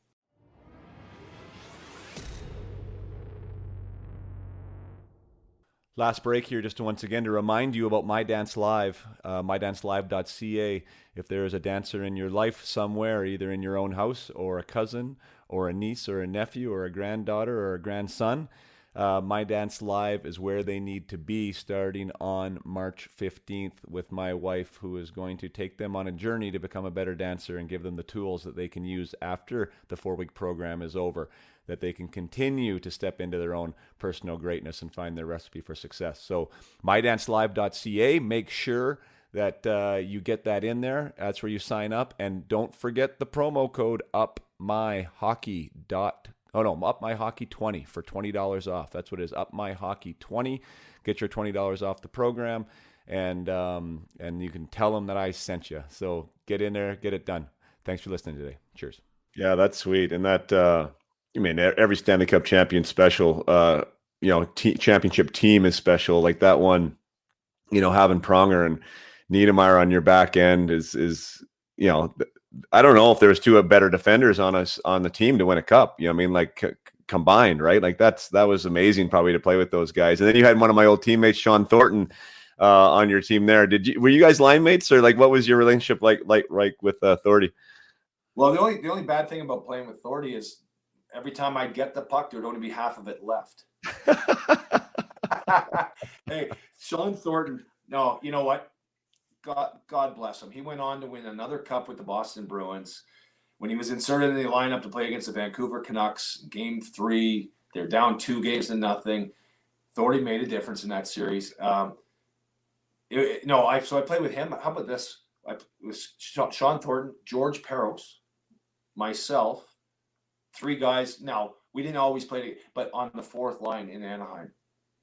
Last break here, just to once again to remind you about My Dance Live, mydancelive.ca. If there is a dancer in your life somewhere, either in your own house or a cousin or a niece or a nephew or a granddaughter or a grandson, My Dance Live is where they need to be starting on March 15th with my wife, who is going to take them on a journey to become a better dancer and give them the tools that they can use after the 4-week program is over, that they can continue to step into their own personal greatness and find their recipe for success. So mydancelive.ca, make sure that you get that in there. That's where you sign up. And don't forget the promo code UpMyHockey20 for $20 off. That's what it is, UpMyHockey20. Get your $20 off the program, and you can tell them that I sent you. So get in there, get it done. Thanks for listening today. Cheers. Yeah, that's sweet. And that, every Stanley Cup champion special, championship team is special. Like that one, having Pronger and Niedermayer on your back end is I don't know if there was two better defenders on the team to win a cup. Combined, right? Like that was amazing, probably, to play with those guys. And then you had one of my old teammates, Sean Thornton, on your team there. Were you guys line mates, or like what was your relationship like with Thordy? Well, the only bad thing about playing with Thordy is every time I'd get the puck, there would only be half of it left. Hey, Sean Thornton. No, you know what? God bless him. He went on to win another cup with the Boston Bruins. When he was inserted in the lineup to play against the Vancouver Canucks, Game 3, they're down 2-0. Thordy made a difference in that series. So I played with him. How about this? It was Sean Thornton, George Peros, myself, 3 guys. Now, we didn't always play, but on the 4th line in Anaheim.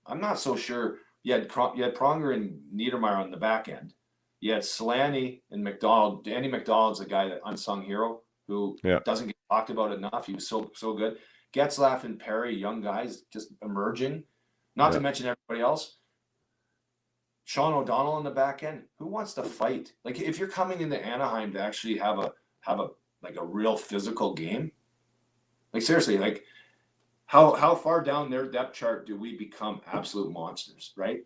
I'm not so sure. You had Pronger and Niedermayer on the back end. You had Slaney and McDonald. Danny McDonald's a guy, that unsung hero who doesn't get talked about enough. He was so good. Getzlaff and Perry, young guys just emerging. Not to mention everybody else. Sean O'Donnell on the back end. Who wants to fight? Like, if you're coming into Anaheim to actually have a real physical game, like, seriously, like how far down their depth chart do we become absolute monsters, right?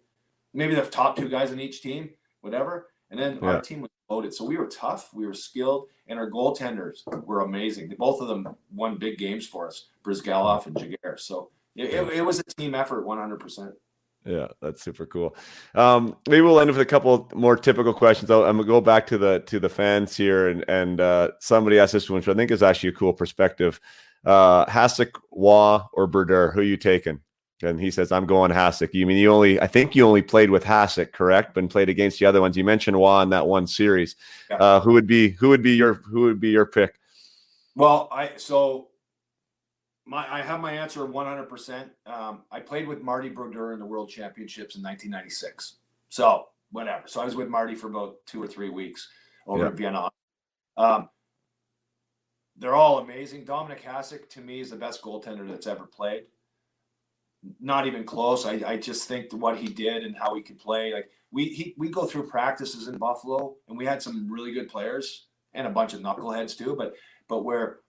Maybe the top 2 guys on each team, whatever. And then our team was loaded. So we were tough, we were skilled, and our goaltenders were amazing. Both of them won big games for us, Brizgalov and Jaguar. So it was a team effort, 100%. Yeah, that's super cool. Maybe we'll end with a couple more typical questions. I'm gonna go back to the fans here, and somebody asked this one, which I think is actually a cool perspective. Hasek, Waugh, or Brodeur, who are you taking? And he says, I'm going Hasek. I think you only played with Hasek, correct? But played against the other ones. You mentioned Waugh in that one series. Yeah. Who would be your pick? Well, I have my answer 100%. I played with Marty Brodeur in the World Championships in 1996. So whatever. So I was with Marty for about 2 or 3 weeks. over at Vienna. They're all amazing. Dominic Hasek, to me, is the best goaltender that's ever played. Not even close. I just think what he did and how he could play. Like we go through practices in Buffalo, and we had some really good players and a bunch of knuckleheads too. But where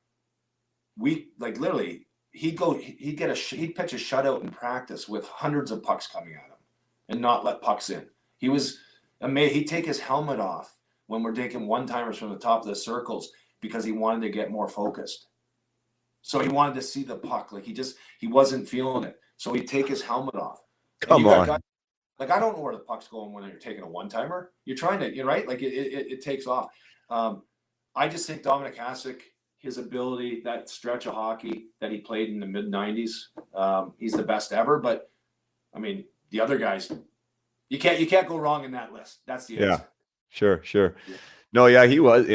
we like literally, he'd pitch a shutout in practice with hundreds of pucks coming at him, and not let pucks in. He was amazing. He'd take his helmet off when we're taking one-timers from the top of the circles because he wanted to get more focused. So he wanted to see the puck. Like he wasn't feeling it. So he'd take his helmet off. Come on. Guys, like, I don't know where the puck's going when you're taking a one-timer. You're trying to, you're right? Like it takes off. I just think Dominic Hasek, his ability, that stretch of hockey that he played in the mid-90s, he's the best ever. But, I mean, the other guys, you can't go wrong in that list. That's the answer. Sure. Yeah. No, yeah, he was,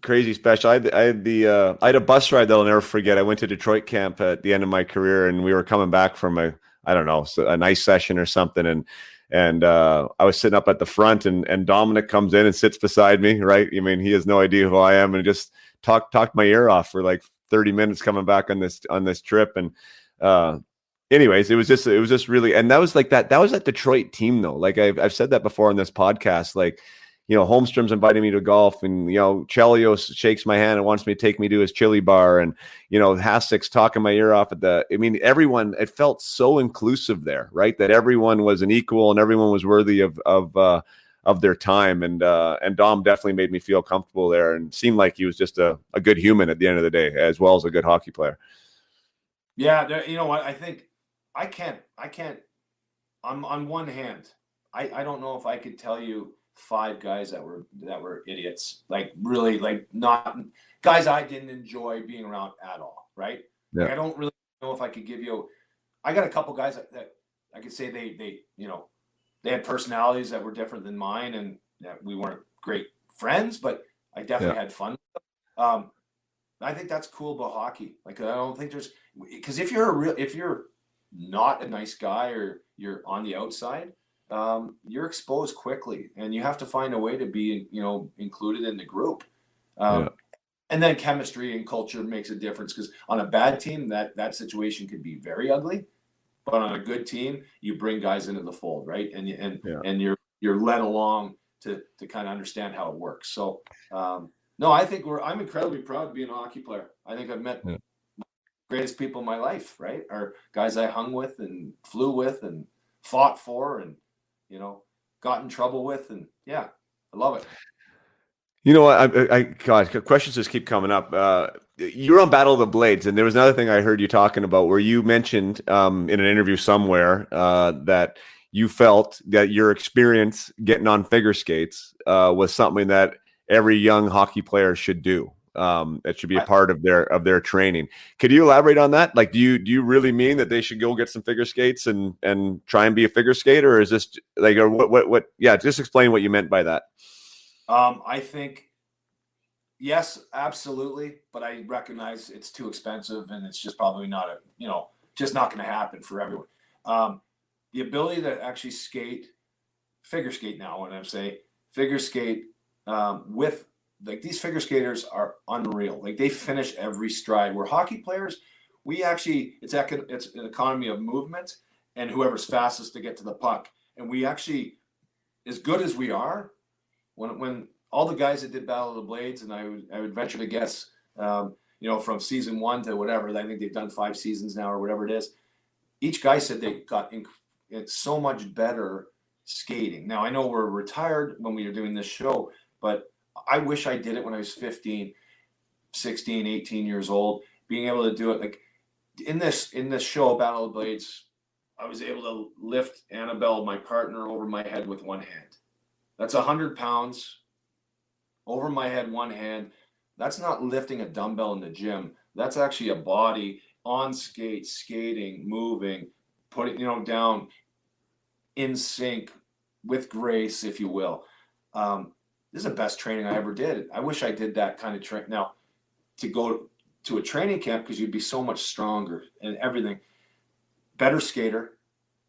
crazy special. I had a bus ride that I'll never forget. I went to Detroit camp at the end of my career, and we were coming back from a nice session or something, and I was sitting up at the front, and Dominic comes in and sits beside me. Right? I mean, he has no idea who I am, and just talked my ear off for like 30 minutes coming back on this trip, and anyways, it was just really, and that was like that was that Detroit team though. Like I've said that before on this podcast, like. Holmstrom's inviting me to golf, and, Chelios shakes my hand and wants me to take me to his chili bar. And, Hasek's talking my ear off everyone, it felt so inclusive there, right? That everyone was an equal and everyone was worthy of their time. And Dom definitely made me feel comfortable there and seemed like he was just a good human at the end of the day, as well as a good hockey player. Yeah. You know what? I think I can't, on one hand, I don't know if I could tell you 5 guys that were idiots, like really, like not guys I didn't enjoy being around at all, right? Yeah. Like, I don't really know if I could give you. I got a couple guys that I could say they had personalities that were different than mine, and that we weren't great friends, but I definitely had fun. I think that's cool about hockey. Like, I don't think there's, because if you're not a nice guy or you're on the outside, you're exposed quickly, and you have to find a way to be, included in the group. And then chemistry and culture makes a difference, because on a bad team, that situation could be very ugly, but on a good team, you bring guys into the fold, right? And you're led along to kind of understand how it works. So, no, I think I'm incredibly proud to be a hockey player. I think I've met the greatest people in my life, right? Are guys I hung with and flew with and fought for and, got in trouble with, and I love it. You know what? God, questions just keep coming up. You're on Battle of the Blades, and there was another thing I heard you talking about where you mentioned in an interview somewhere that you felt that your experience getting on figure skates was something that every young hockey player should do. That should be a part of their training. Could you elaborate on that? Like, do you really mean that they should go get some figure skates and try and be a figure skater, or is this like, or what? Yeah, just explain what you meant by that. I think yes, absolutely, but I recognize it's too expensive, and it's just probably not just not going to happen for everyone. The ability to actually figure skate now, when I say figure skate with. Like, these figure skaters are unreal. Like, they finish every stride. Where hockey players, it's an economy of movement and whoever's fastest to get to the puck. And we actually, as good as we are, when all the guys that did Battle of the Blades, and I would venture to guess, from season 1 to whatever, I think they've done 5 seasons now or whatever it is. Each guy said they got it's so much better skating. Now, I know we're retired when we were doing this show, but I wish I did it when I was 15, 16, 18 years old, being able to do it. Like in this show, Battle of the Blades, I was able to lift Annabelle, my partner, over my head with one hand. That's 100 pounds over my head, one hand. That's not lifting a dumbbell in the gym. That's actually a body on skates, skating, moving, putting, down in sync with grace, if you will. This is the best training I ever did. I wish I did that kind of training. Now, to go to a training camp, because you'd be so much stronger and everything. Better skater.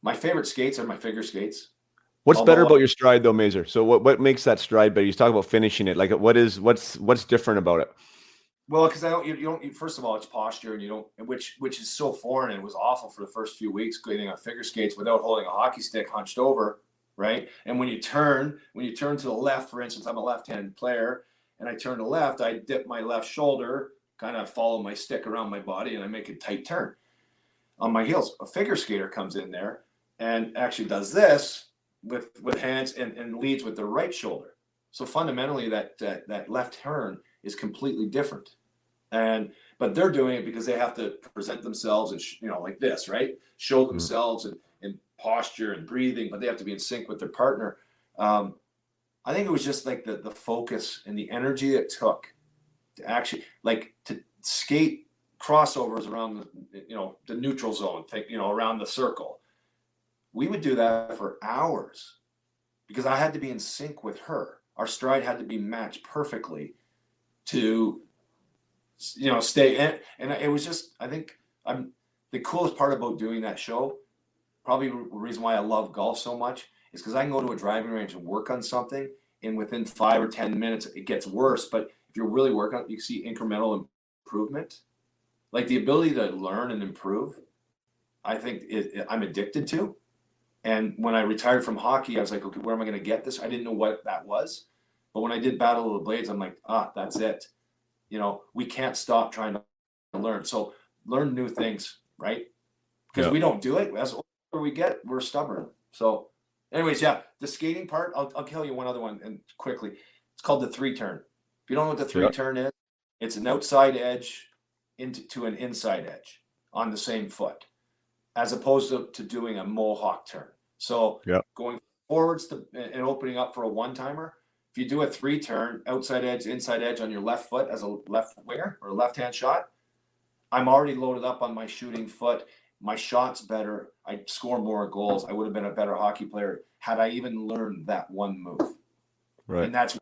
My favorite skates are my figure skates. What's better Although, about your stride though, Mazer? So what makes that stride better? You talk about finishing it. Like what's different about it? well, because I don't, you don't. First of all, it's posture, and you don't, which is so foreign. And it was awful for the first few weeks getting on figure skates without holding a hockey stick hunched over, right? And when you turn to the left, for instance, I'm a left-handed player, and I turn to the left, I dip my left shoulder, kind of follow my stick around my body, and I make a tight turn on my heels. A figure skater comes in there and actually does this with hands and leads with the right shoulder. So fundamentally, that left turn is completely different. But they're doing it because they have to present themselves and like this, right? Show themselves and posture and breathing, but they have to be in sync with their partner. I think it was just like the focus and the energy it took to actually like to skate crossovers around the neutral zone, around the circle. We would do that for hours because I had to be in sync with her. Our stride had to be matched perfectly to stay in. And it was just, I think the coolest part about doing that show, probably the reason why I love golf so much, is because I can go to a driving range and work on something, and within 5 or 10 minutes it gets worse. But if you're really working on it, you see incremental improvement, like the ability to learn and improve. I think I'm addicted to. And when I retired from hockey, I was like, okay, where am I going to get this? I didn't know what that was. But when I did Battle of the Blades, I'm like, that's it. We can't stop trying to learn. So learn new things, right? Because we don't do it. As older we get, we're stubborn. So anyways, yeah, the skating part, I'll tell you one other one and quickly. It's called the 3-turn. If you don't know what the 3-turn is, it's an outside edge to an inside edge on the same foot, as opposed to doing a mohawk turn. So going forwards and opening up for a one-timer, if you do a 3-turn, outside edge, inside edge on your left foot as a left winger or a left-hand shot, I'm already loaded up on my shooting foot. My shot's better. I score more goals. I would have been a better hockey player had I even learned that one move. Right. And that's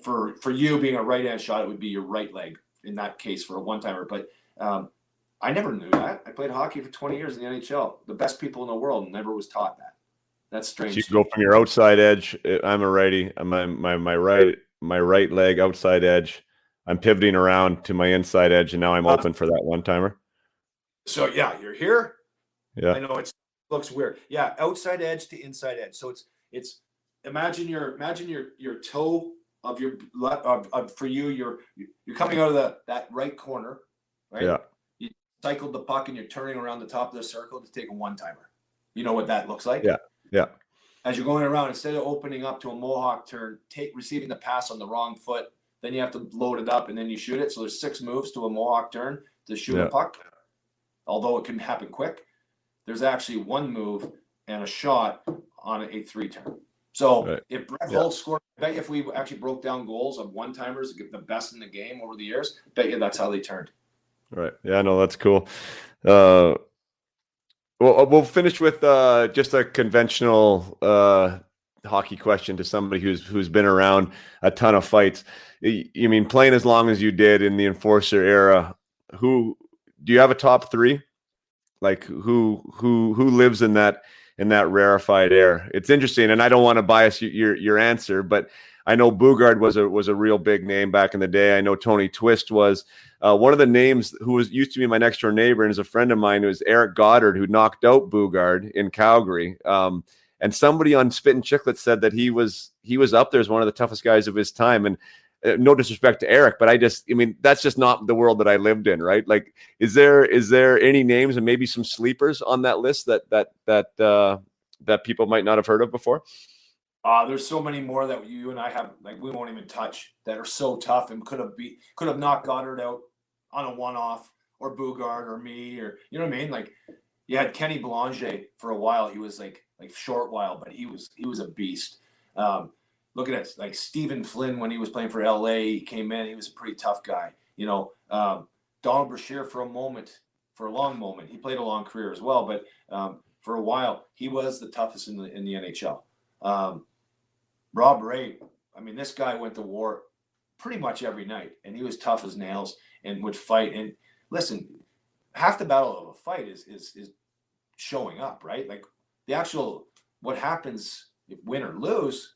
for you being a right-hand shot, it would be your right leg in that case for a one-timer. But I never knew that. I played hockey for 20 years in the NHL. The best people in the world never was taught that. That's strange. So you go from your outside edge. I'm a righty. My right leg outside edge. I'm pivoting around to my inside edge, and now I'm open for that one timer. So yeah, you're here. Yeah, I know it looks weird. Yeah, outside edge to inside edge. So it's imagine your toe of your for you. You're coming out of that right corner, right? Yeah. You cycled the puck and you're turning around the top of the circle to take a one timer. You know what that looks like? Yeah. Yeah. As you're going around, instead of opening up to a mohawk turn, receiving the pass on the wrong foot, then you have to load it up and then you shoot it. So there's 6 moves to a mohawk turn to shoot a puck. Although it can happen quick, there's actually 1 move and a shot on a 3-turn. So if Brett Holt scored, I bet you if we actually broke down goals of one-timers, the best in the game over the years, I bet you that's how they turned. Right. Yeah, no, that's cool. Well, we'll finish with just a conventional hockey question to somebody who's been around a ton of fights. You mean playing as long as you did in the Enforcer era? Who do you have a top 3? Like who lives in that rarefied air? It's interesting, and I don't want to bias your answer, but I know Bugard was a real big name back in the day. I know Tony Twist was. One of the names who used to be my next door neighbor and is a friend of mine was Eric Goddard, who knocked out Bugard in Calgary. And somebody on Spit and Chiclet said that he was up there as one of the toughest guys of his time. And no disrespect to Eric, but I mean, that's just not the world that I lived in, right? Like, is there any names and maybe some sleepers on that list that people might not have heard of before? There's so many more that you and I have, like, we won't even touch, that are so tough and could have knocked Goddard out on a one-off, or Bugard or me, or you know what I mean? Like, you had Kenny Belanger for a while. He was like short while, but he was a beast. Look at it, like Stephen Flynn when he was playing for LA, he came in. He was a pretty tough guy. Donald Brashear for a long moment. He played a long career as well, but for a while he was the toughest in the NHL. Rob Ray, I mean, this guy went to war pretty much every night, and he was tough as nails and would fight. And listen, half the battle of a fight is showing up, right? Like the actual what happens if win or lose?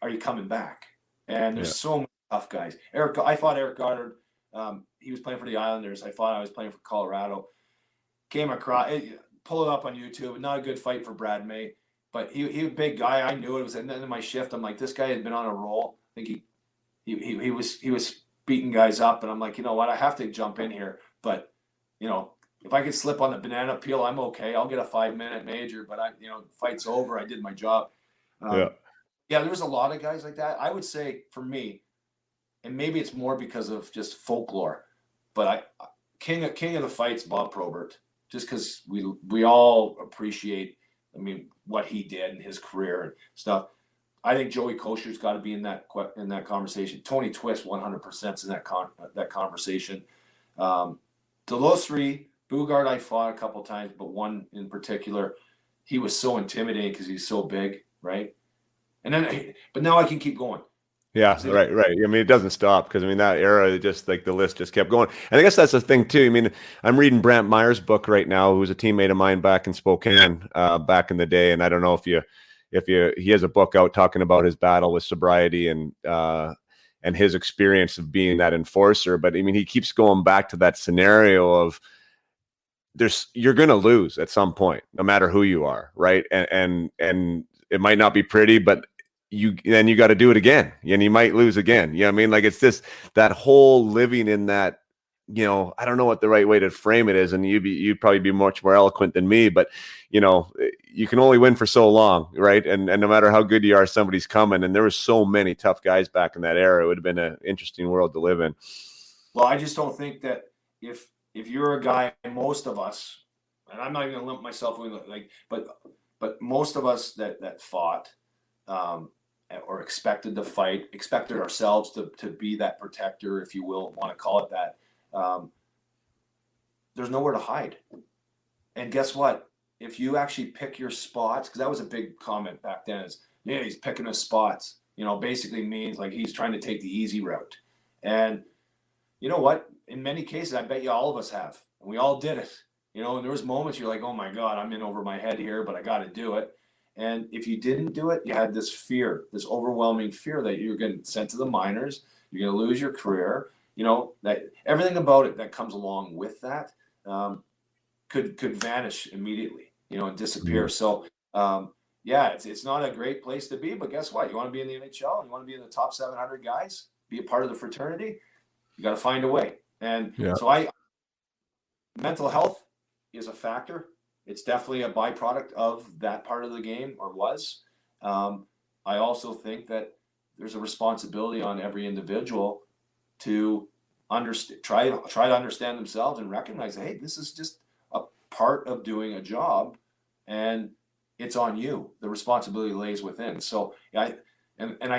Are you coming back? And there's so many tough guys. I fought Eric Goddard. He was playing for the Islanders. I was playing for Colorado. Came across, pull it up on YouTube. Not a good fight for Brad May, but he was a big guy. I knew it. It was at the end of my shift. I'm like, this guy had been on a roll. I think he was beating guys up, and I'm like, you know what? I have to jump in here. But if I could slip on the banana peel, I'm okay. I'll get a 5-minute major. But fight's over. I did my job. Yeah, there was a lot of guys like that. I would say for me, and maybe it's more because of just folklore, but king of the fights, Bob Probert, just because we all appreciate, what he did in his career and stuff. I think Joey Kosher's got to be in that conversation. Tony Twist, 100% in that conversation. Those three, Bugard I fought a couple times, but one in particular, he was so intimidating because he's so big, right? And then, but now I can keep going. Yeah, right. It doesn't stop because that era, just like the list just kept going. And I guess that's the thing too. I'm reading Brant Meyer's book right now, who was a teammate of mine back in Spokane back in the day. And I don't know if he has a book out talking about his battle with sobriety and his experience of being that enforcer. But he keeps going back to that scenario of you're going to lose at some point, no matter who you are, right? And it might not be pretty, but you got to do it again, and you might lose again. Like it's just that whole living in that. I don't know what the right way to frame it is, and you'd probably be much more eloquent than me, but you can only win for so long, right? And no matter how good you are, somebody's coming. And there were so many tough guys back in that era. It would have been an interesting world to live in. Well, I just don't think that if you're a guy, most of us, and I'm not even gonna lump myself in but most of us that fought or expected to fight, expected ourselves to be that protector, if you will, want to call it that. There's nowhere to hide. And guess what? If you actually pick your spots, because that was a big comment back then, is he's picking his spots. Basically means like he's trying to take the easy route. And you know what? In many cases, I bet you all of us have, and we all did it. And there was moments you're like, oh my God, I'm in over my head here, but I got to do it. And if you didn't do it, you had this fear, this overwhelming fear that you're getting sent to the minors, you're going to lose your career. That everything about it that comes along with that could vanish immediately, and disappear. So, it's not a great place to be, but guess what? You want to be in the NHL, you want to be in the top 700 guys, be a part of the fraternity, you got to find a way. And so mental health is a factor. It's definitely a byproduct of that part of the game, or was. I also think that there's a responsibility on every individual to try to understand themselves and recognize that, hey, this is just a part of doing a job, and it's on you. The responsibility lays within. So I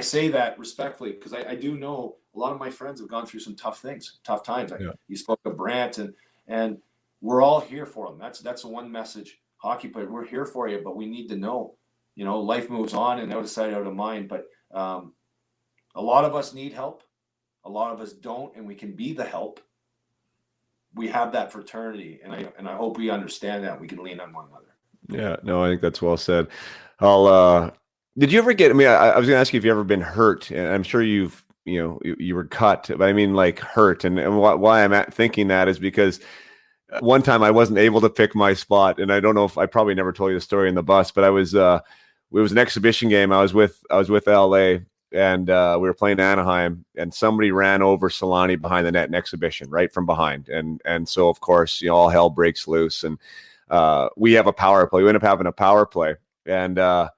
say that respectfully because I do know a lot of my friends have gone through some tough times. You spoke of Brant, and we're all here for them. That's the one message. Hockey player, we're here for you, but we need to know, life moves on and out of sight, out of mind. But a lot of us need help. A lot of us don't, and we can be the help. We have that fraternity, and I hope we understand that we can lean on one another. Yeah, no, I think that's well said. Did you ever get? I was going to ask you if you ever been hurt, and I'm sure you were cut, but like hurt, and why I'm thinking that is because one time I wasn't able to pick my spot, and I don't know if I probably never told you the story in the bus, but it was an exhibition game. I was with LA. And we were playing Anaheim, and somebody ran over Solani behind the net in exhibition, right from behind. And so, of course, all hell breaks loose. And we have a power play. We end up having a power play. And out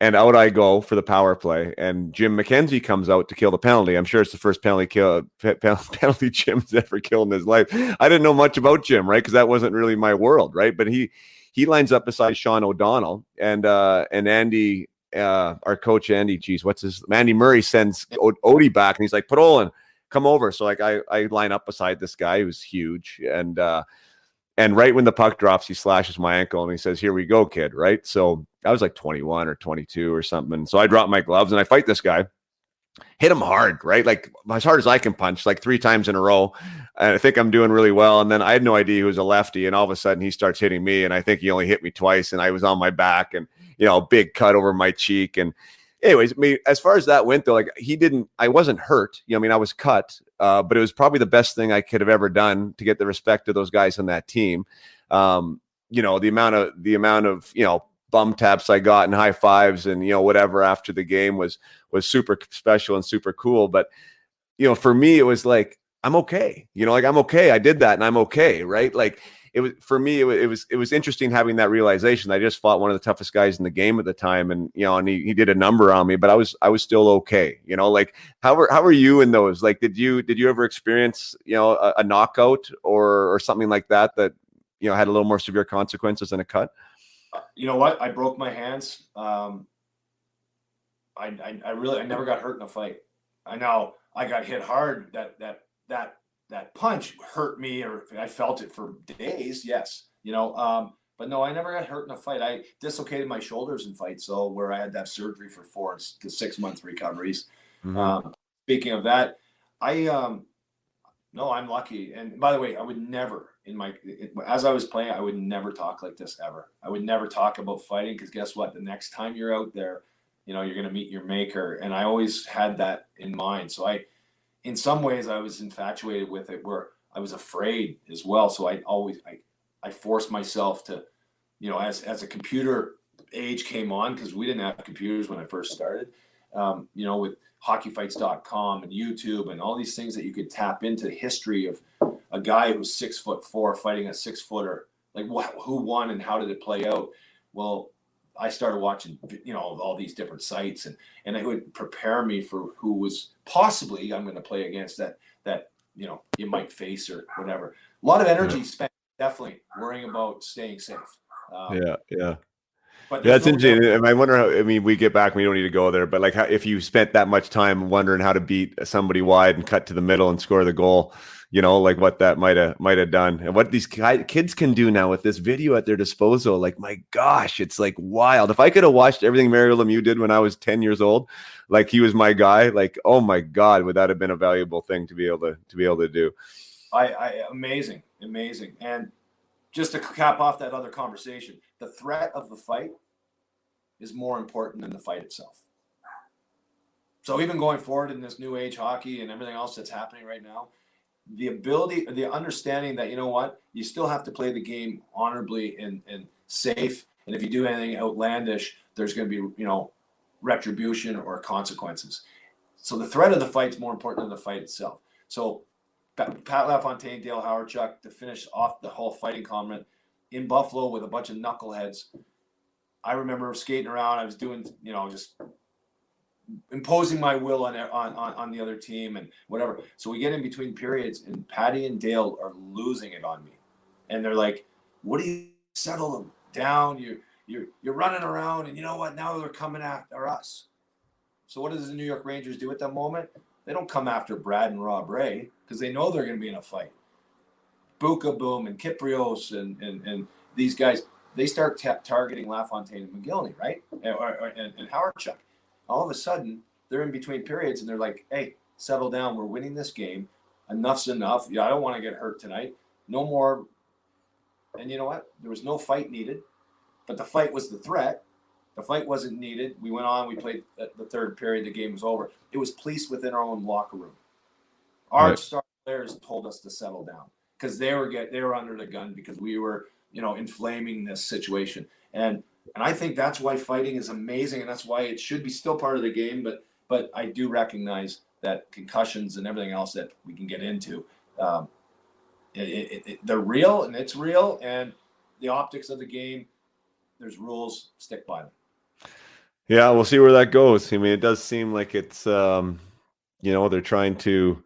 I go for the power play. And Jim McKenzie comes out to kill the penalty. I'm sure it's the first penalty Jim's ever killed in his life. I didn't know much about Jim, right? Because that wasn't really my world, right? But he lines up beside Sean O'Donnell, and Andy... our coach Andy, Andy Murray sends Odie back, and he's like, Podolin, come over. So I line up beside this guy who's huge, and right when the puck drops, he slashes my ankle and he says, here we go, kid. Right. So I was like 21 or 22 or something. So I drop my gloves and I fight this guy, hit him hard, right? Like as hard as I can punch, like 3 times in a row. And I think I'm doing really well. And then I had no idea he was a lefty. And all of a sudden he starts hitting me. And I think he only hit me twice. And I was on my back. And big cut over my cheek. And anyways, I mean, as far as that went though, like I wasn't hurt. I mean, I was cut, but it was probably the best thing I could have ever done to get the respect of those guys on that team. The amount of, bum taps I got and high fives and, whatever after the game was super special and super cool. But, for me, it was like, I'm okay, I'm okay. I did that and I'm okay. Right. Like it was, for me, it was interesting having that realization. I just fought one of the toughest guys in the game at the time, and, and he did a number on me, but I was still okay. Like how are you in those? Like, did you ever experience, a knockout or something like that, had a little more severe consequences than a cut? You know what? I broke my hands. I never got hurt in a fight. I know I got hit hard. That punch hurt me, or I felt it for days. Yes. But no, I never got hurt in a fight. I dislocated my shoulders in fights, so where I had to have surgery for 4 to 6 month recoveries. Mm-hmm. Speaking of that, no, I'm lucky. And by the way, I would never as I was playing, I would never talk like this ever. I would never talk about fighting, because guess what? The next time you're out there, you're going to meet your maker. And I always had that in mind. So in some ways I was infatuated with it, where I was afraid as well. So I forced myself to, as a computer age came on, because we didn't have computers when I first started, with hockeyfights.com and YouTube and all these things that you could tap into history of a guy who was 6'4" fighting a 6-footer, like who won and how did it play out? Well, I started watching, all these different sites, and it would prepare me for who was possibly I'm going to play against that you might face or whatever. A lot of energy spent definitely worrying about staying safe. Yeah. But that's interesting. And I wonder how, we get back, we don't need to go there, but like if you spent that much time wondering how to beat somebody wide and cut to the middle and score the goal, like what that might have done, and what these kids can do now with this video at their disposal. Like, my gosh, it's like wild. If I could have watched everything Mario Lemieux did when I was 10 years old, like he was my guy, like, oh my God, would that have been a valuable thing to be able to do? Amazing. And just to cap off that other conversation, the threat of the fight is more important than the fight itself. So even going forward in this new age hockey and everything else that's happening right now, the understanding that, you still have to play the game honorably and safe. And if you do anything outlandish, there's going to be, retribution or consequences. So the threat of the fight is more important than the fight itself. So Pat LaFontaine, Dale Howardchuk, to finish off the whole fighting comment in Buffalo with a bunch of knuckleheads. I remember skating around. I was doing, just imposing my will on the other team and whatever. So we get in between periods, and Patty and Dale are losing it on me, and they're like, "What do you settle them down? You're running around, and you know what? Now they're coming after us." So what does the New York Rangers do at that moment? They don't come after Brad and Rob Ray, because they know they're going to be in a fight. Buka Boom and Kiprios and these guys, they start targeting LaFontaine and McGillney, right? And Howardchuk. All of a sudden, they're in between periods, and they're like, "Hey, settle down. We're winning this game. Enough's enough. Yeah, I don't want to get hurt tonight. No more." And you know what? There was no fight needed, but the fight was the threat. The fight wasn't needed. We went on. We played the third period. The game was over. It was police within our own locker room. Our star players told us to settle down, because they were under the gun, because we were, inflaming this situation. And I think that's why fighting is amazing, and that's why it should be still part of the game. But I do recognize that concussions and everything else that we can get into, they're real, and it's real, and the optics of the game, there's rules, stick by them. Yeah, we'll see where that goes. It does seem like it's, they're trying to,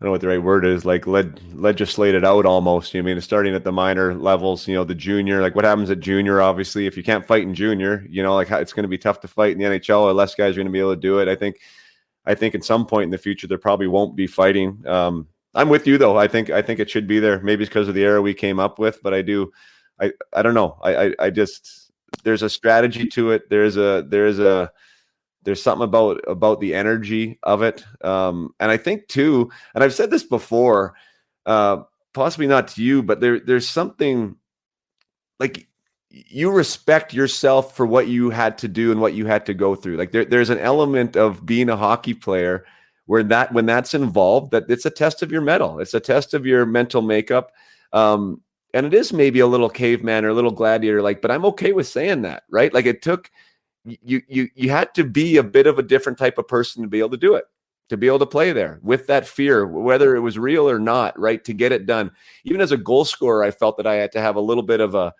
I don't know what the right word is, like legislate it out almost. Starting at the minor levels, the junior, like what happens at junior, obviously, if you can't fight in junior, like it's going to be tough to fight in the NHL, or less guys are going to be able to do it. I think at some point in the future, there probably won't be fighting. I'm with you though. I think it should be there. Maybe it's because of the era we came up with, but I don't know. I just, there's a strategy to it. There's something about the energy of it. And I think too, and I've said this before, possibly not to you, but there's something like you respect yourself for what you had to do and what you had to go through. Like there's an element of being a hockey player where when that's involved, that it's a test of your mettle. It's a test of your mental makeup. And it is maybe a little caveman or a little gladiator, but I'm okay with saying that, right? Like it took, you had to be a bit of a different type of person to be able to do it, to be able to play there with that fear, whether it was real or not, right? To get it done. Even as a goal scorer, I felt that I had to have a little bit of an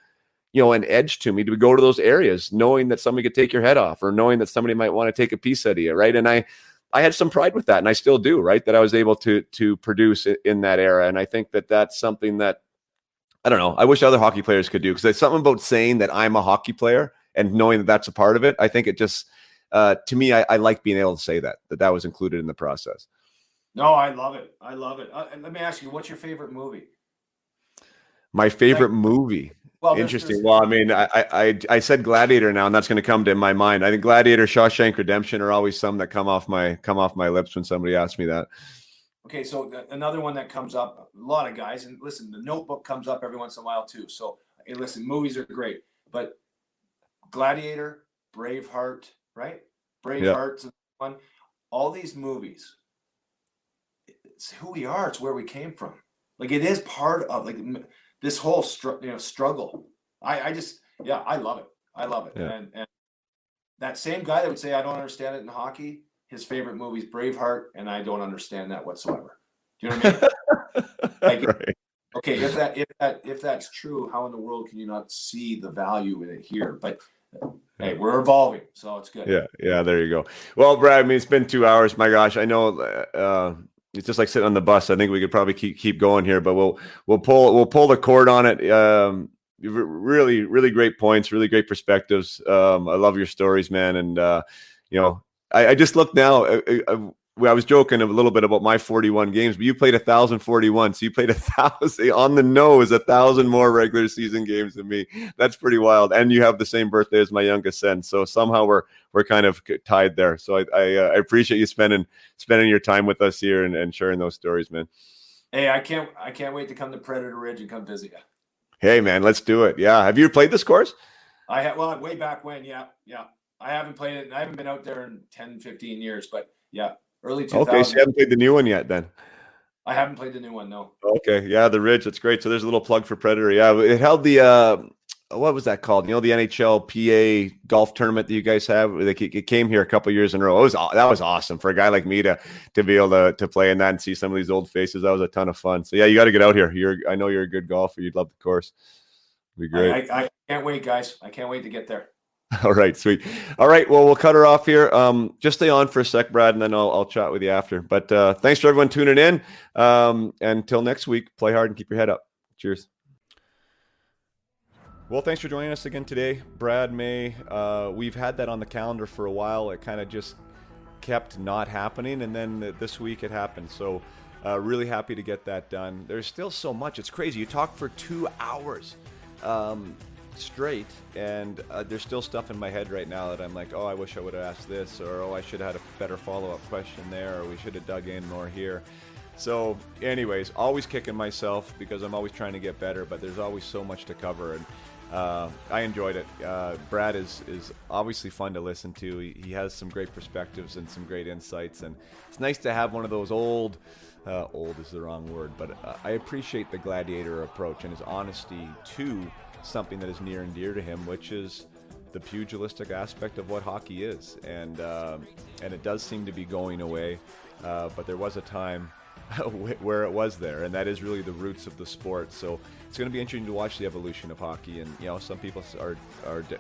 edge to me to go to those areas, knowing that somebody could take your head off or knowing that somebody might want to take a piece out of you, right? And I had some pride with that, and I still do, right? That I was able to produce in that era. And I think that that's something that, I don't know, I wish other hockey players could do, because there's something about saying that I'm a hockey player and knowing that that's a part of it. I think it just, to me, I like being able to say that was included in the process. No, I love it. I love it. And let me ask you, what's your favorite movie? My favorite movie. Well, interesting. Well, I mean, I said Gladiator now, and that's going to come to my mind. I think Gladiator, Shawshank Redemption are always some that come off my lips when somebody asks me that. Okay, so another one that comes up, a lot of guys, and listen, The Notebook comes up every once in a while too. So, hey, listen, movies are great, but Gladiator, Braveheart, right? Braveheart's one. All these movies, it's who we are. It's where we came from. Like, it is part of this whole struggle. I love it. I love it. Yeah. And that same guy that would say I don't understand it in hockey, his favorite movie is Braveheart, and I don't understand that whatsoever. Do you know what I mean? Right. Okay, if that's true, how in the world can you not see the value in it here? But hey, we're evolving, so it's good. Yeah, there you go. Well, Brad, I mean, it's been 2 hours. My gosh, I know it's just like sitting on the bus. I think we could probably keep going here, but we'll pull the cord on it. Really, really great points, really great perspectives. I love your stories, man, and I just looked now. I was joking a little bit about my 41 games, but you played 1,041. So you played 1,000 on the nose, 1,000 more regular season games than me. That's pretty wild. And you have the same birthday as my youngest son. So somehow we're kind of tied there. So I appreciate you spending your time with us here and sharing those stories, man. Hey, I can't wait to come to Predator Ridge and come visit you. Hey, man, let's do it. Yeah. Have you played this course? I have. Well, way back when. Yeah. I haven't played it. I haven't been out there in 10, 15 years, but yeah, early 2000s. Okay, so you haven't played the new one yet then? I haven't played the new one, no. Okay, yeah, the Ridge, that's great. So there's a little plug for Predator. Yeah, it held the, what was that called? The NHL PA golf tournament that you guys have? It came here a couple years in a row. That was awesome for a guy like me to be able to play in that and see some of these old faces. That was a ton of fun. So yeah, you got to get out here. I know you're a good golfer. You'd love the course. It'd be great. I can't wait, guys. I can't wait to get there. All right, sweet. All right, well, we'll cut her off here. Just stay on for a sec, Brad, and then I'll chat with you after. But thanks for everyone tuning in. Until next week, play hard and keep your head up. Cheers. Well, thanks for joining us again today, Brad May. We've had that on the calendar for a while. It kind of just kept not happening, and then this week it happened. So really happy to get that done. There's still so much. It's crazy. You talk for 2 hours. Straight, and there's still stuff in my head right now that I'm like, oh, I wish I would have asked this, or oh, I should have had a better follow-up question there, or we should have dug in more here. So anyways, always kicking myself because I'm always trying to get better, but there's always so much to cover, and I enjoyed it. Brad is obviously fun to listen to. He has some great perspectives and some great insights, and it's nice to have one of those old is the wrong word, but I appreciate the gladiator approach and his honesty to something that is near and dear to him, which is the pugilistic aspect of what hockey is, and it does seem to be going away, but there was a time where it was there, and that is really the roots of the sport. So it's going to be interesting to watch the evolution of hockey, and some people are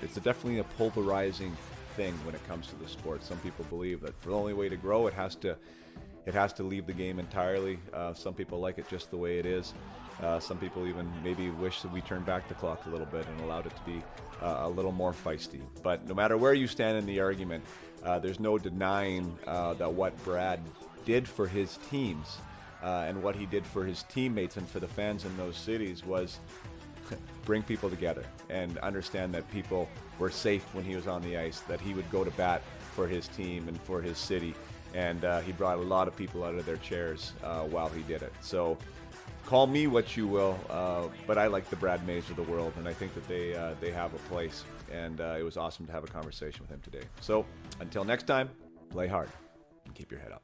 it's definitely a polarizing thing when it comes to the sport. Some people believe that for the only way to grow, it has to leave the game entirely. Some people like it just the way it is. Some people even maybe wish that we turned back the clock a little bit and allowed it to be a little more feisty. But no matter where you stand in the argument, there's no denying that what Brad did for his teams and what he did for his teammates and for the fans in those cities was bring people together and understand that people were safe when he was on the ice, that he would go to bat for his team and for his city. And he brought a lot of people out of their chairs while he did it. So call me what you will, but I like the Brad Mays of the world, and I think that they have a place. And it was awesome to have a conversation with him today. So until next time, play hard and keep your head up.